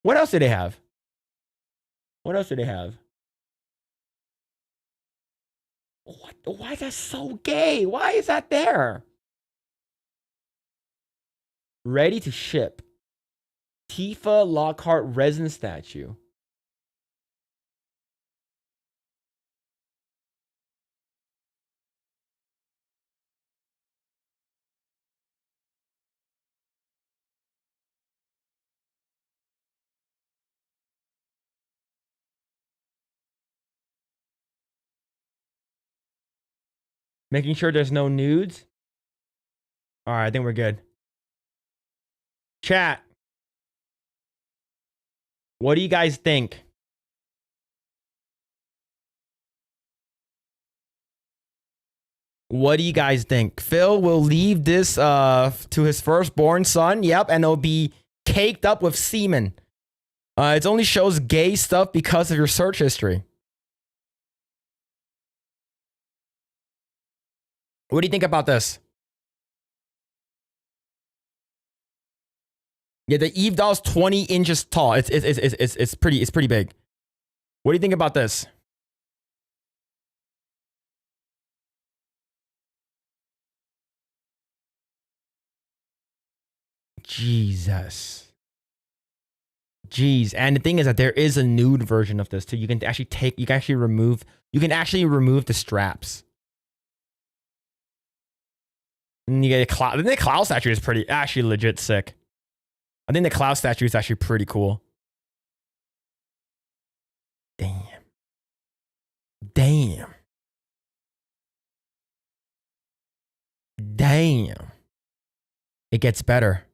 What else do they have? What? Why is that so gay? Why is that there? Ready to ship. Tifa Lockhart resin statue. Making sure there's no nudes. All right, I think we're good. Chat. What do you guys think? What do you guys think? Phil will leave this to his firstborn son. Yep, and it'll be caked up with semen. It only shows gay stuff because of your search history. What do you think about this? Yeah, the Eve doll's 20 inches tall. It's pretty big. What do you think about this? Jesus. Jeez. And the thing is that there is a nude version of this too. You can actually remove the straps. And you get a cloud. I think the cloud statue is actually legit sick. I think the cloud statue is actually pretty cool. Damn. It gets better.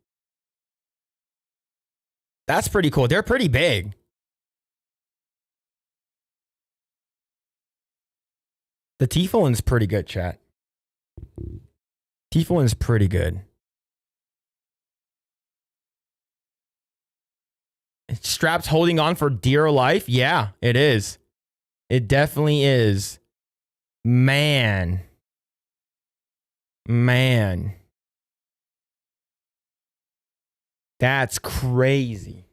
That's pretty cool. They're pretty big. The Tifa one's pretty good, chat. Tifa one's pretty good. Straps holding on for dear life? Yeah, it is. It definitely is. Man. That's crazy.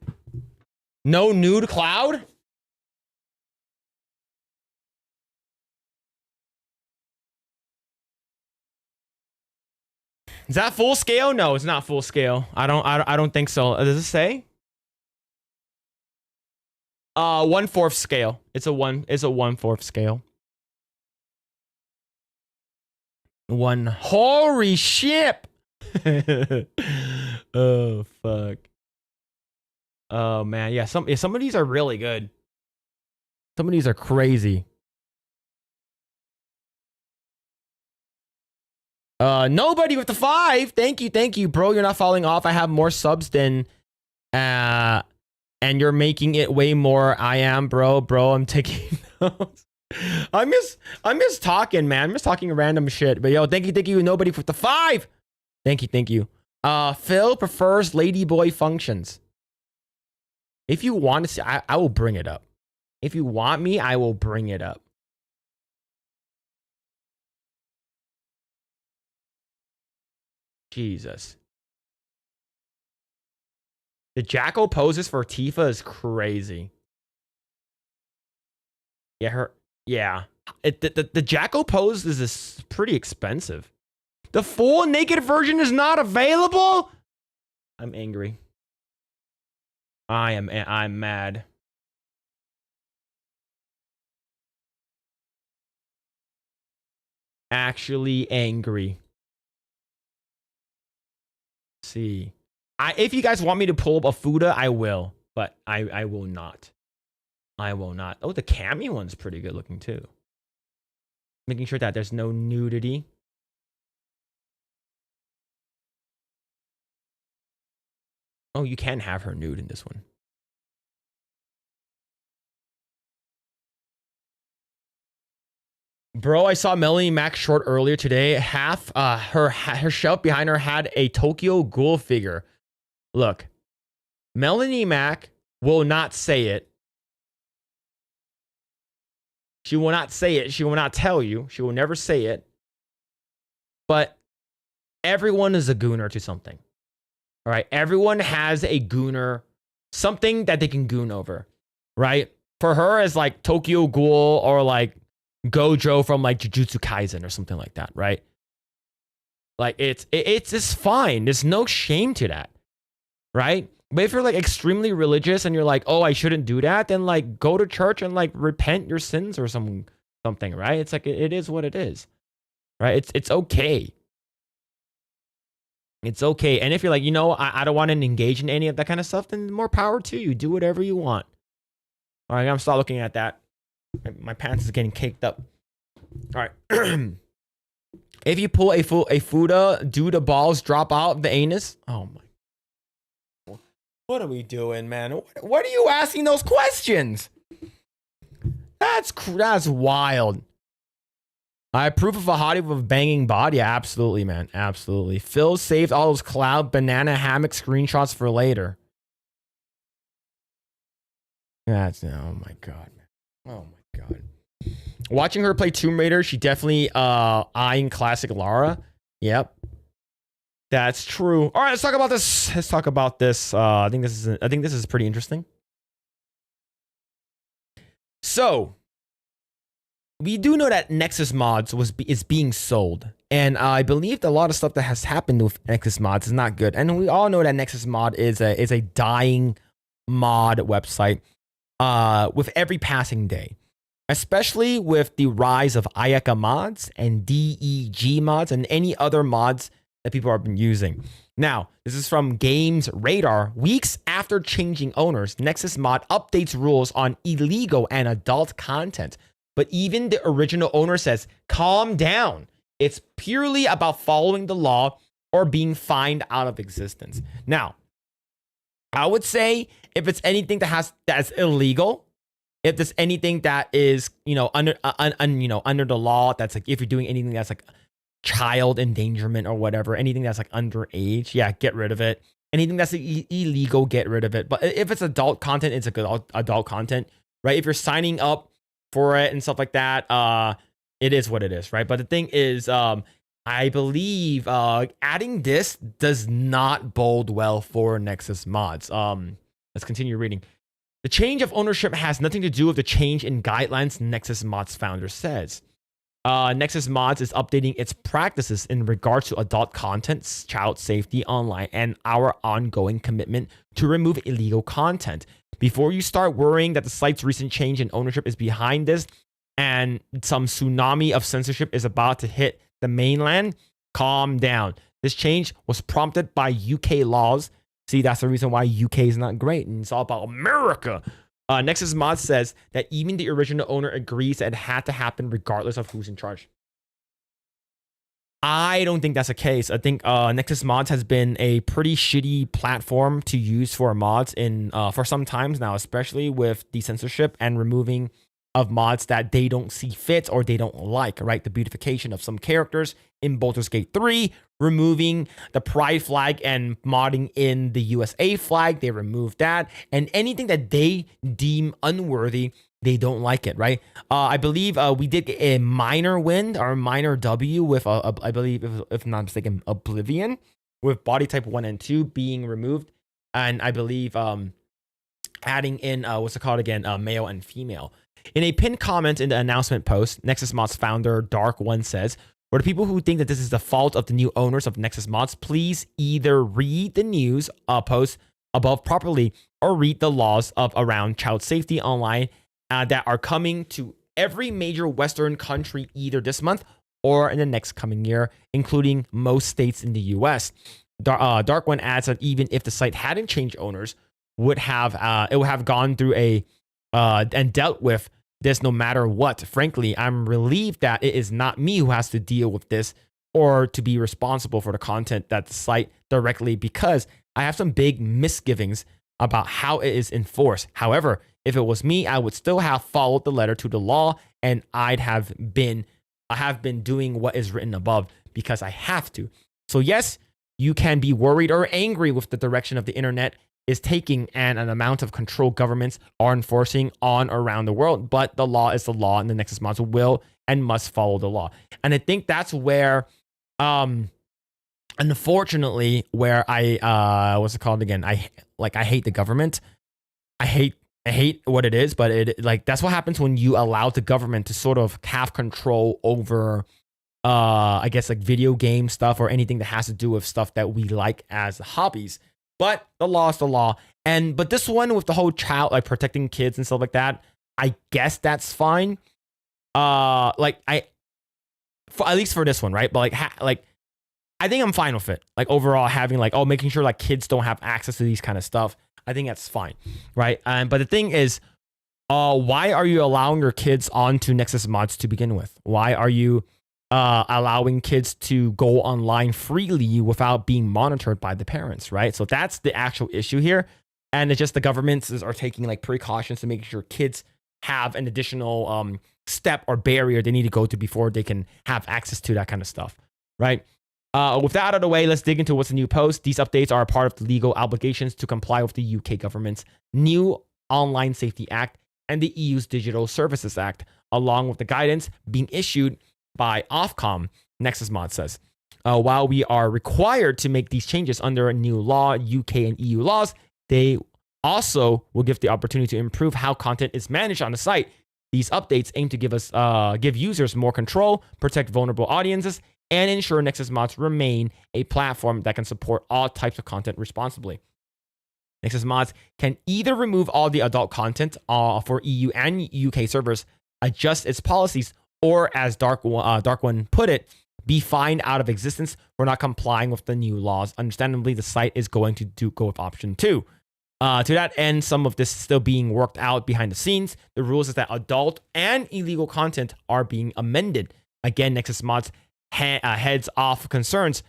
No nude cloud? Is that full scale? No, it's not full scale. I don't think so. Does it say? 1/4 scale. It's a 1/4 scale. Holy shit. Oh fuck. Oh man, yeah, some of these are really good. Some of these are crazy. Nobody with the 5. Thank you, bro. You're not falling off. I have more subs than and you're making it way more. I am, bro. I'm taking notes. I miss talking, man. I miss talking random shit. But yo, thank you, nobody with the 5. Thank you. Phil prefers ladyboy functions. If you want to see, I will bring it up. If you want me, I will bring it up. Jesus. The Jackal poses for Tifa is crazy. Yeah, the Jackal pose is pretty expensive. The full naked version is not available? I'm angry. I'm mad. Actually angry. See. If you guys want me to pull up a Fuda, I will. But I will not. I will not. Oh, the Cammy one's pretty good looking too. Making sure that there's no nudity. Oh, you can have her nude in this one. Bro, I saw Melanie Mac short earlier today. Her shelf behind her had a Tokyo Ghoul figure. Look, Melanie Mac will not say it. She will not say it. She will not tell you. She will never say it. But everyone is a gooner to something. All right. Everyone has a gooner, something that they can goon over. Right. For her, it's like Tokyo Ghoul or like Gojo from like Jujutsu Kaisen or something like that. Right. Like it's fine. There's no shame to that. Right. But if you're like extremely religious and you're like, oh, I shouldn't do that, then like go to church and like repent your sins or something, right? It's like it is what it is. Right? It's okay. It's okay. And if you're like, you know, I don't want to engage in any of that kind of stuff, then more power to you. Do whatever you want. All right, I'm gonna stop looking at that. My pants is getting caked up. All right. If you pull a fuda, do the balls drop out the anus? Oh my. What are we doing, man? What are you asking those questions? That's wild. I approve of a hottie with a banging body. Yeah, absolutely, man. Absolutely. Phil saved all those cloud banana hammock screenshots for later. That's, oh my God, man. Oh my God. Watching her play Tomb Raider, she definitely eyeing classic Lara. Yep. That's true. All right, let's talk about this. Let's talk about this. I think this is pretty interesting. So, we do know that Nexus Mods is being sold, and I believe that a lot of stuff that has happened with Nexus Mods is not good. And we all know that Nexus Mod is a dying mod website with every passing day, especially with the rise of Ayaka mods and DEG mods and any other mods that people have been using. Now, this is from Games Radar. Weeks after changing owners, Nexus Mod updates rules on illegal and adult content. But even the original owner says, calm down. It's purely about following the law or being fined out of existence. Now, I would say if it's anything that's illegal, if there's anything that is, under the law, that's like, if you're doing anything that's like child endangerment or whatever, anything that's like underage, yeah, get rid of it. Anything that's illegal, get rid of it. But if it's adult content, it's a good adult content, right? If you're signing up for it and stuff like that, it is what it is, right? But the thing is, I believe adding this does not bode well for Nexus Mods. Let's continue reading. The change of ownership has nothing to do with the change in guidelines, Nexus Mods founder says. Nexus Mods is updating its practices in regards to adult content, child safety online, and our ongoing commitment to remove illegal content. Before you start worrying that the site's recent change in ownership is behind this and some tsunami of censorship is about to hit the mainland, calm down. This change was prompted by UK laws. See, that's the reason why UK is not great, and it's all about America. Nexus Mod says that even the original owner agrees that it had to happen regardless of who's in charge. I don't think that's the case. I think Nexus Mods has been a pretty shitty platform to use for mods for some times now, especially with the censorship and removing of mods that they don't see fit or they don't like, right? The beautification of some characters in Baldur's Gate 3, removing the pride flag and modding in the USA flag, they removed that. And anything that they deem unworthy, they don't like it, right? I believe we did get a minor win or minor W with, I believe, if I'm not mistaken, Oblivion, with body type 1 and 2 being removed. And I believe adding in, what's it called again, male and female. In a pinned comment in the announcement post, Nexus Mods founder Dark One says, for the people who think that this is the fault of the new owners of Nexus Mods, please either read the news post above properly or read the laws of around child safety online that are coming to every major Western country either this month or in the next coming year, including most states in the US. Dark One adds that even if the site hadn't changed owners, it would have gone through and dealt with this no matter what. Frankly, I'm relieved that it is not me who has to deal with this or to be responsible for the content that the site directly, because I have some big misgivings about how it is enforced. However, if it was me, I would still have followed the letter to the law, and I have been doing what is written above because I have to. So yes, you can be worried or angry with the direction of the internet is taking and an amount of control governments are enforcing on around the world. But the law is the law, and the Nexus Mods will and must follow the law. And I think that's where, unfortunately, where what's it called again? I hate the government. I hate what it is, but that's what happens when you allow the government to sort of have control over, I guess, like video game stuff or anything that has to do with stuff that we like as hobbies. But the law is the law. But this one with the whole child, like protecting kids and stuff like that, I guess that's fine. At least for this one, right? But I think I'm fine with it. Like overall having making sure like kids don't have access to these kind of stuff. I think that's fine, right? But the thing is, why are you allowing your kids onto Nexus Mods to begin with? Why are you allowing kids to go online freely without being monitored by the parents, right? So that's the actual issue here. And it's just the governments are taking like precautions to make sure kids have an additional step or barrier they need to go to before they can have access to that kind of stuff, right? With that out of the way, let's dig into what's the new post. These updates are a part of the legal obligations to comply with the UK government's new Online Safety Act and the EU's Digital Services Act, along with the guidance being issued by Ofcom, NexusMod says. While we are required to make these changes under a new law, UK and EU laws, they also will give the opportunity to improve how content is managed on the site. These updates aim to give users more control, protect vulnerable audiences, and ensure NexusMods remain a platform that can support all types of content responsibly. NexusMods can either remove all the adult content for EU and UK servers, adjust its policies, or as Dark One put it, be fined out of existence for not complying with the new laws. Understandably, the site is going to go with option 2. To that end, some of this is still being worked out behind the scenes. The rules is that adult and illegal content are being amended. Again, NexusMods heads off concerns.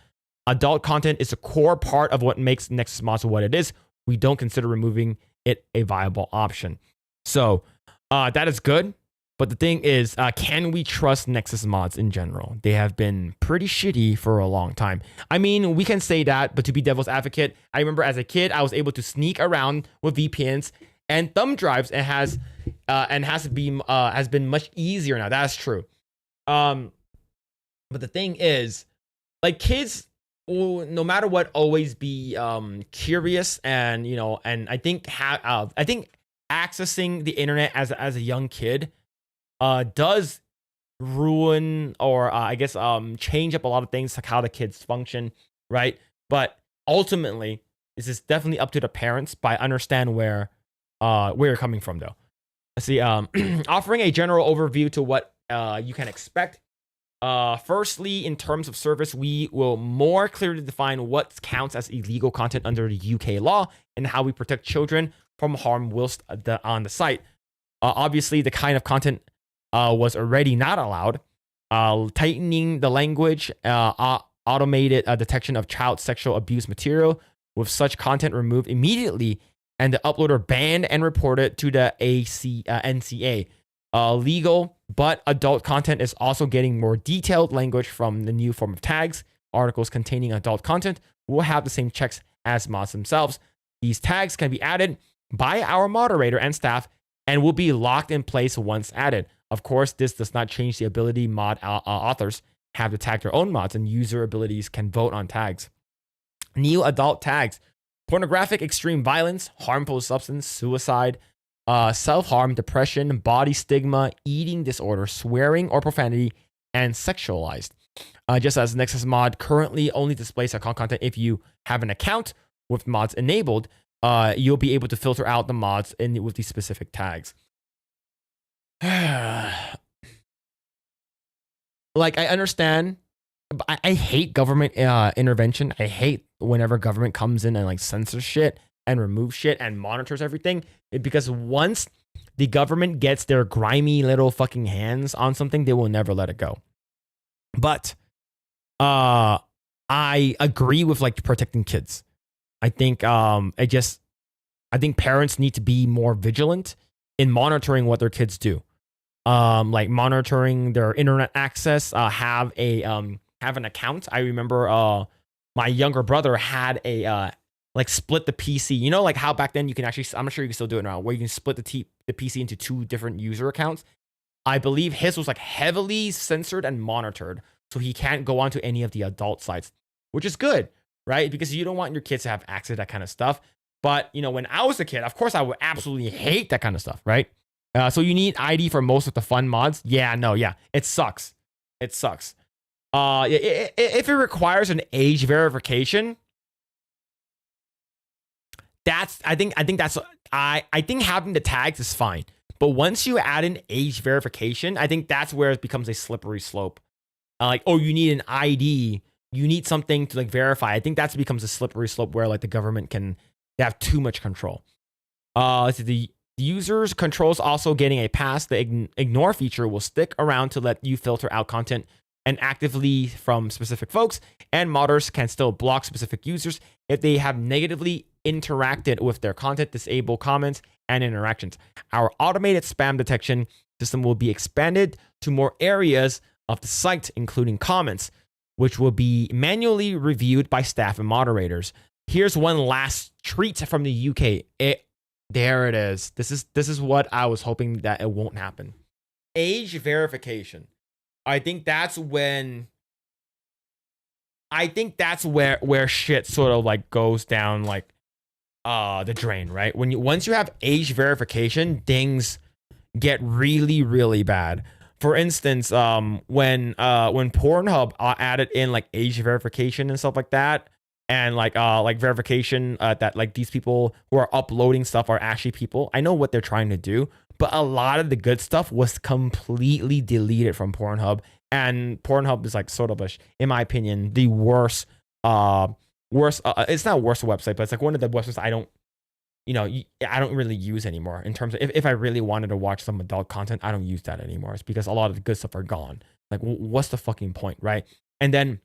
Adult content is a core part of what makes NexusMods what it is. We don't consider removing it a viable option. So that is good. But the thing is, can we trust NexusMods in general? They have been pretty shitty for a long time. I mean, we can say that, but to be devil's advocate, I remember as a kid, I was able to sneak around with VPNs and thumb drives, and has been much easier now. That's true. But the thing is, like, kids will, no matter what, always be curious, and and I think accessing the internet as a young kid does ruin, or I guess change up a lot of things, like how the kids function, right? But ultimately, this is definitely up to the parents by understand where you're coming from, though. Let's see. Offering a general overview to what you can expect. Firstly, in terms of service, we will more clearly define what counts as illegal content under the UK law and how we protect children from harm whilst on the site. Obviously, the kind of content was already not allowed. Tightening the language, automated detection of child sexual abuse material, with such content removed immediately and the uploader banned and reported to the NCA. Legal but adult content is also getting more detailed language from the new form of tags. Articles containing adult content will have the same checks as mods themselves. These tags can be added by our moderator and staff and will be locked in place once added. Of course, this does not change the ability mod authors have to tag their own mods, and user abilities can vote on tags. New adult tags: pornographic, extreme violence, harmful substance, suicide, self-harm, depression, body stigma, eating disorder, swearing or profanity, and sexualized. Just as NexusMod currently only displays account content if you have an account with mods enabled, you'll be able to filter out the mods with these specific tags. Like, I understand, but I hate government intervention. I hate whenever government comes in and like censors shit and removes shit and monitors everything, because once the government gets their grimy little fucking hands on something, they will never let it go. But I agree with like protecting kids. I think I think parents need to be more vigilant in monitoring what their kids do. Like monitoring their internet access, have an account. I remember my younger brother had a like split the PC. You know, like how back then you can actually, I'm not sure you can still do it now, where you can split the PC into 2 different user accounts. I believe his was like heavily censored and monitored, so he can't go onto any of the adult sites, which is good, right? Because you don't want your kids to have access to that kind of stuff. But, you know, when I was a kid, of course, I would absolutely hate that kind of stuff, right? So you need ID for most of the fun mods. Yeah, it sucks. It sucks. If it requires an age verification, I think having the tags is fine. But once you add an age verification, I think that's where it becomes a slippery slope. Like, oh, you need an ID, you need something to like verify. I think that becomes a slippery slope where like the government can have too much control. The user's controls also getting a pass. The ignore feature will stick around to let you filter out content and actively from specific folks, and modders can still block specific users if they have negatively interacted with their content, disable comments and interactions. Our automated spam detection system will be expanded to more areas of the site, including comments, which will be manually reviewed by staff and moderators. Here's one last treat from the UK. There it is. This is what I was hoping that it won't happen. Age verification. I think that's where shit sort of like goes down like the drain, right? Once you have age verification, things get really, really bad. For instance, when Pornhub added in like age verification and stuff like that, and like verification that like these people who are uploading stuff are actually people. I know what they're trying to do, but a lot of the good stuff was completely deleted from Pornhub, and Pornhub is like sort of in my opinion, the worst. It's not worst website, but it's like one of the websites I don't really use anymore in terms of if I really wanted to watch some adult content, I don't use that anymore. It's because a lot of the good stuff are gone. Like, what's the fucking point, right? And then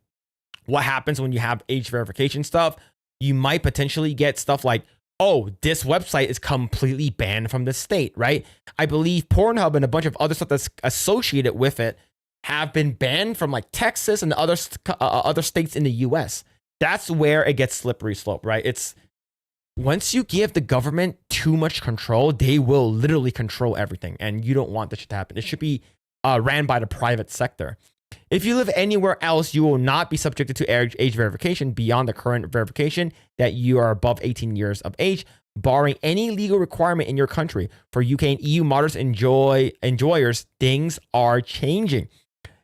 what happens when you have age verification stuff? You might potentially get stuff like, oh, this website is completely banned from the state, right? I believe Pornhub and a bunch of other stuff that's associated with it have been banned from like Texas and other states in the US. That's where it gets slippery slope, right? It's once you give the government too much control, they will literally control everything, and you don't want this shit to happen. It should be ran by the private sector. If you live anywhere else, you will not be subjected to age verification beyond the current verification that you are above 18 years of age, barring any legal requirement in your country. For UK and EU modders enjoyers, things are changing.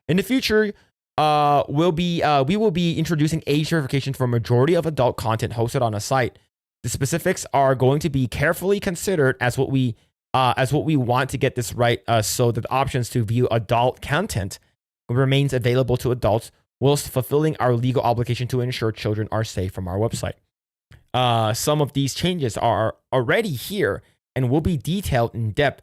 In the future, we will be introducing age verification for a majority of adult content hosted on a site. The specifics are going to be carefully considered as what we want to get this right, so that the options to view adult content remains available to adults whilst fulfilling our legal obligation to ensure children are safe from our website. Some of these changes are already here and will be detailed in depth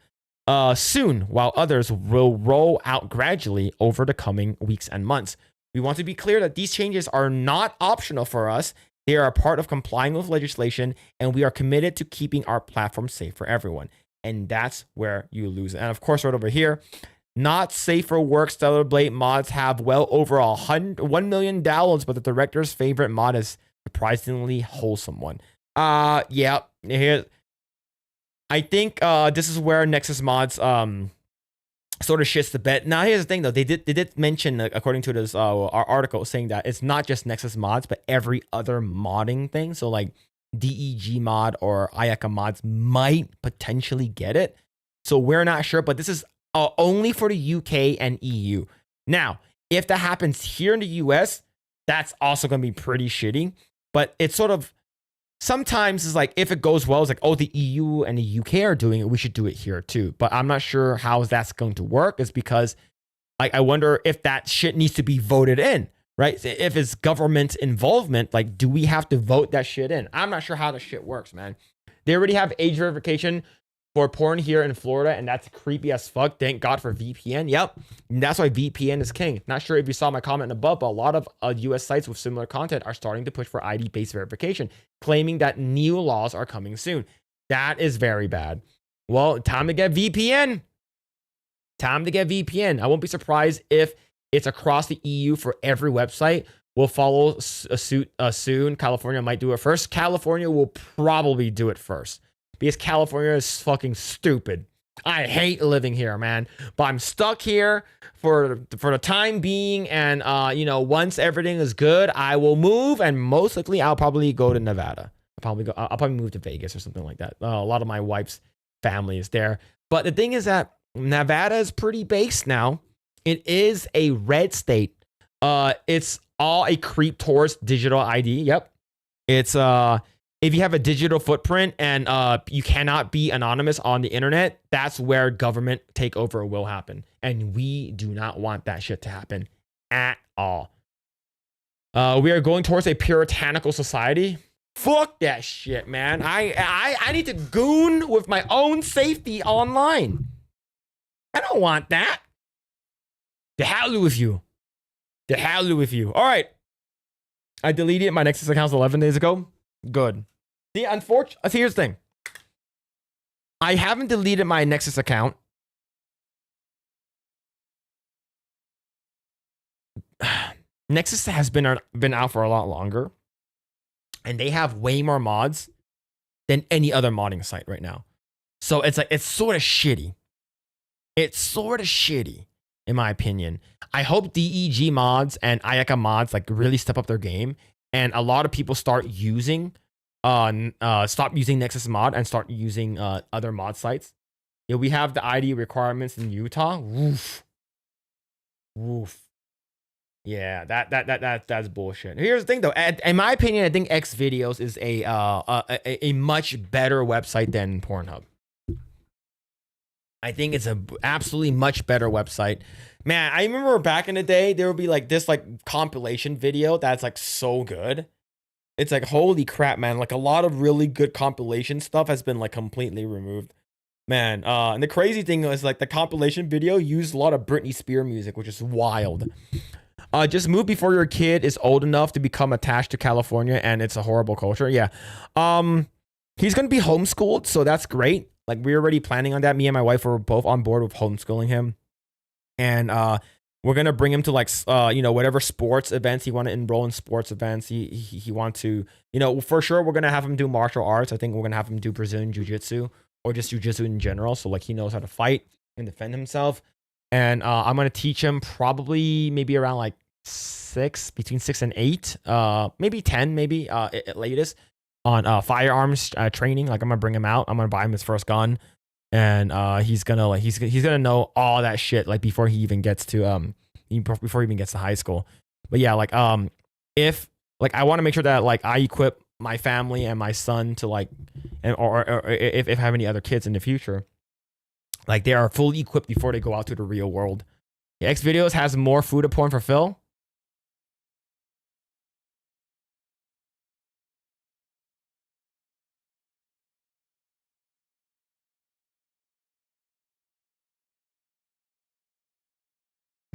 soon, while others will roll out gradually over the coming weeks and months. We want to be clear that these changes are not optional for us. They are a part of complying with legislation, and we are committed to keeping our platform safe for everyone. And that's where you lose it. And of course, right over here, not safe for work. Stellar Blade mods have well over 1 million downloads, but the director's favorite mod is surprisingly wholesome one. Yeah, here. I think this is where Nexus mods sort of shits the bed. Now here's the thing though, they did mention, according to this our article, saying that it's not just Nexus mods, but every other modding thing. So like DEG mod or Ayaka mods might potentially get it. So we're not sure, but this is only for the UK and EU. Now, if that happens here in the US, that's also going to be pretty shitty. But it's sort of, sometimes it's like, if it goes well, it's like, oh, the EU and the UK are doing it, we should do it here too. But I'm not sure how that's going to work. It's because like, I wonder if that shit needs to be voted in, right? If it's government involvement, like, do we have to vote that shit in? I'm not sure how the shit works, man. They already have age verification for porn here in Florida, and that's creepy as fuck. Thank God for VPN. Yep, and that's why VPN is king. Not sure if you saw my comment above, but a lot of US sites with similar content are starting to push for ID-based verification, claiming that new laws are coming soon. That is very bad. Well, time to get VPN. Time to get VPN. I won't be surprised if it's across the EU for every website. We'll follow suit soon. California might do it first. California will probably do it first, because California is fucking stupid. I hate living here, man. But I'm stuck here for the time being. And, once everything is good, I will move. And most likely, I'll probably go to Nevada. I'll probably move to Vegas or something like that. A lot of my wife's family is there. But the thing is that Nevada is pretty based now. It is a red state. It's all a creep towards digital ID. Yep. It's, if you have a digital footprint and you cannot be anonymous on the internet, that's where government takeover will happen. And we do not want that shit to happen at all. We are going towards a puritanical society. Fuck that shit, man. I need to goon with my own safety online. I don't want that. The hell with you. The hell with you. All right. I deleted my Nexus accounts 11 days ago. Good. See, unfortunately, here's the thing. I haven't deleted my Nexus account. Nexus has been out for a lot longer, and they have way more mods than any other modding site right now. So it's like, it's sort of shitty. It's sort of shitty, in my opinion. I hope DEG mods and Ayaka mods like really step up their game, and a lot of people start using stop using Nexus mod and start using other mod sites. Yeah, we have the ID requirements in Utah. Woof. Woof. Yeah, that's bullshit. Here's the thing though. In my opinion, I think X Videos is a much better website than Pornhub. I think it's a absolutely much better website. Man, I remember back in the day, there would be like this like compilation video that's like so good. It's like, holy crap, man. Like a lot of really good compilation stuff has been like completely removed. Man, and the crazy thing is like the compilation video used a lot of Britney Spears music, which is wild. Just move before your kid is old enough to become attached to California, and it's a horrible culture. Yeah. He's going to be homeschooled, so that's great. Like we're already planning on that. Me and my wife were both on board with homeschooling him. And we're going to bring him to like whatever sports events he want to enroll in sports events. He want to, for sure we're going to have him do martial arts. I think we're going to have him do Brazilian jiu-jitsu or just jiu-jitsu in general, so like he knows how to fight and defend himself. And I'm going to teach him probably maybe around like between 6 and 8, maybe 10, maybe at latest, on firearms training. Like I'm going to bring him out. I'm going to buy him his first gun. And he's gonna know all that shit like before he even gets to high school. But yeah, like if like I want to make sure that like I equip my family and my son to like, or if I have any other kids in the future, like they are fully equipped before they go out to the real world. Yeah, X Videos has more food porn for Phil.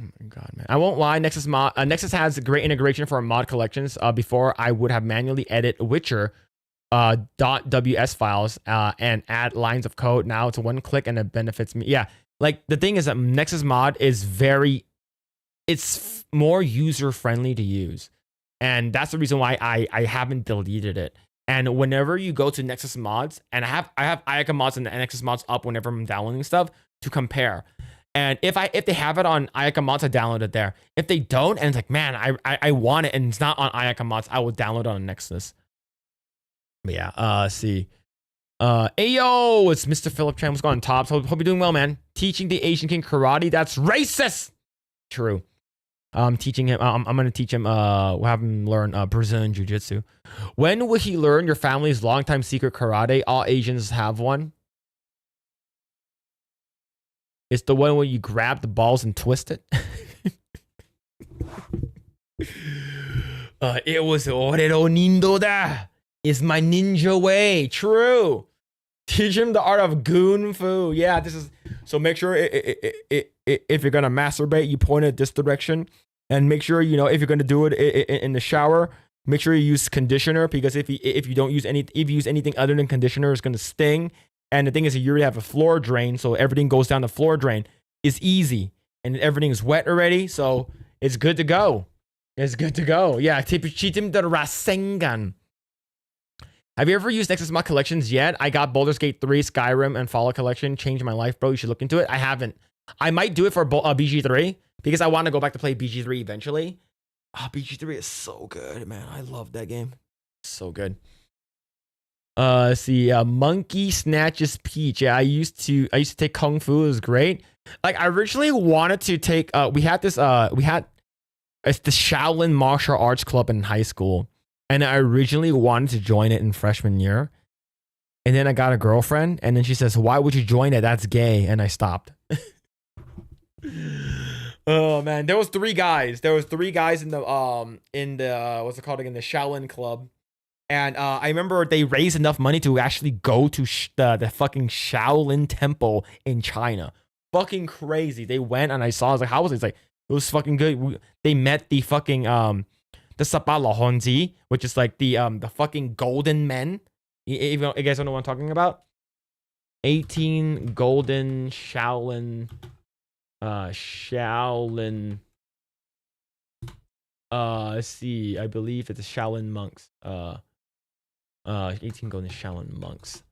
Oh my God, man. I won't lie. Nexus has great integration for mod collections. Before I would have manually edit Witcher .ws files and add lines of code. Now it's one click and it benefits me. Yeah. Like the thing is that Nexus mod is it's more user friendly to use. And that's the reason why I haven't deleted it. And whenever you go to Nexus mods, and I have Ayaka mods and the Nexus mods up whenever I'm downloading stuff to compare. And if they have it on Ayaka mods, I download it there. If they don't, and it's like, man, I want it, and it's not on Ayaka mods, I will download it on Nexus. But yeah, see. Ayo, it's Mr. Philip Chan. What's going on, Tops? Hope you're doing well, man. Teaching the Asian King karate, that's racist. True. Teaching him. I'm gonna teach him. We'll have him learn Brazilian jiu-jitsu. When will he learn your family's longtime secret karate? All Asians have one. It's the one where you grab the balls and twist it. It was Orero Nindo da. It's my ninja way. True. Teach him the art of goon fu. Yeah, this is. So make sure if you're gonna masturbate, you point it this direction, and make sure if you're gonna do it in the shower, make sure you use conditioner, because if you use anything other than conditioner, it's gonna sting. And the thing is, you already have a floor drain, so everything goes down the floor drain. It's easy, and everything is wet already, so it's good to go. It's good to go. Yeah, teach him the Rasengan. Have you ever used Nexus Mod Collections yet? I got Baldur's Gate 3, Skyrim, and Fallout Collection. Changed my life, bro. You should look into it. I haven't. I might do it for BG3, because I want to go back to play BG3 eventually. BG3 is so good, man. I love that game. So good. Monkey Snatches Peach. Yeah, I used to take Kung Fu. It was great. Like I originally wanted to take it's the Shaolin Martial Arts Club in high school, and I originally wanted to join it in freshman year, and then I got a girlfriend, and then she says, "Why would you join it? That's gay," and I stopped. Oh man, there was 3 guys. There was 3 guys in the what's it called again? The Shaolin Club. And I remember they raised enough money to actually go to the fucking Shaolin Temple in China. Fucking crazy. They went, and I saw. I was like, how was it? It's like, it It was fucking good. They met the fucking the Sapa Lahonzi, which is like the fucking golden men. You guys don't know what I'm talking about? 18 golden Shaolin let's see, I believe it's the Shaolin monks. 18 golden Shaolin monks.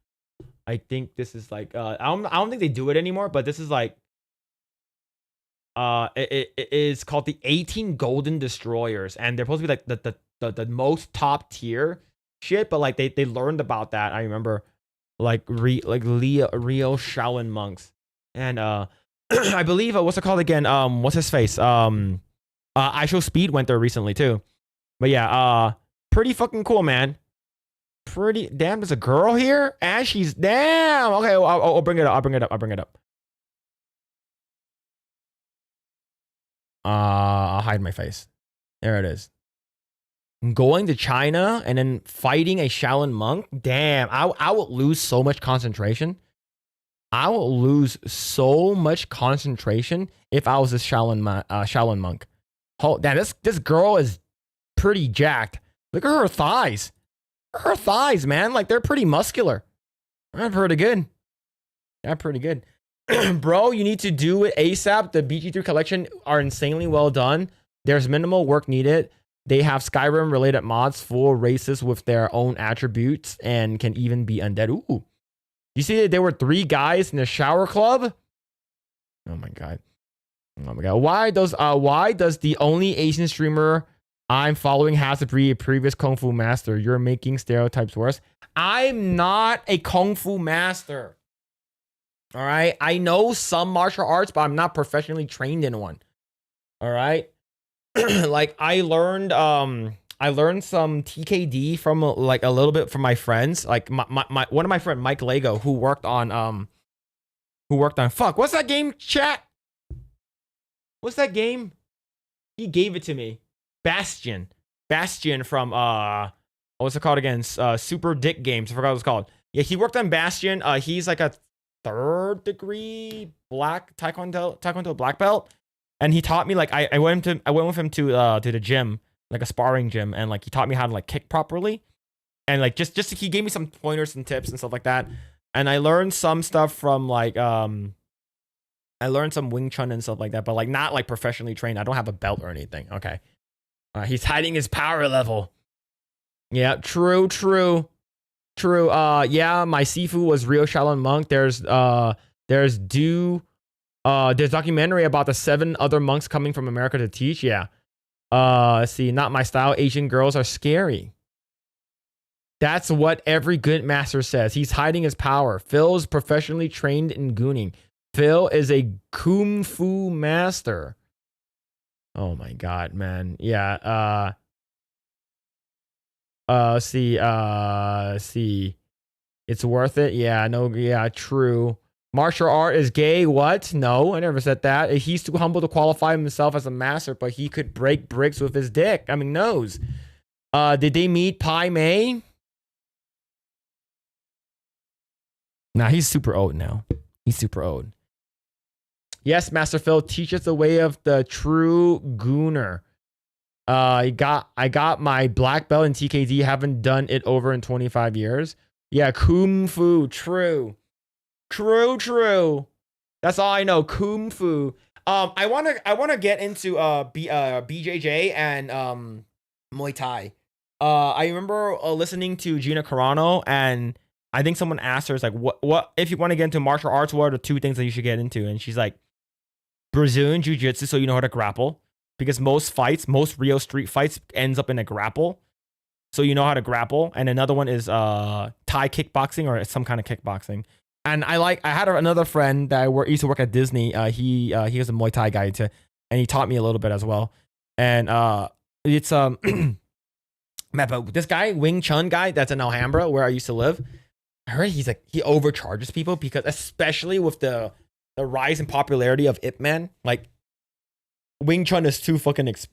I think this is like I don't think they do it anymore, but this is like it is called the 18 golden destroyers, and they're supposed to be like the most top tier shit, but like they learned about that. I remember like Rio Shaolin monks, and I believe what's it called again? What's his face? I Show Speed went there recently too, but yeah, pretty fucking cool, man. Pretty damn. There's a girl here, and she's damn. Okay, I'll bring it up. I'll bring it up. I'll hide my face. There it is. Going to China and then fighting a Shaolin monk. Damn, I would lose so much concentration. I will lose so much concentration if I was a Shaolin monk. Oh, damn, this girl is pretty jacked. Look at her thighs. Her thighs, man, like they're pretty muscular. That's pretty good. Yeah, pretty good. Bro, you need to do it ASAP. The BG3 collection are insanely well done. There's minimal work needed. They have Skyrim related mods, full races with their own attributes, and can even be undead. Ooh. You see that there were 3 guys in the shower club? Oh my god. Oh my god. Why does the only Asian streamer I'm following has to be a previous Kung Fu master? You're making stereotypes worse. I'm not a Kung Fu master. All right. I know some martial arts, but I'm not professionally trained in one. All right. Like I learned some TKD from like a little bit from my friends. Like my one of my friend Mike Lego who worked on fuck, what's that game, chat? What's that game? He gave it to me. Bastion from what's it called again? Super Dick Games. I forgot what it's called. Yeah, he worked on Bastion. He's like a 3rd degree black taekwondo black belt, and he taught me like I went with him to the gym, like a sparring gym, and like he taught me how to like kick properly, and like just he gave me some pointers and tips and stuff like that, and I learned some stuff from like I learned some Wing Chun and stuff like that, but like not like professionally trained. I don't have a belt or anything. Okay. He's hiding his power level. Yeah, true. Yeah, my Sifu was Rio Shaolin monk. There's documentary about the 7 other monks coming from America to teach. Yeah. Let's see, not my style. Asian girls are scary. That's what every good master says. He's hiding his power. Phil's professionally trained in gooning. Phil is a Kung Fu master. Oh my god, man. Yeah, see. It's worth it. Yeah, no, yeah, true. Martial art is gay. What? No, I never said that. He's too humble to qualify himself as a master, but he could break bricks with his dick. I mean, nose. Did they meet Pai Mei? Nah, he's super old now. He's super old. Yes, Master Phil, teach us the way of the true gooner. I got my black belt in TKD. Haven't done it over in 25 years. Yeah, Kung Fu. True. That's all I know. Kung Fu. I wanna get into BJJ and Muay Thai. I remember listening to Gina Carano, and I think someone asked her, "It's like, what if you want to get into martial arts? What are the 2 things that you should get into?" And she's like, Brazilian Jiu-Jitsu, so you know how to grapple, because most Rio street fights ends up in a grapple, so you know how to grapple. And another one is Thai kickboxing or some kind of kickboxing. And I had another friend that used to work at Disney. He was a Muay Thai guy too, and he taught me a little bit as well. And it's man, but this guy Wing Chun guy that's in Alhambra where I used to live, I heard he overcharges people, because especially with the rise in popularity of Ip Man, like Wing Chun is too fucking it's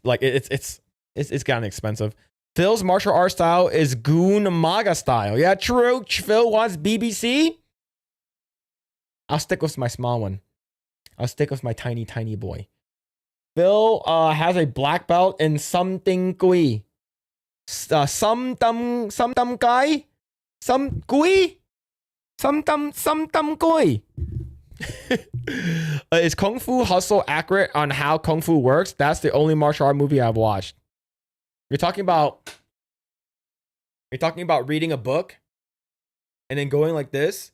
gotten expensive. Phil's martial art style is Goon Maga style. Yeah, true. Phil wants BBC. I'll stick with my small one. I'll stick with my tiny boy. Phil has a black belt in something gui. Some dumb guy? Some gui? Some dumb gui. Is Kung Fu Hustle accurate on how Kung Fu works? That's the only martial art movie I've watched. You're talking about reading a book and then going like this,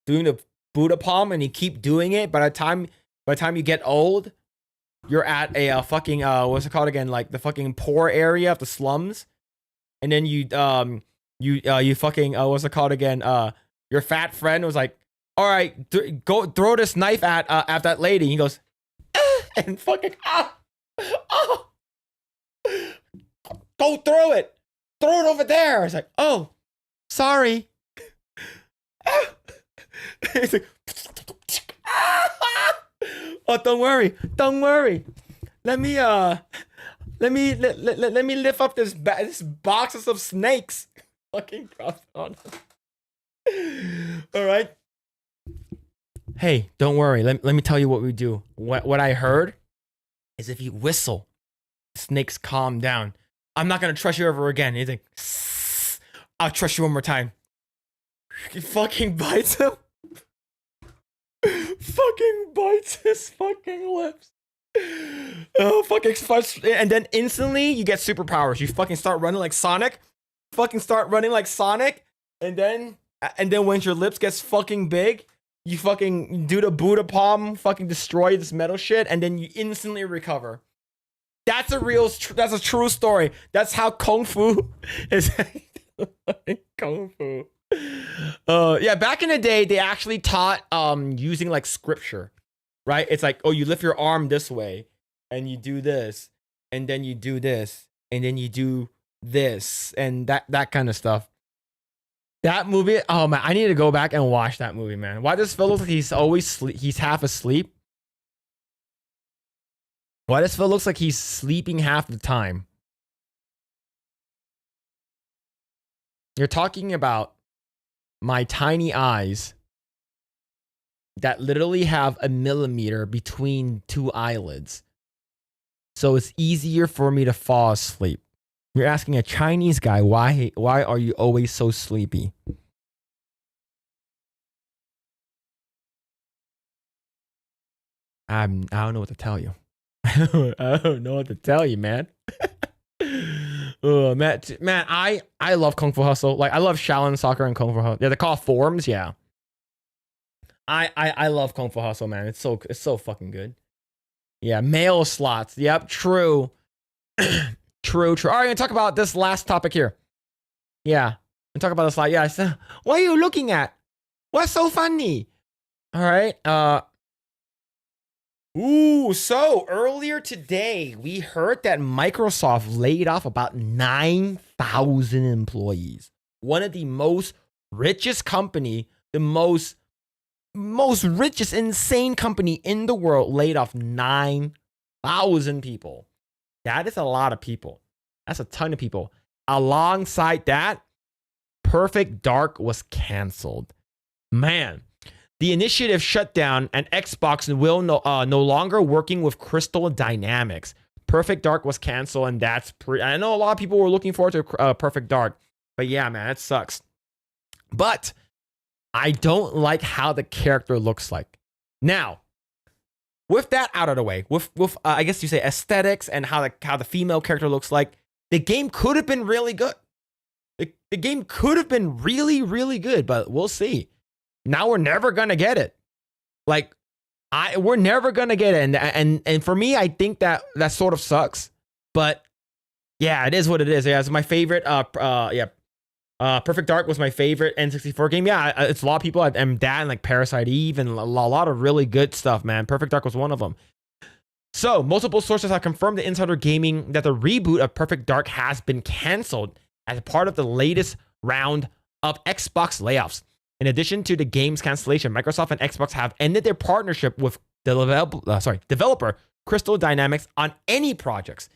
doing the Buddha palm, and you keep doing it. By the time you get old, you're at a fucking what's it called again? Like the fucking poor area of the slums, and then you fucking what's it called again? Your fat friend was like, all right, go throw this knife at that lady. He goes, and fucking go throw it over there. It's like, oh, sorry. It's like, oh, don't worry. Let me lift up this boxes of snakes. Fucking drop on. All right. Hey, don't worry. Let me tell you what we do. What I heard is if you whistle, snakes calm down. I'm not gonna trust you ever again. He's like, I'll trust you one more time. He fucking bites him. Fucking bites his fucking lips. Oh, fucking starts, and then instantly you get superpowers. You fucking start running like Sonic. And then when your lips gets fucking big, you fucking do the Buddha palm, fucking destroy this metal shit, and then you instantly recover. That's a true story. That's how Kung Fu is. Kung Fu. Yeah, back in the day, they actually taught using like scripture, right? It's like, oh, you lift your arm this way, and you do this, and then you do this, and then you do this, and that kind of stuff. That movie, oh man, I need to go back and watch that movie, man. Why does Phil look like he's half asleep? Why does Phil looks like he's sleeping half the time? You're talking about my tiny eyes that literally have a millimeter between two eyelids. So it's easier for me to fall asleep. You're asking a Chinese guy, why are you always so sleepy? I don't know what to tell you. I don't know what to tell you, man. Oh, man, I love Kung Fu Hustle. Like, I love Shaolin Soccer and Kung Fu Hustle. Yeah, they call it forms. Yeah, I love Kung Fu Hustle, man. It's so fucking good. Yeah, mail slots. Yep, true. True. All right, I'm gonna talk about this last topic here. Yeah, I'm talk about this slide. Yeah, so, what are you looking at? What's so funny? All right. So earlier today, we heard that Microsoft laid off about 9,000 employees. One of the most richest company, the most richest, insane company in the world laid off 9,000 people. That is a lot of people. That's a ton of people. Alongside that, Perfect Dark was canceled. Man, the initiative shut down, and Xbox will no longer working with Crystal Dynamics. Perfect Dark was canceled, and that's I know a lot of people were looking forward to Perfect Dark, but yeah, man, it sucks. But I don't like how the character looks like. Now, with that out of the way, with I guess you say aesthetics and how the female character looks like, the game could have been really good. The game could have been really, really good, but we'll see. Now we're never gonna get it. Like, we're never gonna get it, and for me, I think that sort of sucks. But yeah, it is what it is. Yeah, it's my favorite. Perfect Dark was my favorite N64 game. Yeah, it's a lot of people. And that and like Parasite Eve and a lot of really good stuff, man. Perfect Dark was one of them. So, multiple sources have confirmed to Insider Gaming that the reboot of Perfect Dark has been canceled as part of the latest round of Xbox layoffs. In addition to the game's cancellation, Microsoft and Xbox have ended their partnership with developer Crystal Dynamics on any projects.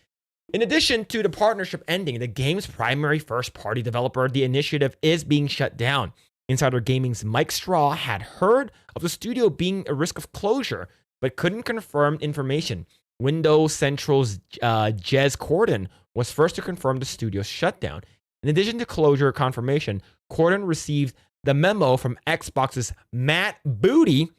In addition to the partnership ending, the game's primary first-party developer, the initiative, is being shut down. Insider Gaming's Mike Straw had heard of the studio being a risk of closure, but couldn't confirm information. Windows Central's Jez Corden was first to confirm the studio's shutdown. In addition to closure confirmation, Corden received the memo from Xbox's Matt Booty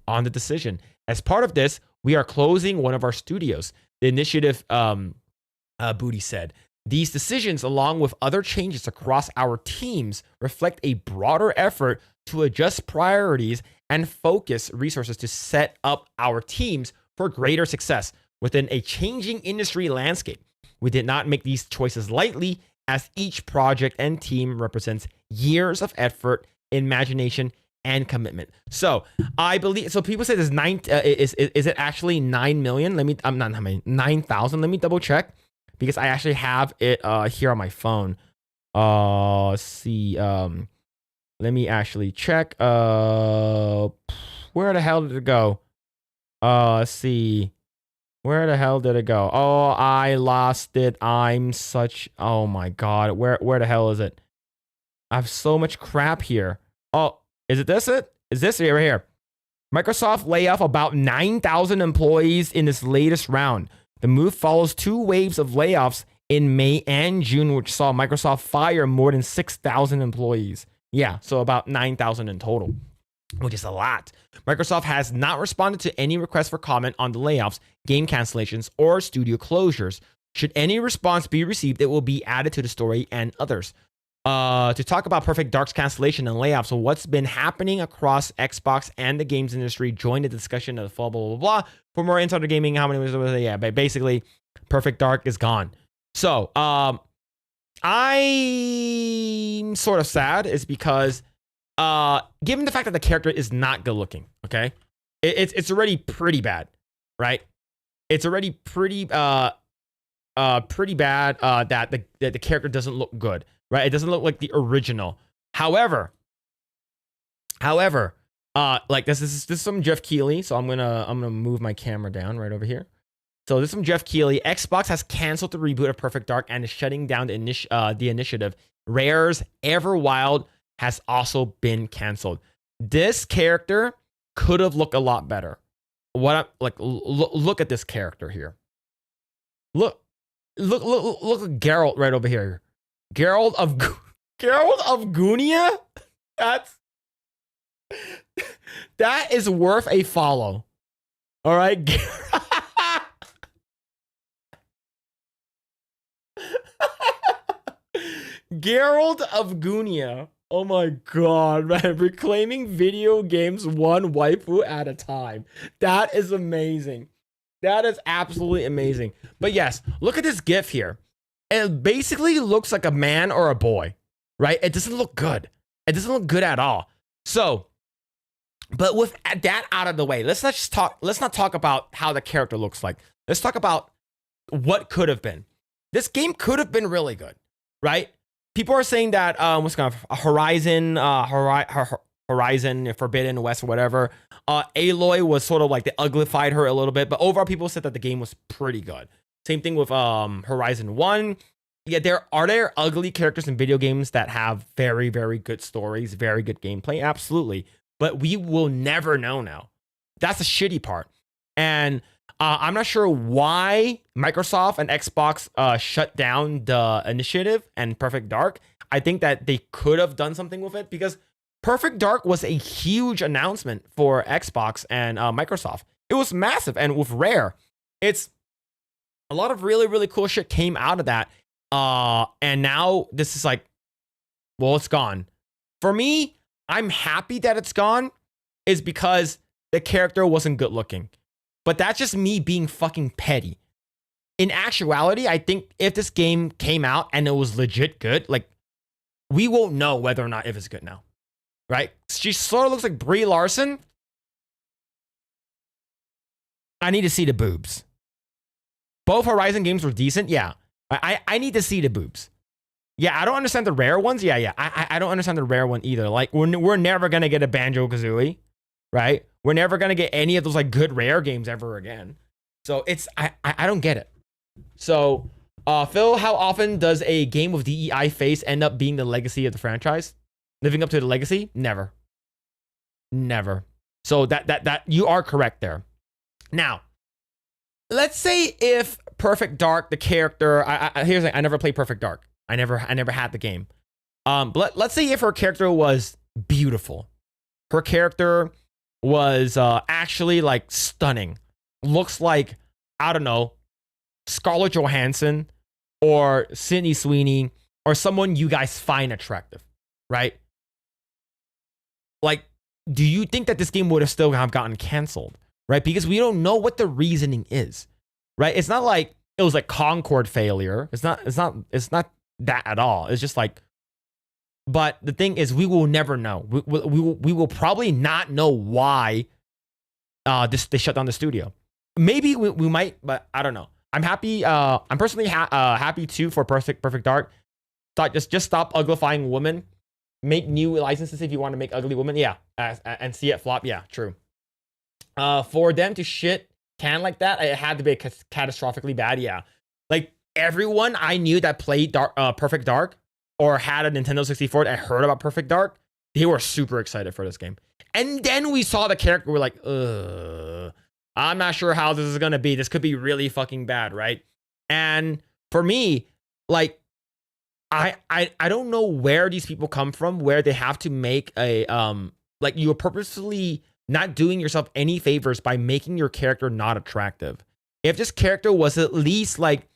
on the decision. As part of this, we are closing one of our studios. The initiative, Booty said. These decisions, along with other changes across our teams, reflect a broader effort to adjust priorities and focus resources to set up our teams for greater success within a changing industry landscape. We did not make these choices lightly, as each project and team represents years of effort, imagination, and commitment. So I believe. So people say there's is it actually 9 million? I'm not how many 9,000. Let me double check because I actually have it here on my phone. Let's see. Let me actually check. Where the hell did it go? Let's see. Where the hell did it go? Oh, I lost it. Oh my God. Where the hell is it? I have so much crap here. Oh, is it this? Is this right here? Microsoft lay off about 9,000 employees in this latest round. The move follows 2 waves of layoffs in May and June, which saw Microsoft fire more than 6,000 employees. Yeah, so about 9,000 in total, which is a lot. Microsoft has not responded to any requests for comment on the layoffs, game cancellations, or studio closures. Should any response be received, it will be added to the story and others. To talk about Perfect Dark's cancellation and layoffs, so what's been happening across Xbox and the games industry, join the discussion of the fall, blah, blah, blah. For more insider gaming, how many was it? Yeah, but basically, Perfect Dark is gone. So, I'm sort of sad is because given the fact that the character is not good looking, okay? It's already pretty bad, right? It's already pretty bad that the character doesn't look good, right? It doesn't look like the original. However, like this is some Jeff Keighley, so I'm gonna move my camera down right over here. So this is from Jeff Keighley. Xbox has canceled the reboot of Perfect Dark and is shutting down the initiative. Rare's Everwild has also been canceled. This character could have looked a lot better. Look at this character here. Look at Geralt right over here. Geralt of Gunia? That is worth a follow. All right. Geralt of Gunia. Oh my God, man. Reclaiming video games one waifu at a time. That is amazing. That is absolutely amazing. But yes, look at this GIF here. It basically looks like a man or a boy, right? It doesn't look good. It doesn't look good at all. So, but with that out of the way, let's not talk about how the character looks like. Let's talk about what could have been. This game could have been really good, right? People are saying that Horizon Forbidden West or whatever, Aloy was sort of like they uglified her a little bit, but overall people said that the game was pretty good. Same thing with Horizon 1. Yeah, there are ugly characters in video games that have very, very good stories, very good gameplay, absolutely. But we will never know now. That's the shitty part. And I'm not sure why Microsoft and Xbox shut down the initiative and Perfect Dark. I think that they could have done something with it because Perfect Dark was a huge announcement for Xbox and Microsoft. It was massive. And with Rare, it's a lot of really, really cool shit came out of that. And now this is like, well, it's gone. For me, I'm happy that it's gone is because the character wasn't good looking. But that's just me being fucking petty. In actuality, I think if this game came out and it was legit good, like, we won't know whether or not if it's good now. Right? She sort of looks like Brie Larson. I need to see the boobs. Both Horizon games were decent. Yeah. I need to see the boobs. Yeah, I don't understand the Rare ones. Yeah. I don't understand the Rare one either. Like, we're never going to get a Banjo-Kazooie. Right? We're never going to get any of those like good Rare games ever again. So it's, I don't get it. So, Phil, how often does a game with DEI face end up being the legacy of the franchise? Living up to the legacy? Never. So that you are correct there. Now, let's say if Perfect Dark, the character, here's the thing, I never played Perfect Dark. I never had the game. But let's say if her character was beautiful. Her character was actually like stunning. Looks like, I don't know, Scarlett Johansson or Sydney Sweeney or someone you guys find attractive, right? Like, do you think that this game would have still have gotten canceled, right? Because we don't know what the reasoning is, right? It's not like it was like Concord failure. It's not that at all. It's just like, but the thing is, we will never know. We will probably not know why they shut down the studio. Maybe we might, but I don't know. I'm happy. I'm personally happy too for Perfect Dark. Thought just stop uglifying women. Make new licenses if you want to make ugly women. Yeah, and see it flop. Yeah, true. For them to shit can like that, it had to be catastrophically bad. Yeah, like everyone I knew that played Perfect Dark or had a Nintendo 64 and heard about Perfect Dark, they were super excited for this game. And then we saw the character, we're like, I'm not sure how this is gonna be. This could be really fucking bad, right? And for me, like, I don't know where these people come from, where they have to make a like, you are purposefully not doing yourself any favors by making your character not attractive. If this character was at least like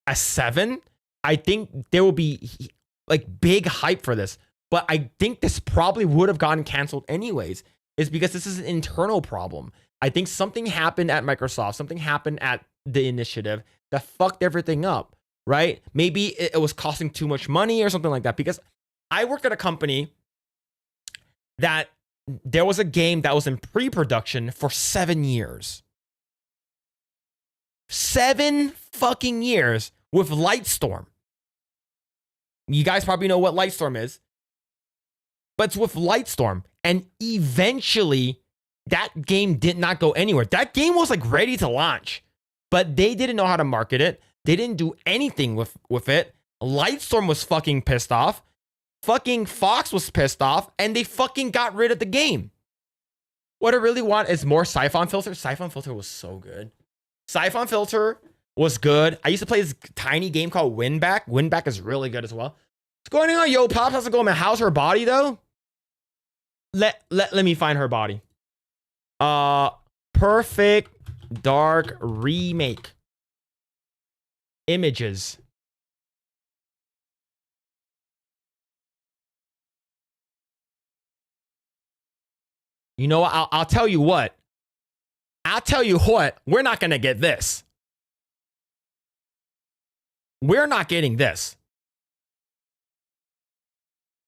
a 7, I think there will be like big hype for this. But I think this probably would have gotten canceled anyways. Is because this is an internal problem. I think something happened at Microsoft, something happened at the initiative that fucked everything up, right? Maybe it was costing too much money or something like that. Because I worked at a company that there was a game that was in pre-production for 7 years. 7 fucking years with Lightstorm. You guys probably know what Lightstorm is. But it's with Lightstorm. And eventually, that game did not go anywhere. That game was like ready to launch. But they didn't know how to market it. They didn't do anything with it. Lightstorm was fucking pissed off. Fucking Fox was pissed off. And they fucking got rid of the game. What I really want is more Siphon Filter. Siphon Filter was so good. Siphon Filter was good. I used to play this tiny game called Winback. Winback is really good as well. What's going on, yo? Pops has to go. Man, how's her body though? Let me find her body. Perfect Dark remake. Images. You know what? I'll tell you what. I'll tell you what. We're not gonna get this. We're not getting this.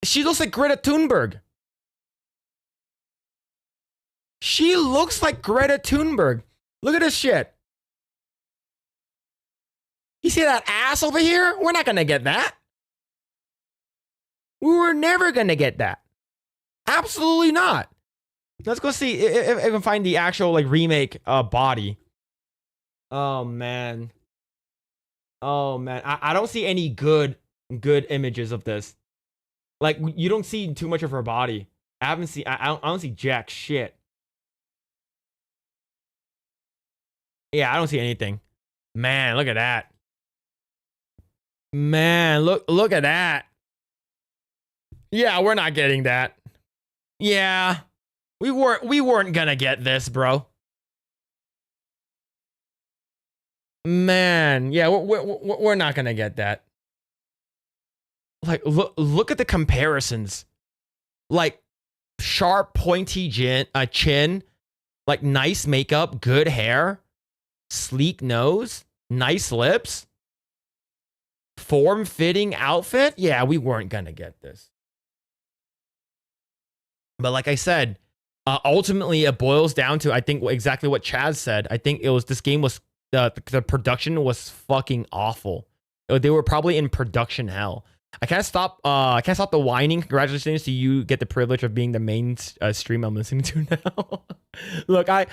She looks like Greta Thunberg. She looks like Greta Thunberg. Look at this shit. You see that ass over here? We're not gonna get that. We were never gonna get that. Absolutely not. Let's go see if I can find the actual like remake body. Oh man. Oh man. I don't see any good images of this. Like, you don't see too much of her body. I don't see jack shit. Yeah, I don't see anything. Man, look at that. Man, look at that. Yeah, we're not getting that. Yeah. We weren't gonna get this, bro. Man, yeah, we're not gonna get that. Like, look at the comparisons. Like, sharp, pointy chin, like nice makeup, good hair, sleek nose, nice lips, form-fitting outfit. Yeah, we weren't gonna get this. But like I said, ultimately it boils down to, I think, exactly what Chaz said. I think it was, this game was, the production was fucking awful. They were probably in production hell. I can't stop the whining. Congratulations to you. Get the privilege of being the main stream I'm listening to now. Look, I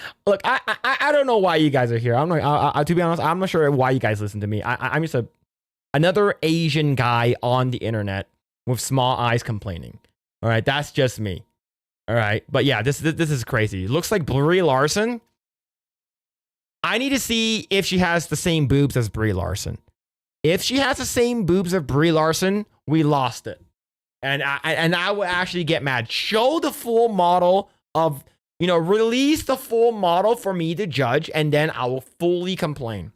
don't know why you guys are here. I'm like, to be honest, I'm not sure why you guys listen to me. I'm just another Asian guy on the internet with small eyes complaining. All right, that's just me. All right, but yeah, this is crazy. Looks like Brie Larson. I need to see if she has the same boobs as Brie Larson. If she has the same boobs as Brie Larson, we lost it. And I would actually get mad. Show the full model of, release the full model for me to judge, and then I will fully complain.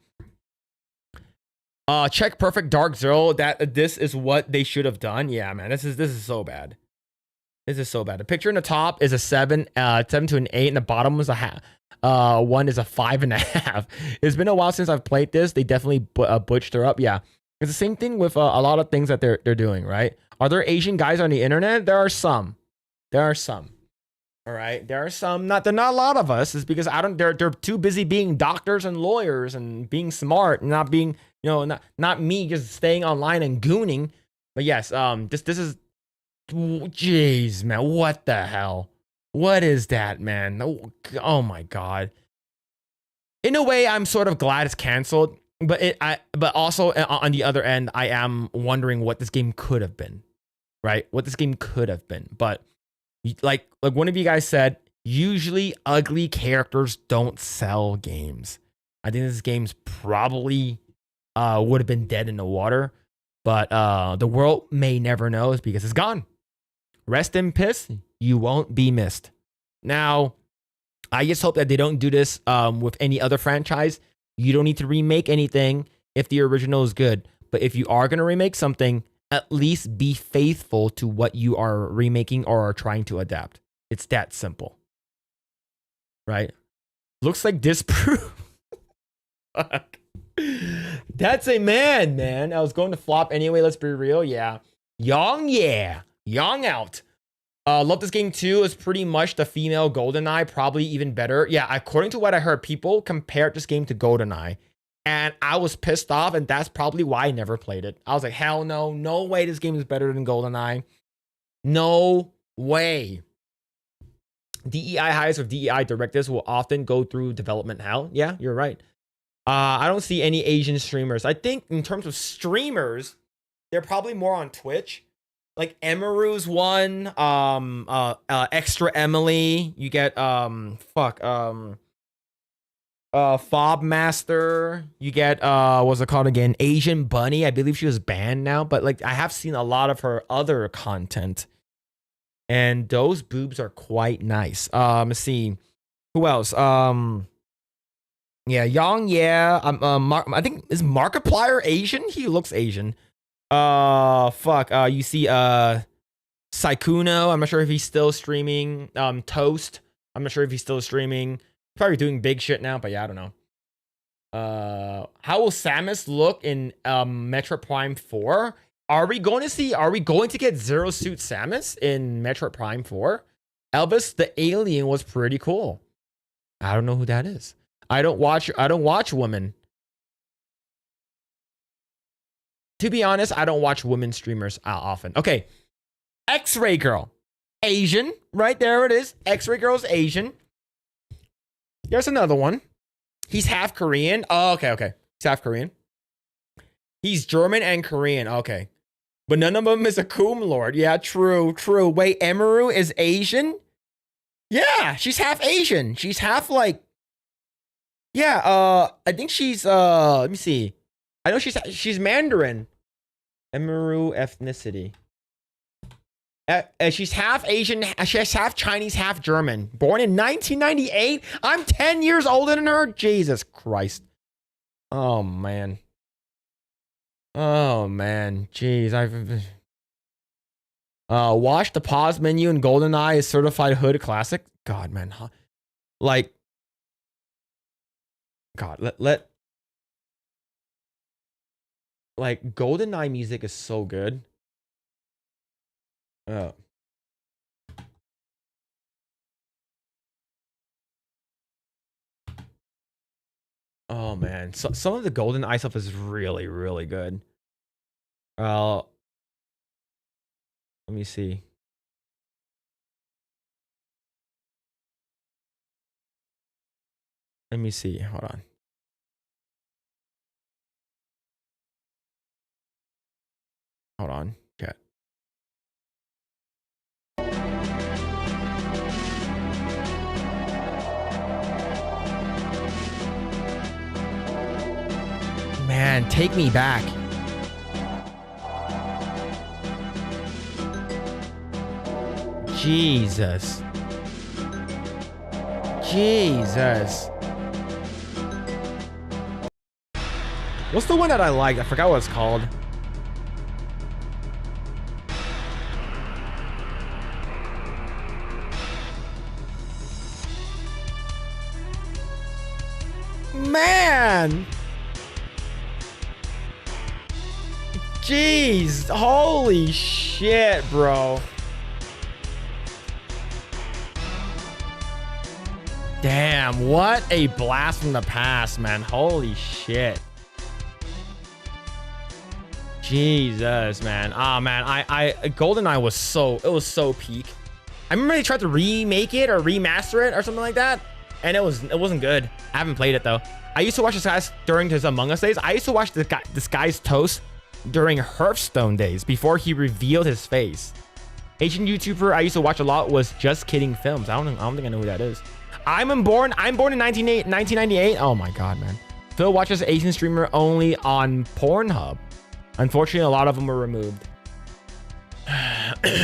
Check Perfect Dark Zero. This is what they should have done. Yeah, man, this is so bad. This is so bad. The picture in the top is a 7 to an 8, and the bottom was a half. One is a 5.5. It's been a while since I've played this. They definitely butched her up. Yeah, it's the same thing with a lot of things that they're doing. Right? Are there Asian guys on the internet? There are some. All right, there are some. They're not a lot of us. It's because they're too busy being doctors and lawyers and being smart and not being, not me just staying online and gooning. But yes, this is, jeez, man, what the hell? What is that, man? Oh my god. In a way, I'm sort of glad it's canceled, but also on the other end, I am wondering what this game could have been, right? What this game could have been, but. Like one of you guys said, usually ugly characters don't sell games. I think this game's probably would have been dead in the water, but the world may never know because it's gone. Rest in peace. You won't be missed. Now, I just hope that they don't do this with any other franchise. You don't need to remake anything if the original is good. But if you are going to remake something, at least be faithful to what you are remaking or are trying to adapt. It's that simple. Right? Looks like disproof. That's a man. I was going to flop anyway, let's be real. Yeah. Young out. Love this game too. It's pretty much the female GoldenEye, probably even better. Yeah, according to what I heard, people compared this game to GoldenEye. And I was pissed off, and that's probably why I never played it. I was like, hell no. No way this game is better than GoldenEye. No way. DEI hires or DEI directors will often go through development hell. Yeah, you're right. I don't see any Asian streamers. I think in terms of streamers, they're probably more on Twitch. Like Emiru's one, Extra Emily. You get Fob Master. You get what's it called again? Asian Bunny. I believe she was banned now, but like I have seen a lot of her other content, and those boobs are quite nice. Let's see who else. Yeah, Yang. Yeah, I think is Markiplier Asian. He looks Asian. You see Saikuno. I'm not sure if he's still streaming. Toast. I'm not sure if he's still streaming. Probably doing big shit now, but yeah, I don't know. How will Samus look in Metroid Prime 4? Are we going to get Zero Suit Samus in Metroid Prime 4? Elvis the alien was pretty cool. I don't know who that is. I don't watch women. To be honest, I don't watch women streamers often. Okay. X-Ray Girl. Asian. Right there it is. X-Ray Girl's Asian. There's another one. He's half Korean. Oh, okay. He's half Korean. He's German and Korean. Okay. But none of them is a Coom Lord. Yeah, true. Wait, Emiru is Asian? Yeah, she's half Asian. She's half like... Yeah, I think she's... let me see. I know she's Mandarin. Emiru ethnicity. She's half Asian, she's half Chinese, half German. Born in 1998? I'm 10 years older than her? Jesus Christ. Oh, man. Jeez, I've... watch the pause menu in GoldenEye is certified hood classic. God, man. Like... God, let... Like, GoldenEye music is so good. Oh man, so some of the GoldenEye stuff is really, really good. Let me see. Hold on. Chat. Man, take me back. Jesus. Jesus. What's the one that I like? I forgot what it's called. Man. Jeez. Holy shit, bro. Damn, what a blast from the past, man. Holy shit. Jesus, man. Ah, man, GoldenEye was so peak. I remember they tried to remake it or remaster it or something like that, and it wasn't good. I haven't played it though. I used to watch this guy's during his Among Us days. I used to watch this guy's toast during Hearthstone days before he revealed his face. Asian YouTuber I used to watch a lot was Just Kidding Films. I don't think I know who that is. I'm born in 1998. Oh my god, man. Phil watches Asian streamer only on Pornhub. Unfortunately, a lot of them were removed.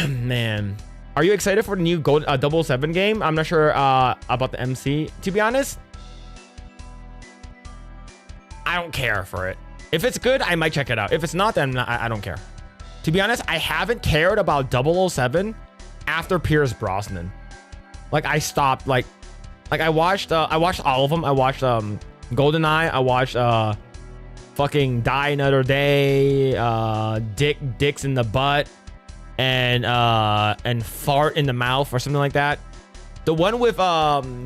Man, are you excited for the new 007 game? I'm not sure about the MC. To be honest, I don't care for it. If it's good, I might check it out. If it's not, then I don't care. To be honest, I haven't cared about 007 after Pierce Brosnan. Like I stopped. Like I watched all of them. I watched GoldenEye. I watched fucking Die Another Day, Dicks in the Butt, and Fart in the Mouth or something like that. The one with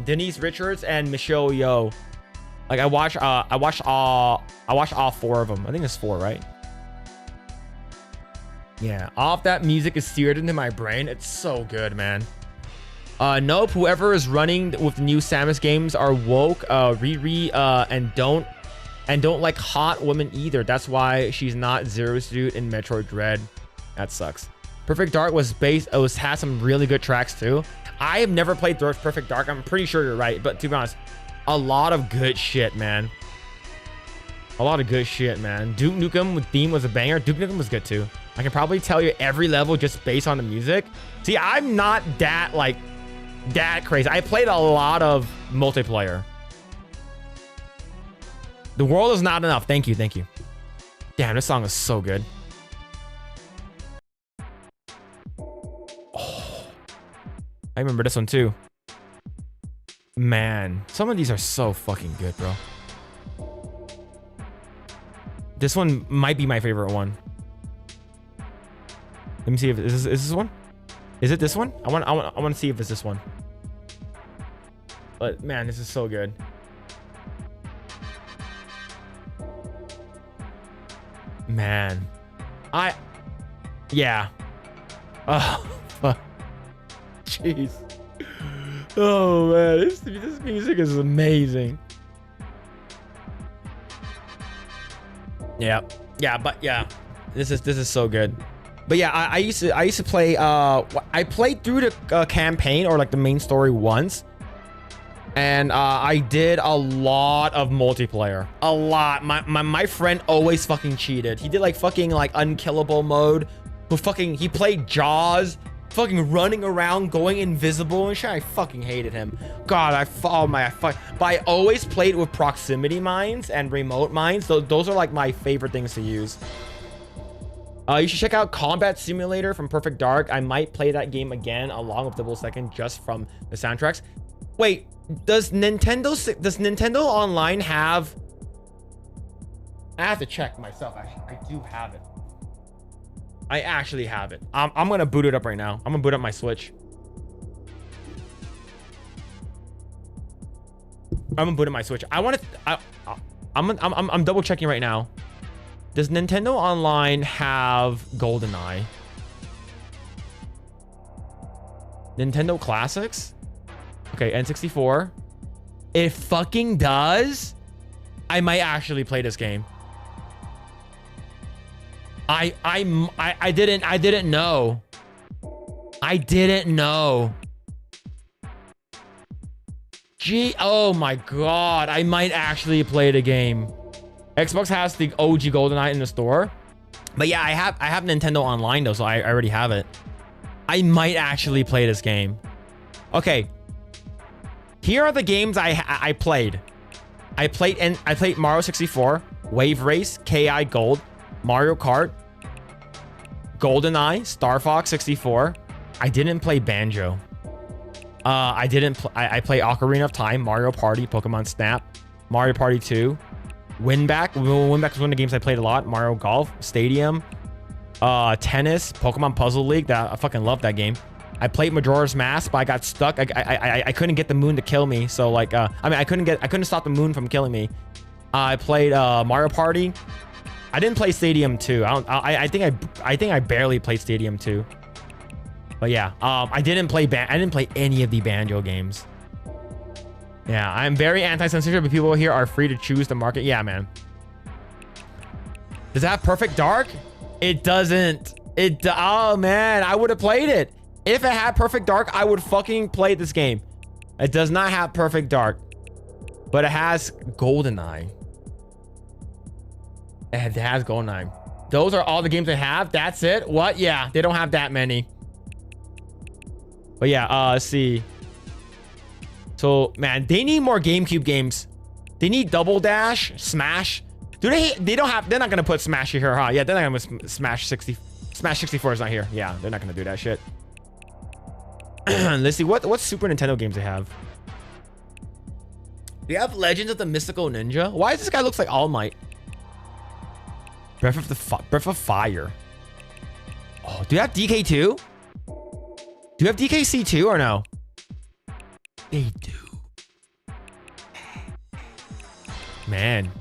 Denise Richards and Michelle Yeoh. Like I watched all 4 of them. I think it's 4, right? Yeah, all of that music is seared into my brain. It's so good, man. Nope, whoever is running with the new Samus games are woke, Riri, and don't like hot women either. That's why she's not Zero Suit in Metroid Dread. That sucks. Perfect Dark had some really good tracks too. I have never played Perfect Dark. I'm pretty sure you're right, but to be honest, a lot of good shit, man. A lot of good shit, man. Duke Nukem with Theme was a banger. Duke Nukem was good too. I can probably tell you every level just based on the music. See, I'm not that crazy. I played a lot of multiplayer. The world is not enough. Thank you. Damn, this song is so good. Oh, I remember this one too. Man, some of these are so fucking good, bro. This one might be my favorite one. Let me see if is this one. Is it this one? I want to see if it's this one. But man, this is so good. Man, yeah. Oh, fuck. Jeez. Oh man, this music is amazing. Yeah, but yeah, this is so good. But yeah, I used to play. I played through the campaign or like the main story once, and I did a lot of multiplayer. A lot. My friend always fucking cheated. He did like fucking like unkillable mode. He played Jaws, fucking running around, going invisible and shit. I fucking hated him. God, but I always played with proximity mines and remote mines. Those are like my favorite things to use. You should check out Combat Simulator from Perfect Dark. I might play that game again along with Double Second just from the soundtracks. Wait, does Nintendo Online have... I have to check myself. I do have it. I actually have it. I'm gonna boot it up right now. I'm gonna boot up my Switch. I'm gonna boot up my Switch. I'm double checking right now. Does Nintendo Online have GoldenEye? Nintendo Classics? Okay, N64. It fucking does? I might actually play this game. I didn't know. I didn't know. Gee, oh my god. I might actually play the game. Xbox has the OG GoldenEye in the store. But yeah, I have Nintendo Online though, so I already have it. I might actually play this game. Okay. Here are the games I played. I played Mario 64, Wave Race, KI Gold, Mario Kart, GoldenEye, Star Fox 64. I didn't play Banjo. I played Ocarina of Time, Mario Party, Pokemon Snap, Mario Party 2, Winback. Winback was one of the games I played a lot. Mario Golf, Stadium, tennis, Pokemon Puzzle League. I fucking love that game. I played Majora's Mask, but I got stuck. I couldn't get the moon to kill me. So like, I mean, I couldn't stop the moon from killing me. I played Mario Party. I didn't play Stadium 2. I think I barely played Stadium 2. But yeah, I didn't play any of the Banjo games. Yeah, I'm very anti-censorship, but people here are free to choose the market. Yeah, man. Does it have Perfect Dark? It doesn't. Oh man, I would have played it. If it had Perfect Dark, I would fucking play this game. It does not have Perfect Dark, but it has GoldenEye. It has GoldenEye. Those are all the games they have. That's it. What? Yeah, they don't have that many. But yeah, let's see. So man, they need more GameCube games. They need Double Dash, Smash. Do they don't have, they're not gonna put Smash here, huh? Yeah, they're not gonna put Smash 64 is not here. Yeah, they're not gonna do that shit. Let's see what Super Nintendo games they have. Do you have Legends of the Mystical Ninja? Why does this guy looks like All Might? Breath of Fire. Oh, do you have DK2? Do you have DKC2 or no? They do. Man.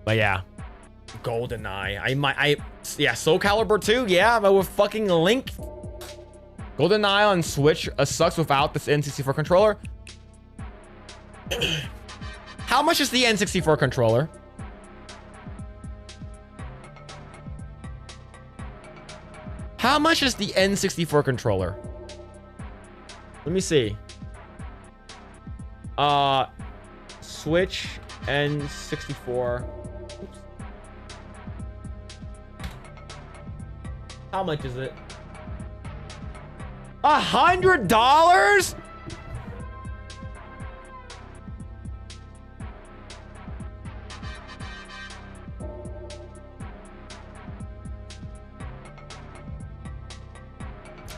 But yeah. GoldenEye. Yeah, Soul Calibur 2. Yeah, but with fucking Link. GoldenEye on Switch sucks without this N64 controller. How much is the N64 controller? How much is the N64 controller? Let me see. Switch N64. Oops. How much is it? $100?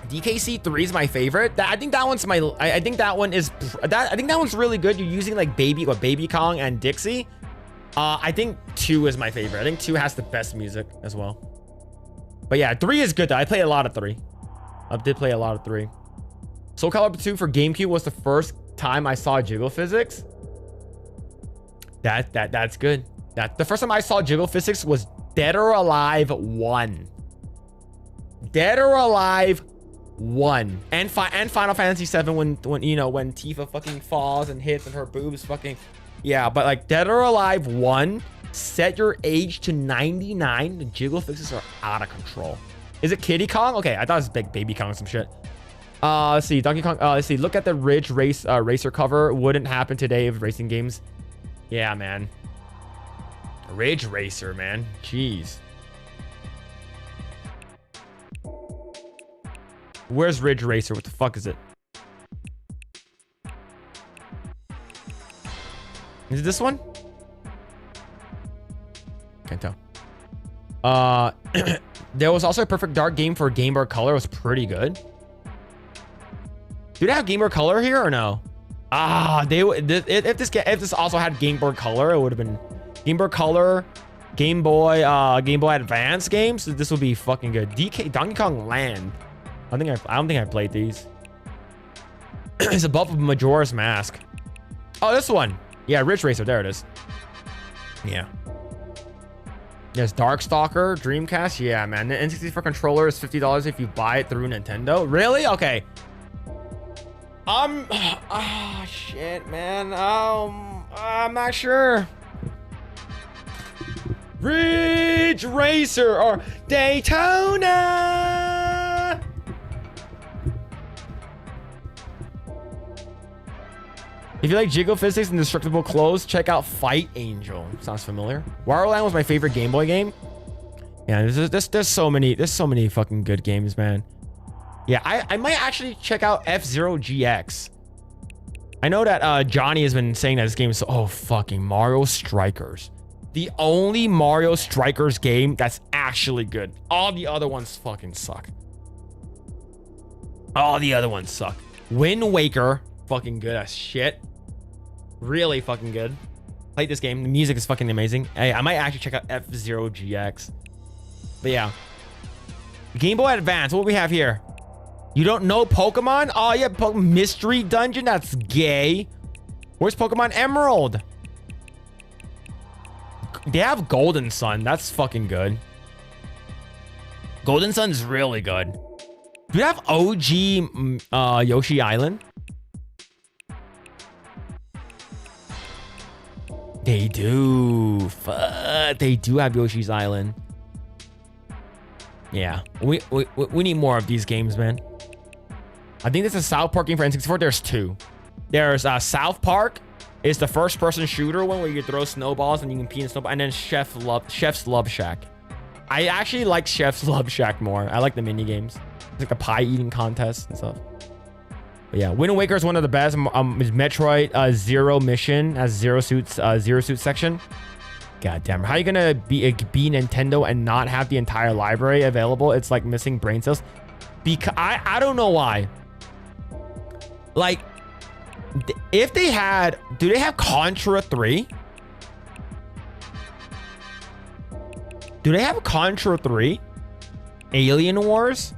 DKC3 is my favorite. I think that one's my. I think that one is. I think that one's really good. You're using like Baby Kong and Dixie. I think 2 is my favorite. I think 2 has the best music as well. But yeah, 3 is good though. I played a lot of 3. I did play a lot of 3. Soul Calibur 2 for GameCube was the first time I saw jiggle physics. That's good. The first time I saw jiggle physics was Dead or Alive 1. Dead or Alive 1 and Final Fantasy 7 when you know when Tifa fucking falls and hits and her boobs fucking, yeah. But like Dead or Alive 1, set your age to 99. The jiggle fixes are out of control. Is it Kiddy Kong? Okay, I thought it was big Baby Kong or some shit. Let's see, Donkey Kong. Let's see, look at the Ridge Racer cover. Wouldn't happen today with racing games. Yeah, man. Ridge Racer, man. Jeez. Where's Ridge Racer? What the fuck is it? Is it this one? Can't tell. There was also a Perfect Dark game for Game Boy Color. It was pretty good. Do they have Game Boy Color here or no? If this also had Game Boy Color, it would have been Game Boy Color, Game Boy Advance games. This would be fucking good. Donkey Kong Land. I don't think I played these. It's above Majora's Mask. Oh, this one. Yeah, Ridge Racer. There it is. Yeah. There's Darkstalker, Dreamcast. Yeah, man. The N64 controller is $50 if you buy it through Nintendo. Really? Okay. Shit, man. I'm not sure. Ridge Racer or Daytona. If you like jiggle physics and destructible clothes, check out Fight Angel. Sounds familiar. Wario Land was my favorite Game Boy game. Yeah, there's so many fucking good games, man. Yeah, I might actually check out F-Zero GX. I know that Johnny has been saying that this game is fucking Mario Strikers. The only Mario Strikers game that's actually good. All the other ones fucking suck. All the other ones suck. Wind Waker, fucking good as shit. Really fucking good. Played this game. The music is fucking amazing. Hey, I might actually check out F-Zero GX. But yeah. Game Boy Advance, what we have here? You don't know Pokemon? Oh yeah, Mystery Dungeon, that's gay. Where's Pokemon Emerald? They have Golden Sun, that's fucking good. Golden Sun's really good. Do you have OG Yoshi Island? They do. Fuck, they do have Yoshi's Island. Yeah, we need more of these games, man. I think this is South Park game for N64. There's two. There's South Park is the first-person shooter one where you throw snowballs and you can pee in snowball, and then Chef's Love Shack. I actually like Chef's Love Shack more. I like the mini games. It's like the pie eating contest and stuff. But yeah, Wind Waker is one of the best. Is Metroid Zero Mission has Zero Suit section. God damn, how are you gonna be Nintendo and not have the entire library available? It's like missing brain cells. Because I don't know why. Like, if they had, do they have Contra 3? Do they have Contra 3? Alien Wars?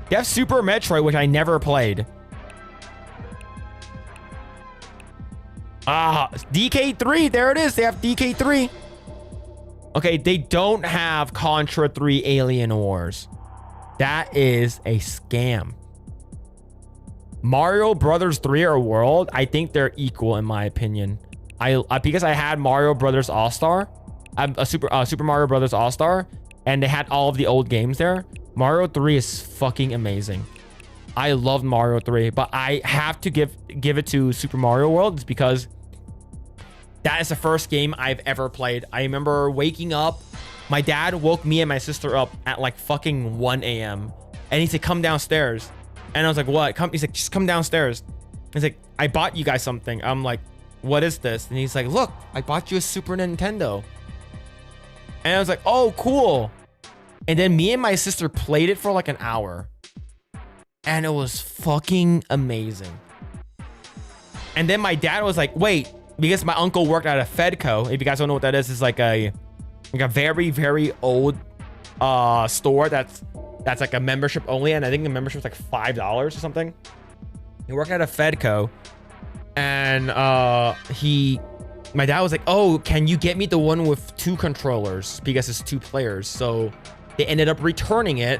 They have Super Metroid, which I never played. DK3, there it is. They have DK3. Okay, they don't have Contra 3 Alien Wars. That is a scam. Mario Brothers 3 or World, I think they're equal in my opinion. Because I had Mario Brothers All-Star, Super Mario Brothers All-Star, and they had all of the old games there. Mario 3 is fucking amazing. I love Mario 3, but I have to give it to Super Mario World. It's because that is the first game I've ever played. I remember waking up. My dad woke me and my sister up at like fucking 1 a.m. And he said, come downstairs. And I was like, what? He's like, just come downstairs. He's like, I bought you guys something. I'm like, what is this? And he's like, look, I bought you a Super Nintendo. And I was like, oh, cool. And then me and my sister played it for like an hour. And it was fucking amazing. And then my dad was like, wait, because my uncle worked at a Fedco. If you guys don't know what that is, it's like a very, very old store that's like a membership only. And I think the membership is like $5 or something. He worked at a Fedco. And my dad was like, oh, can you get me the one with 2 controllers? Because it's 2 players. So they ended up returning it.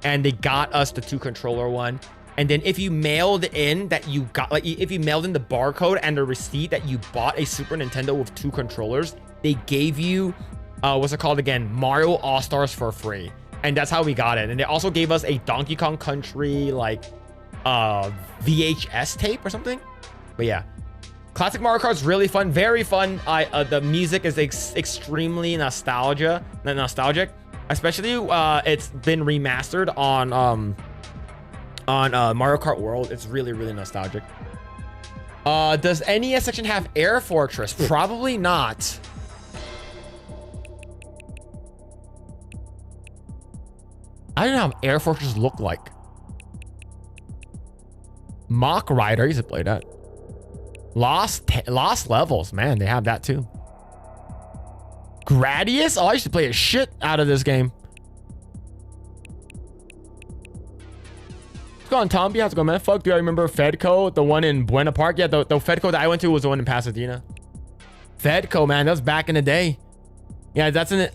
And they got us the 2 controller one. And then if you mailed in that you got, like if you mailed in the barcode and the receipt that you bought a Super Nintendo with 2 controllers, they gave you, what's it called again? Mario All-Stars for free. And that's how we got it. And they also gave us a Donkey Kong Country, like, VHS tape or something. But yeah, classic Mario Kart is really fun, very fun. The music is extremely nostalgic. Especially it's been remastered on Mario Kart World. It's really, really nostalgic. Does NES section have Air Fortress? Probably not. I don't know how Air Fortress look like. Mach Rider, I used to play that. Lost Levels, man, they have that too. Gradius? Oh, I used to play a shit out of this game. What's going on, Tomby? How's it going, man? Fuck, do I remember Fedco? The one in Buena Park? Yeah, the Fedco that I went to was the one in Pasadena. Fedco, man, that was back in the day. Yeah, that's an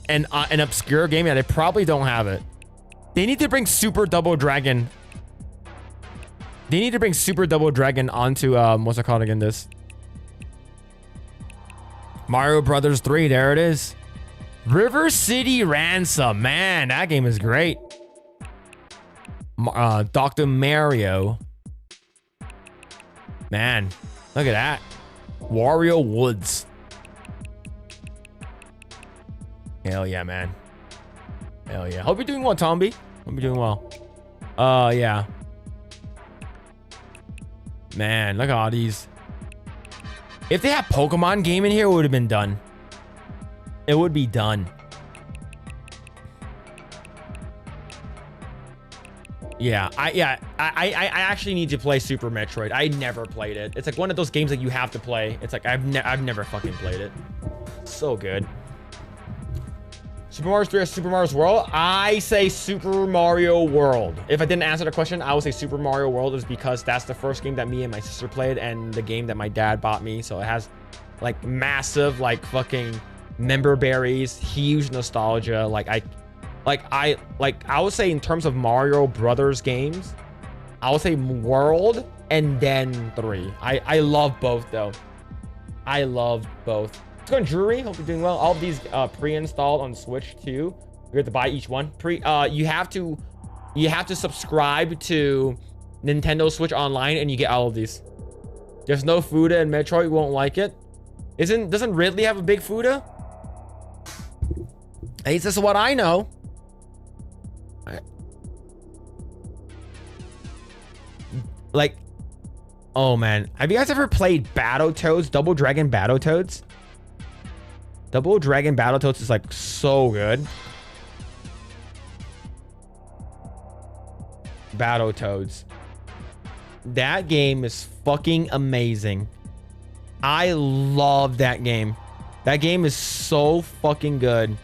obscure game. Yeah, they probably don't have it. They need to bring Super Double Dragon. They need to bring Super Double Dragon onto, what's it called again, this? Mario Brothers 3, there it is. River City Ransom, man, that game is great. Dr. Mario. Man, look at that. Wario Woods. Hell yeah, man. Hell yeah. Hope you're doing well, Tomby. Hope you're doing well. Yeah. Man, look at all these. If they had Pokemon game in here, it would have been done. It would be done. Yeah, I actually need to play Super Metroid. I never played it. It's like one of those games that you have to play. It's like I've never fucking played it. So good. Super Mario 3 or Super Mario's World? I say Super Mario World. If I didn't answer the question, I would say Super Mario World is because that's the first game that me and my sister played and the game that my dad bought me. So it has like massive like fucking member berries, huge nostalgia. I would say in terms of Mario Brothers games, I would say World and then 3. I love both though. I love both. Let's go on Drury. Hope you're doing well. All of these pre-installed on Switch too. You have to buy each one. You have to subscribe to Nintendo Switch Online and you get all of these. There's no Fuda in Metroid. You won't like it. Doesn't Ridley have a big Fuda? Hey, this is what I know. Like, oh man, have you guys ever played Battletoads? Double Dragon Battletoads? Double Dragon Battletoads is like so good. Battletoads. That game is fucking amazing. I love that game. That game is so fucking good.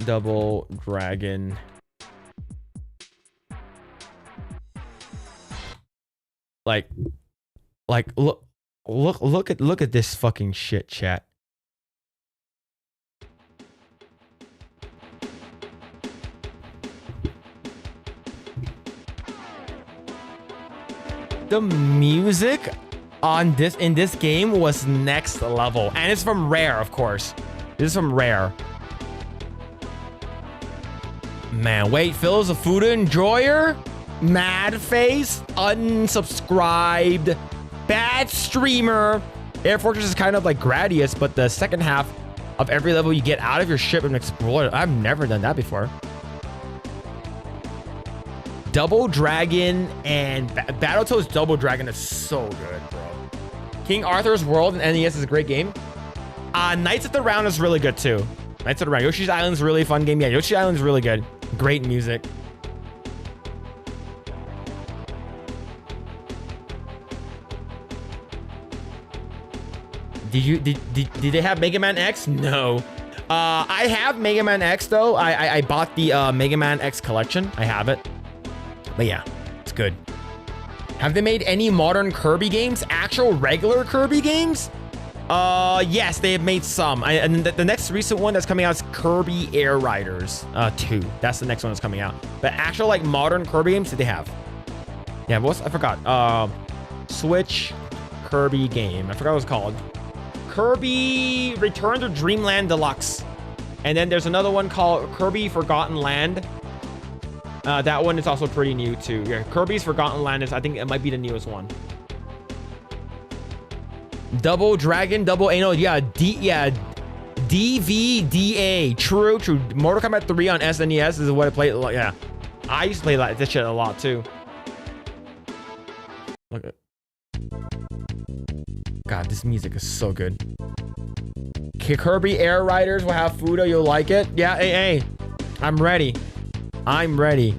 Double Dragon. Like look at this fucking shit, chat. The music on in this game was next level, and it's from Rare, of course. This is from Rare. Man, wait, Phil is a Fuda enjoyer? Mad face, unsubscribed, bad streamer. Air Fortress is kind of like Gradius, but the second half of every level you get out of your ship and explore it. I've never done that before. Double Dragon and Battletoads Double Dragon is so good, bro. King Arthur's World and NES is a great game. Knights of the Round is really good too. Knights of the Round. Yoshi's Island is a really fun game. Yeah, Yoshi's Island is really good. Great music. Did they have Mega Man X? No. I have Mega Man X though. I bought the Mega Man X collection. I have it. But yeah, it's good. Have they made any modern Kirby games? Actual regular Kirby games? Yes, they have made some. And the next recent one that's coming out is Kirby Air Riders 2. That's the next one that's coming out. But actual like modern Kirby games, did they have? Yeah, I forgot. Switch Kirby game. I forgot what it's called. Kirby Return to Dreamland Deluxe. And then there's another one called Kirby Forgotten Land. That one is also pretty new too. Yeah, Kirby's Forgotten Land is, I think it might be the newest one. Double Dragon, Double Anal, yeah, DVDA. True. Mortal Kombat 3 on SNES is what I played. Yeah, I used to play this shit a lot too. Look at. God, this music is so good. Kirby Air Riders will have Fuda. You'll like it. Yeah, hey, I'm ready. I'm ready.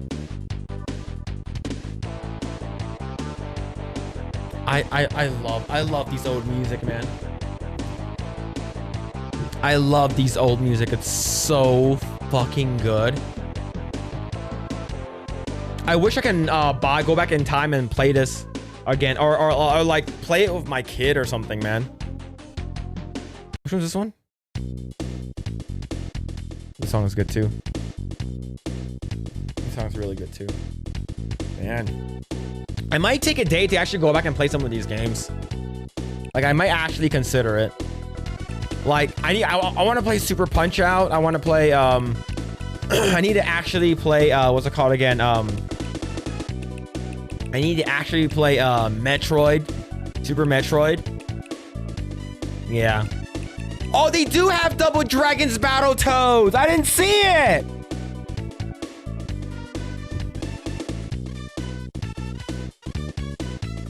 I love these old music, man. I love these old music. It's so fucking good. I wish I can go back in time and play this again, or like play it with my kid or something, man. Which one's this one? This song is good too. This song's really good too. Man, I might take a day to actually go back and play some of these games. Like, I might actually consider it. Like, I want to play Super Punch Out. I want to play I need to actually play what's it called again? I need to actually play Metroid, Super Metroid. Yeah. Oh, they do have Double Dragons Battletoads. I didn't see it.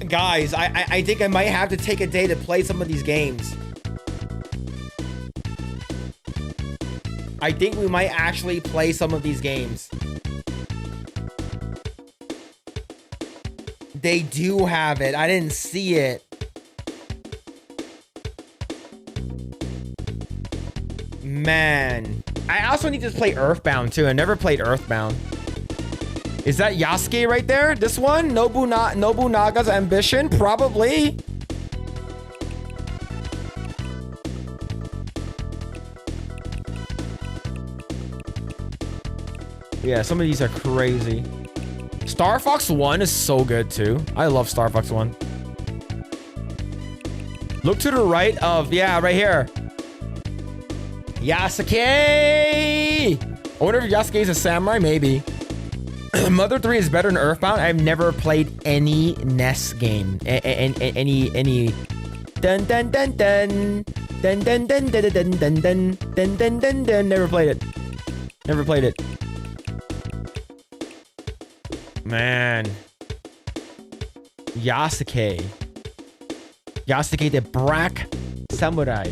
Guys, I think I might have to take a day to play some of these games. I think we might actually play some of these games. They do have it. I didn't see it. Man. I also need to play Earthbound too. I never played Earthbound. Is that Yasuke right there? This one? Nobunaga's Ambition? Probably. Yeah, some of these are crazy. Star Fox 1 is so good too. I love Star Fox 1. Look to the right of, yeah, right here. Yasuke! I wonder if Yasuke is a samurai, maybe. Mother 3 is better than Earthbound. I've never played any NES game. Any dun dun dun dun dun dun dun dun dun dun dun dun dun dun dun. Never played it. Never played it. Man. Yasuke. Yasuke the Black Samurai.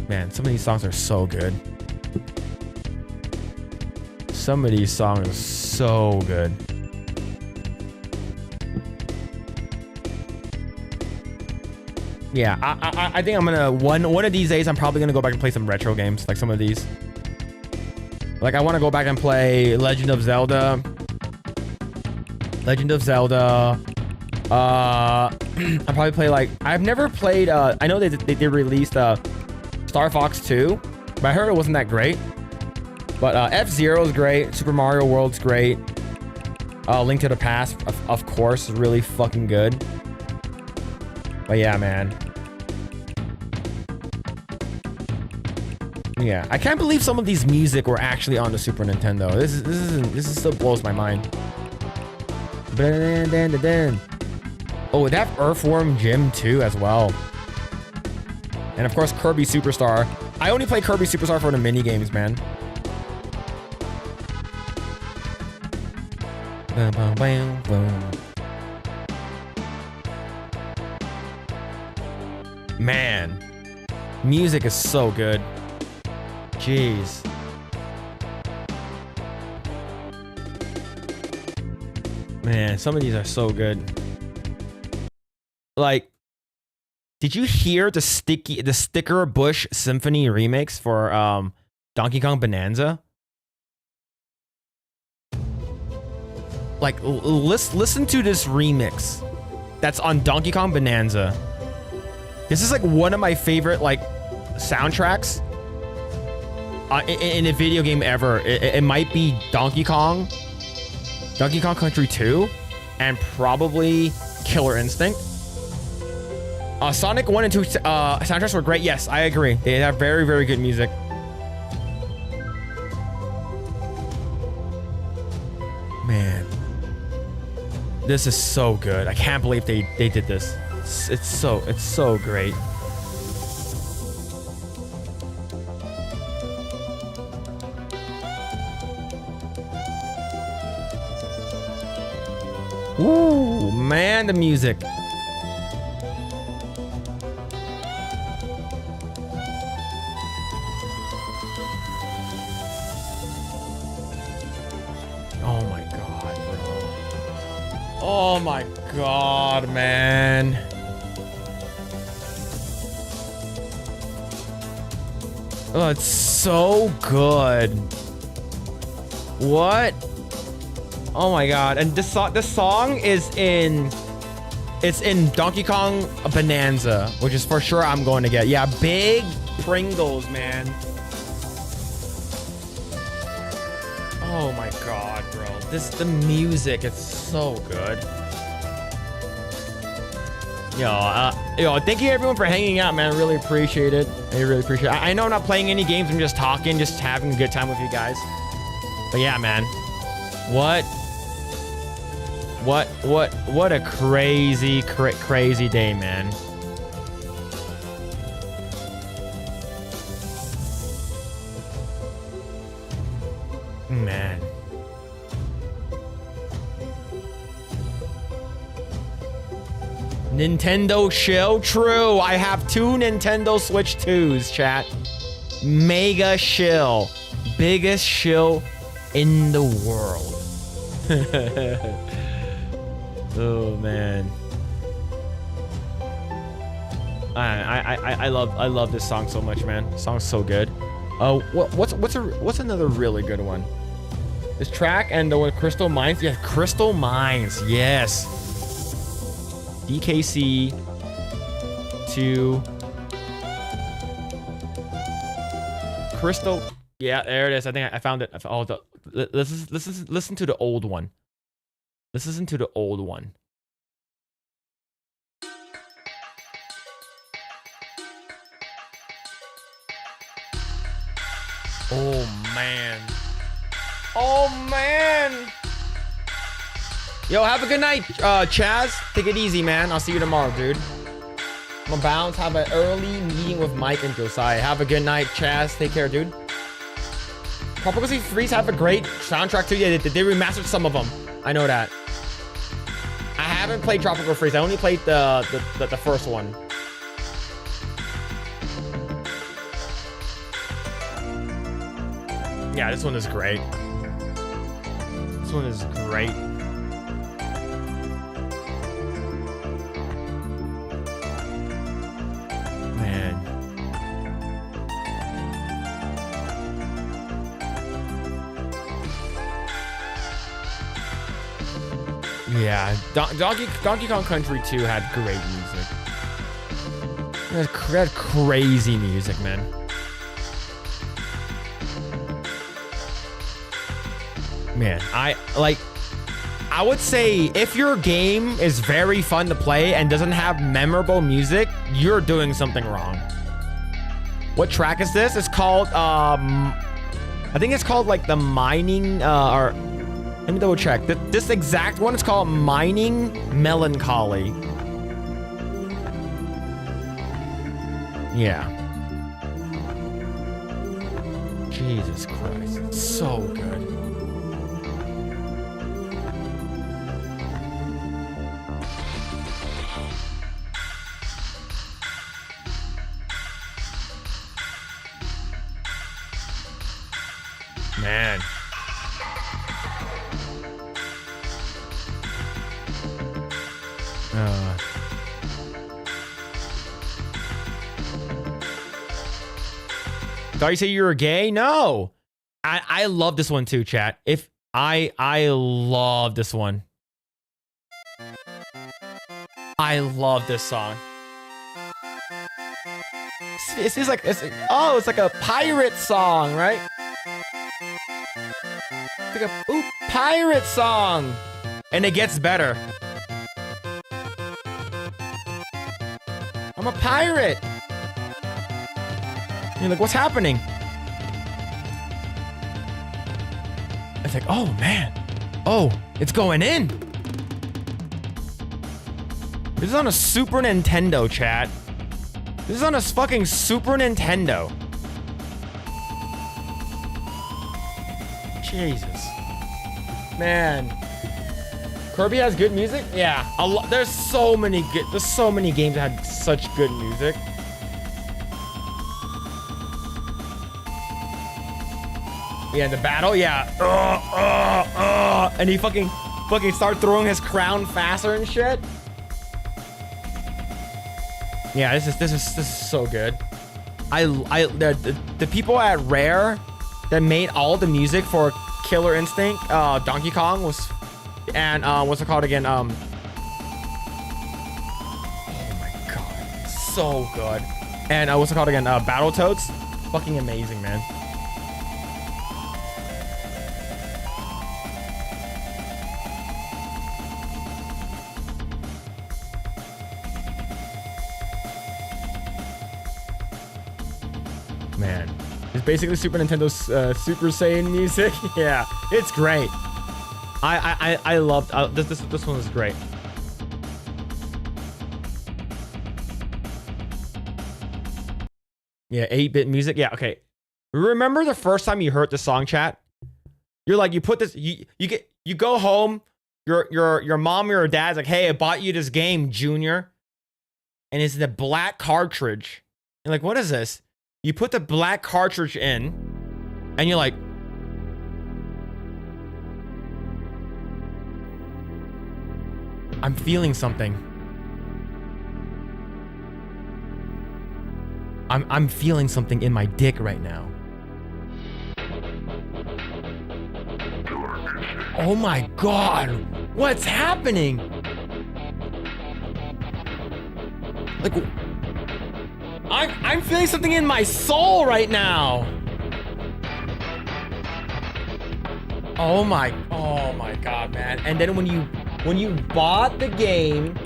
Man, some of these songs are so good. Some of these songs are so good. Yeah, I think I'm gonna one of these days I'm probably gonna go back and play some retro games, like some of these. Like I want to go back and play Legend of Zelda. Legend of Zelda. I'll probably play like I've never played. I know they released Star Fox 2, but I heard it wasn't that great. But F-Zero is great. Super Mario World's great. Link to the Past, of course, is really fucking good. But yeah, man. Yeah, I can't believe some of these music were actually on the Super Nintendo. This still blows my mind. Oh, they have Earthworm Jim too as well. And of course, Kirby Superstar. I only play Kirby Superstar for the mini games, man. Boom, boom, boom. Man, music is so good. Jeez. Man, some of these are so good. Like, did you hear the Sticker Bush Symphony remix for Donkey Kong Bonanza? Like, listen to this remix that's on Donkey Kong Bonanza. This is like one of my favorite like soundtracks in a video game ever. It might be Donkey Kong Country 2, and probably Killer Instinct. Sonic 1 and 2 soundtracks were great. Yes, I agree. They have very, very good music. Man. This is so good. I can't believe they did this. It's so great. Ooh, man, the music. Oh my god, bro. Oh my god, man. Oh, it's so good. What? Oh my god. And this song is in Donkey Kong Bonanza, which is for sure I'm going to get. Yeah, big Pringles, man. Oh my god, bro. The music, it's so good. Yo, thank you everyone for hanging out, man. I really appreciate it. I really appreciate it. I know I'm not playing any games. I'm just talking, just having a good time with you guys. But yeah, man. What a crazy day, man. Man. Nintendo shill? True. I have 2 Nintendo Switch 2s, chat. Mega shill. Biggest shill in the world. Oh man. I love this song so much, man. The song's so good. Oh, what's another really good one? This track and the one Crystal Mines. Yeah, Crystal Mines. Yes. DKC to Crystal. Yeah, there it is. I think I found it. Oh, listen to the old one. Let's listen to the old one. Oh man. Oh man. Yo, have a good night, Chaz. Take it easy, man. I'll see you tomorrow, dude. I'm gonna bounce. Have an early meeting with Mike and Josiah. Have a good night, Chaz. Take care, dude. Tropical Freeze have a great soundtrack too. Yeah, they remastered some of them. I know that. I haven't played Tropical Freeze. I only played the first one. Yeah, this one is great. This one is great. Man. Yeah, Donkey Kong Country 2 had great music. It had crazy music, man. Man, I would say if your game is very fun to play and doesn't have memorable music, you're doing something wrong. What track is this? It's called, I think it's called like the Mining, or let me double check. This exact one is called Mining Melancholy. Yeah. Jesus Christ. It's so good. Man. Thought you say you were gay? No. I love this one too, chat. If I love this one. I love this song. It's like it's like a pirate song, right? It's like a pirate song. And it gets better. I'm a pirate. You're like, what's happening? It's like, oh man. Oh, it's going in. This is on a Super Nintendo, chat. This is on a fucking Super Nintendo. Jesus. Man. Kirby has good music? Yeah. There's so many games that had such good music. Yeah, the battle, yeah. And he fucking start throwing his crown faster and shit. Yeah, this is so good. The people at Rare that made all the music for Killer Instinct, Donkey Kong was, and what's it called again? Oh my god, so good. And what's it called again? Battletoads, fucking amazing, man. Man. It's basically Super Nintendo's Super Saiyan music. Yeah, it's great. I loved this one is great. Yeah, 8-bit music. Yeah, okay. Remember the first time you heard the song, chat? You're like, you put this, you go home, your mom or your dad's like, hey, I bought you this game, Junior. And it's the black cartridge. You're like, what is this? You put the black cartridge in, and you're like, I'm feeling something. I'm feeling something in my dick right now. Oh my God, what's happening? Like, I'm feeling something in my soul right now. Oh my God, man. And then when you bought the game,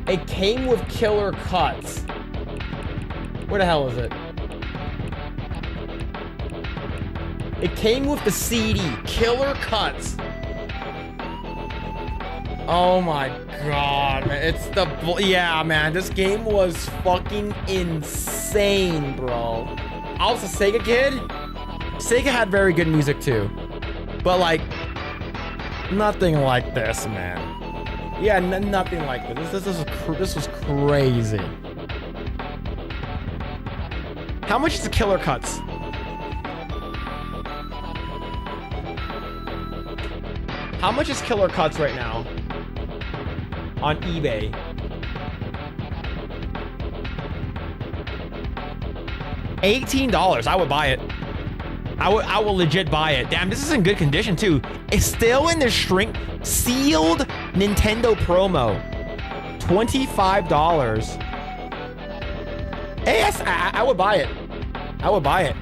it came with killer cuts. Where the hell is it? It came with the CD, killer cuts. Oh my God, man. It's the, yeah, man. This game was fucking insane, bro. I was a Sega kid. Sega had very good music too. But like, nothing like this, man. Yeah, nothing like this. This was crazy. How much is the killer cuts? How much is killer cuts right now on eBay? $18. I would buy it. I will legit buy it. Damn, this is in good condition too. It's still in the sealed Nintendo promo. $25. Hey, yes, I would buy it. I would buy it.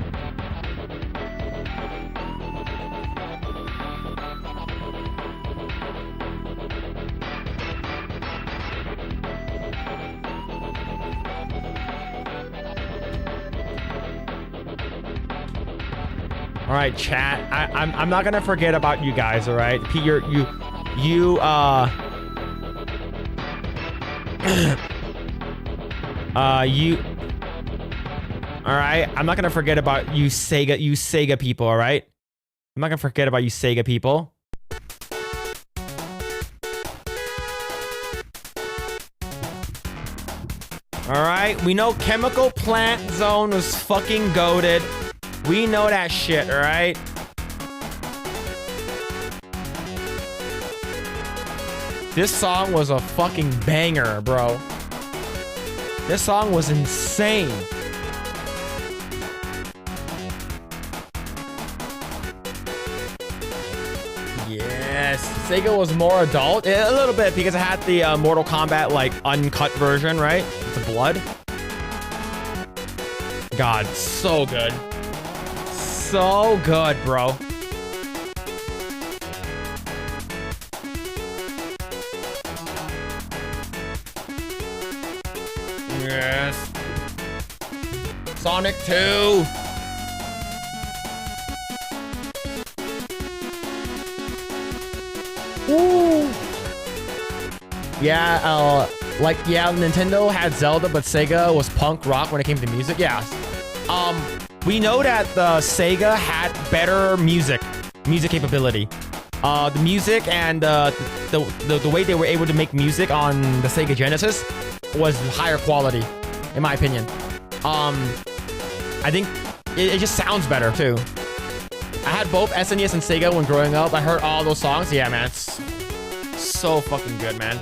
All right, chat. I'm not gonna forget about you guys. All right, all right, I'm not gonna forget about you Sega people, all right? I'm not gonna forget about you Sega people. All right, we know Chemical Plant Zone was fucking goated. We know that shit, all right? This song was a fucking banger, bro. This song was insane. Yes, Sega was more adult, a little bit, because it had the Mortal Kombat like uncut version, right? The blood. God, so good, so good, bro. Yes. Sonic 2. Woo. Yeah, Nintendo had Zelda, but Sega was punk rock when it came to music. Yeah. We know that the Sega had better music capability. The music and the way they were able to make music on the Sega Genesis was higher quality, in my opinion. I think it just sounds better too. I had both SNES and Sega when growing up. I heard all those songs. Yeah, man, it's so fucking good, man.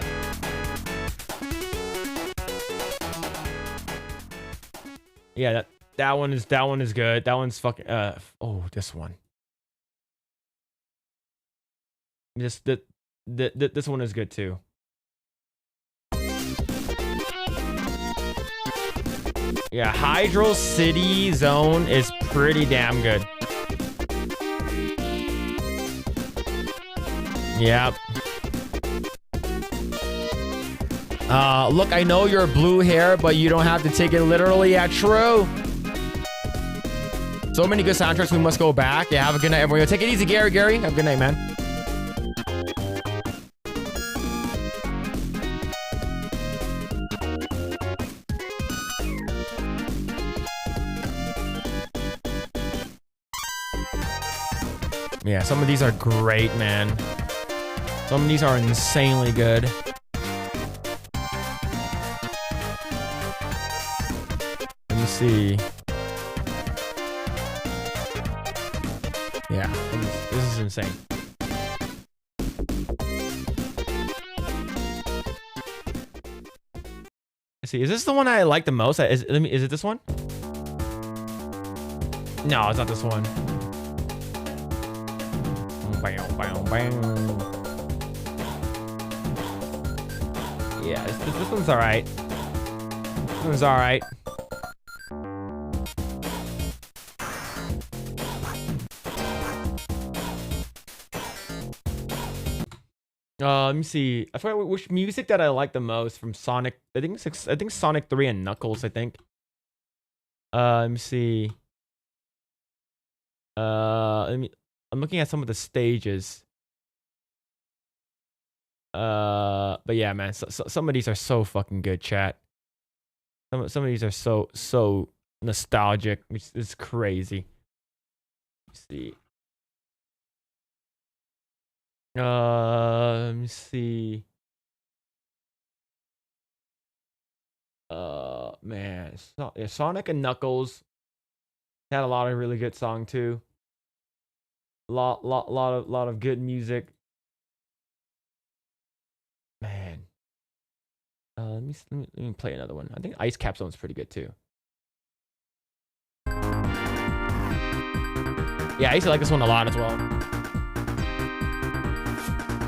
Yeah, that one is good. That one's fucking this one. This one is good too. Yeah, Hydro City Zone is pretty damn good. Yep. Look, I know you're blue hair, but you don't have to take it literally. Yeah, true. So many good soundtracks. We must go back. Yeah, have a good night, everyone. Yo, take it easy, Gary. Gary, have a good night, man. Yeah, some of these are great, man. Some of these are insanely good. Let me see. Yeah, this is insane. Let's see, is this the one I like the most? Is it this one? No, it's not this one. Yeah, this one's alright. This one's alright. Let me see. I forgot which music that I like the most from Sonic. I think Sonic 3 and Knuckles, I think. Let me see. I'm looking at some of the stages. But yeah, man, some of these are so fucking good, chat. Some of these are so nostalgic. It's crazy. Let's see. Let me see. Man, yeah, Sonic and Knuckles had a lot of really good song too. Lot of good music. Man. Let me play another one. I think Ice Cap Zone's pretty good too. Yeah, I used to like this one a lot as well.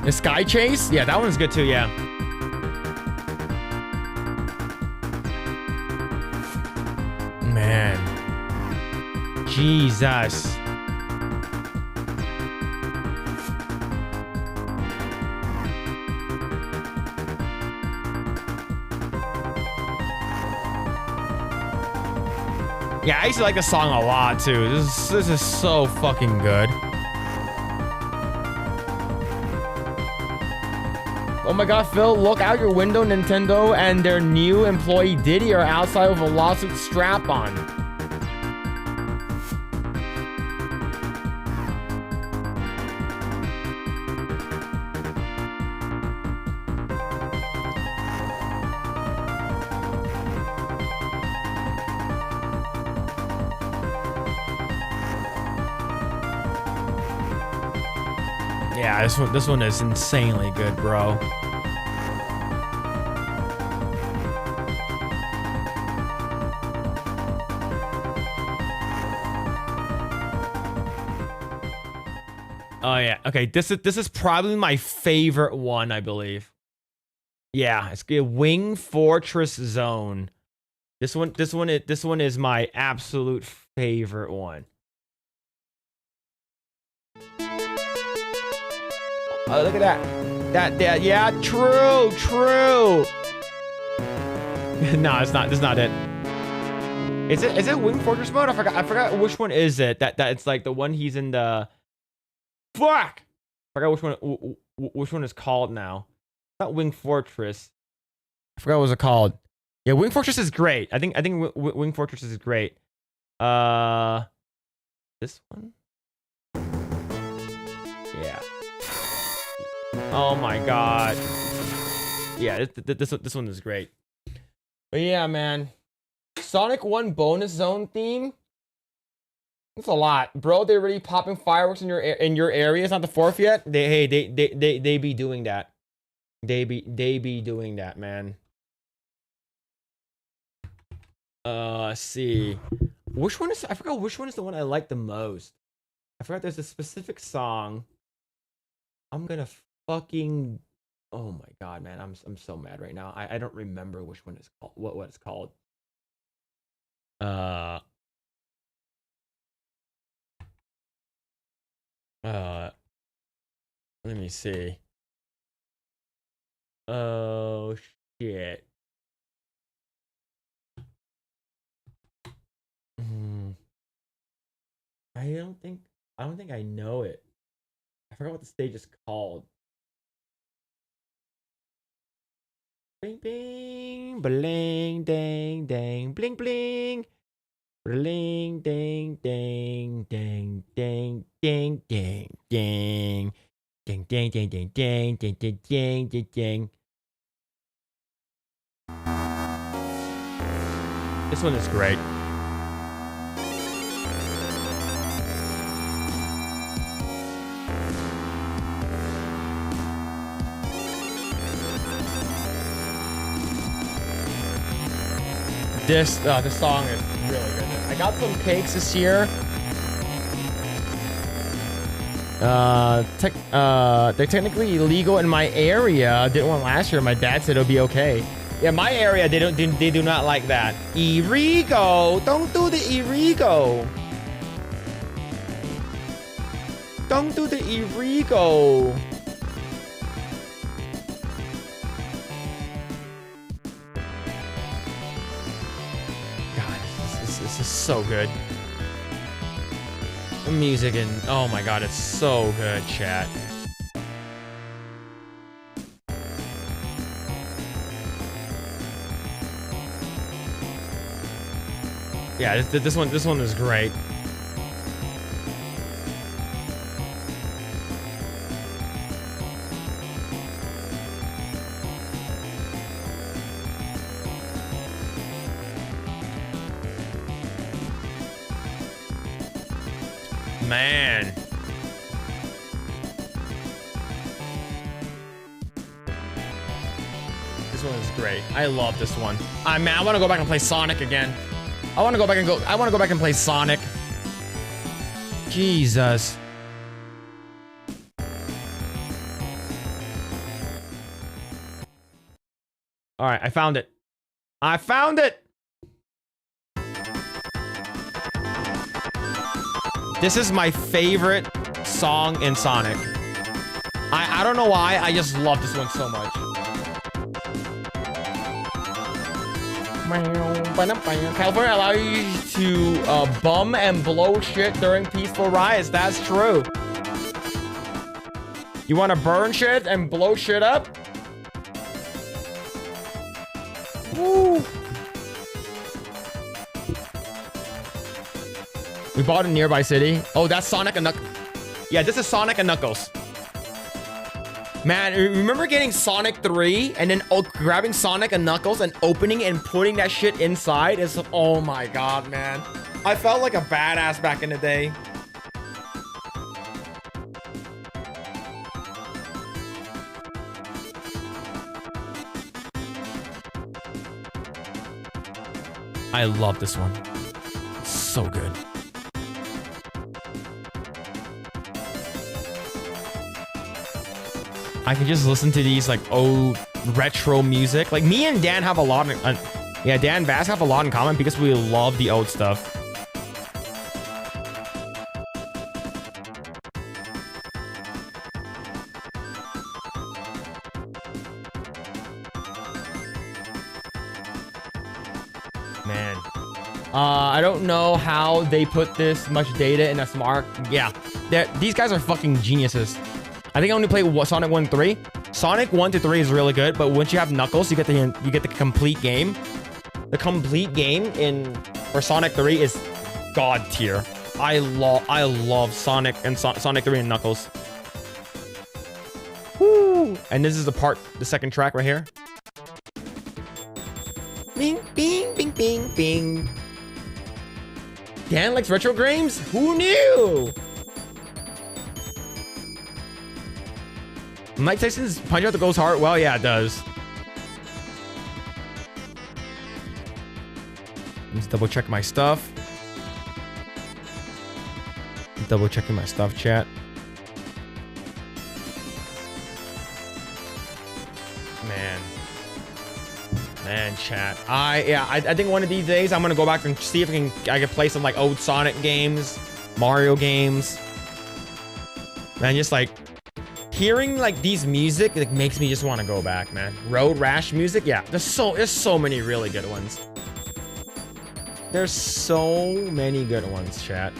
The Sky Chase? Yeah, that one's good too, yeah. Man. Jesus. Yeah, I used to like this song a lot too. This is so fucking good. Oh my god, Phil, look out your window. Nintendo and their new employee Diddy are outside with a lawsuit strap on. Yeah, this one is insanely good, bro. Oh yeah, okay. This is probably my favorite one, I believe. Yeah, it's good. Wing Fortress Zone. This one is my absolute favorite one. Oh, look at that. That yeah, true. No, it's not. That's not it. Is it Wing Fortress mode? I forgot which one is it. That it's like the one he's in the. Fuck! I forgot which one is called now. Not Wing Fortress. I forgot what was it called. Yeah, Wing Fortress is great. I think Wing Fortress is great. This one. Yeah. Oh my god. Yeah, this one is great. But yeah, man. Sonic 1 bonus zone theme. That's a lot, bro. They're already popping fireworks in your area. It's not the 4th yet. They be doing that. They be doing that, man. Let's see. Which one is? I forgot which one is the one I like the most. I forgot there's a specific song. I'm gonna fucking. Oh my god, man. I'm so mad right now. I don't remember which one is called. What it's called. Let me see. Oh shit. I don't think I know it. I forgot what the stage is called. Bing bing, bling ding ding, bling bling, bling ding ding ding ding ding ding ding, ding ding ding ding ding ding ding ding ding ding. This one is great. This song is really good. I got some cakes this year. They're technically illegal in my area. Didn't one last year. My dad said it'll be okay. Yeah, my area they do not like that. Illegal. Don't do the illegal. Don't do the illegal. This is so good. The music and oh my god, it's so good, chat. Yeah, this one is great. Man. This one is great. I love this one. Man, I want to go back and play Sonic again. I want to go back and play Sonic. Jesus. All right, I found it. I found it. This is my favorite song in Sonic. I don't know why, I just love this one so much. California allow you to bum and blow shit during peaceful riots. That's true. You want to burn shit and blow shit up? Woo. We bought a nearby city. Oh, that's Sonic and Knuckles. Yeah, this is Sonic and Knuckles. Man, remember getting Sonic 3 and then grabbing Sonic and Knuckles and opening and putting that shit inside? It's, oh my god, man. I felt like a badass back in the day. I love this one. It's so good. I can just listen to these like old retro music. Like me and Dan have a lot in, yeah, Dan Bass have a lot in common because we love the old stuff. Man. I don't know how they put this much data in a smart. Yeah, these guys are fucking geniuses. I think I only played Sonic 1 3. Sonic 1 to 3 is really good, but once you have Knuckles, you get the complete game. The complete game for Sonic 3 is god tier. I love Sonic and Sonic 3 and Knuckles. Woo! And this is the second track right here. Bing, bing, bing, bing, bing. Dan likes retro games? Who knew? Mike Tyson's Punch Out the Ghost Heart? Well, yeah, it does. Let's double check my stuff. Double checking my stuff, chat. Man, chat. I think one of these days I'm gonna go back and see if I can play some like old Sonic games, Mario games. Man, just like hearing like these music like makes me just want to go back, man. Road Rash music, yeah. There's so many really good ones. There's so many good ones, chat.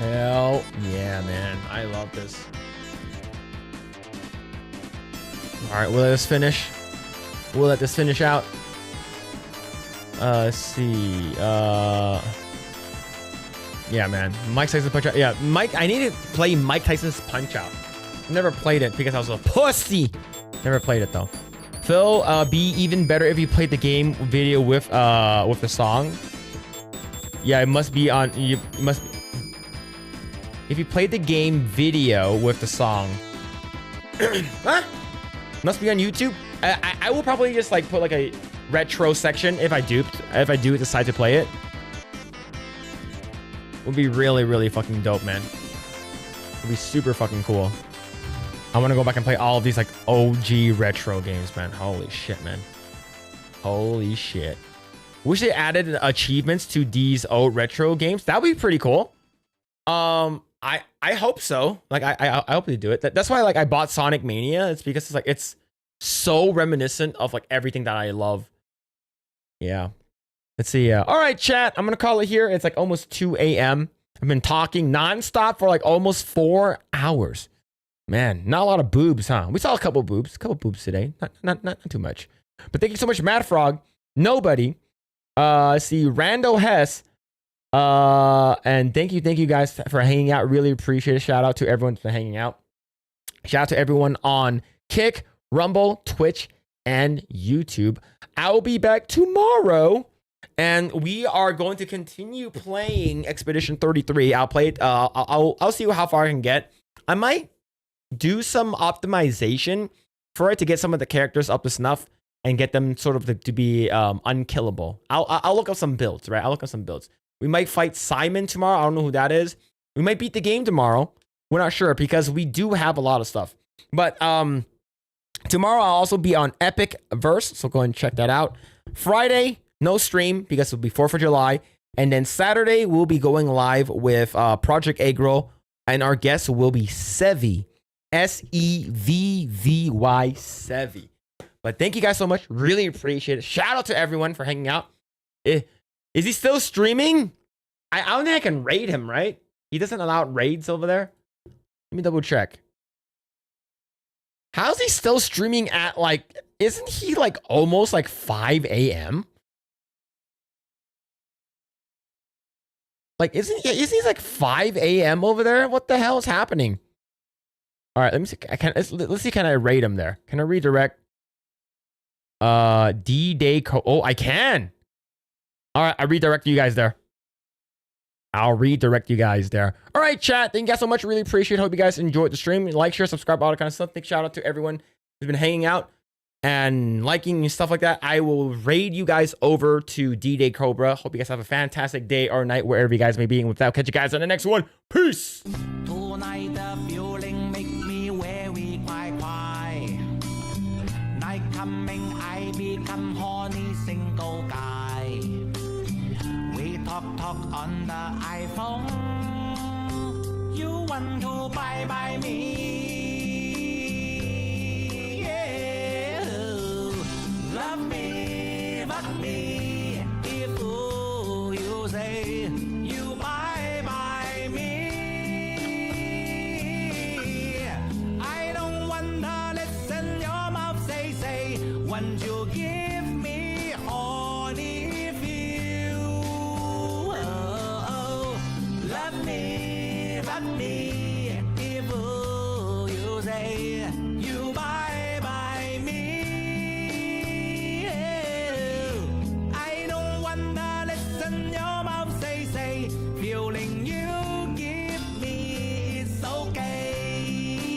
Hell yeah, man. I love this. All right, we'll let this finish. We'll let this finish out. Let's see. Yeah, man. Mike Tyson's Punch Out. Yeah, Mike. I need to play Mike Tyson's Punch Out. Never played it because I was a pussy. Never played it though. Phil, be even better if you played the game video with the song. Yeah, it must be on. You must. If you played the game video with the song, huh? Must be on YouTube. I will probably just like put like a retro section if I do decide to play it. Would be really, really fucking dope, man. Would be super fucking cool. I want to go back and play all of these like OG retro games, man. Holy shit, man. Holy shit. Wish they added achievements to these old retro games. That would be pretty cool. I hope so. Like I hope they do it. That's why like I bought Sonic Mania. It's because it's like it's so reminiscent of like everything that I love. Yeah. Let's see. All right, chat. I'm gonna call it here. It's like almost 2 a.m. I've been talking nonstop for like almost 4 hours. Man, not a lot of boobs, huh? We saw a couple boobs today. Not too much. But thank you so much, Mad Frog. Nobody. See Rando Hess. And thank you guys for hanging out. Really appreciate it. Shout out to everyone for hanging out. Shout out to everyone on Kick, Rumble, Twitch, and YouTube. I'll be back tomorrow, and we are going to continue playing Expedition 33. I'll play it. I'll see how far I can get. I might do some optimization for it to get some of the characters up to snuff and get them sort of to be unkillable. I'll look up some builds, right? I'll look up some builds. We might fight Simon tomorrow. I don't know who that is. We might beat the game tomorrow. We're not sure because we do have a lot of stuff. But tomorrow I'll also be on Epic Verse, so go ahead and check that out. Friday, no stream because it'll be 4th of July. And then Saturday, we'll be going live with Project Agro, and our guest will be Sevy. Sevvy. Sevy. But thank you guys so much. Really appreciate it. Shout out to everyone for hanging out. Is he still streaming? I don't think I can raid him, right? He doesn't allow raids over there. Let me double check. How's he still streaming at like, isn't he like almost like 5 a.m.? Like, isn't he like 5 a.m. over there? What the hell is happening? All right, let me see. Let's see. Can I raid him there? Can I redirect? D-Day Co. Oh, I can. All right, I redirect you guys there. I'll redirect you guys there. All right, chat. Thank you guys so much. Really appreciate it. Hope you guys enjoyed the stream. Like, share, subscribe, all that kind of stuff. Big shout out to everyone who's been hanging out and liking and stuff like that. I will raid you guys over to D-Day Cobra. Hope you guys have a fantastic day or night wherever you guys may be. And with that, I'll catch you guys on the next one. Peace. Tonight the feeling make me very quiet. Night coming, I become horny single guy. We talk on the iPhone. You want to bye me? Yeah. Love me, fuck me. If you say you bye me, I don't want to listen your mouth say. Once you give me honey feel. Love me, fuck me, if you say you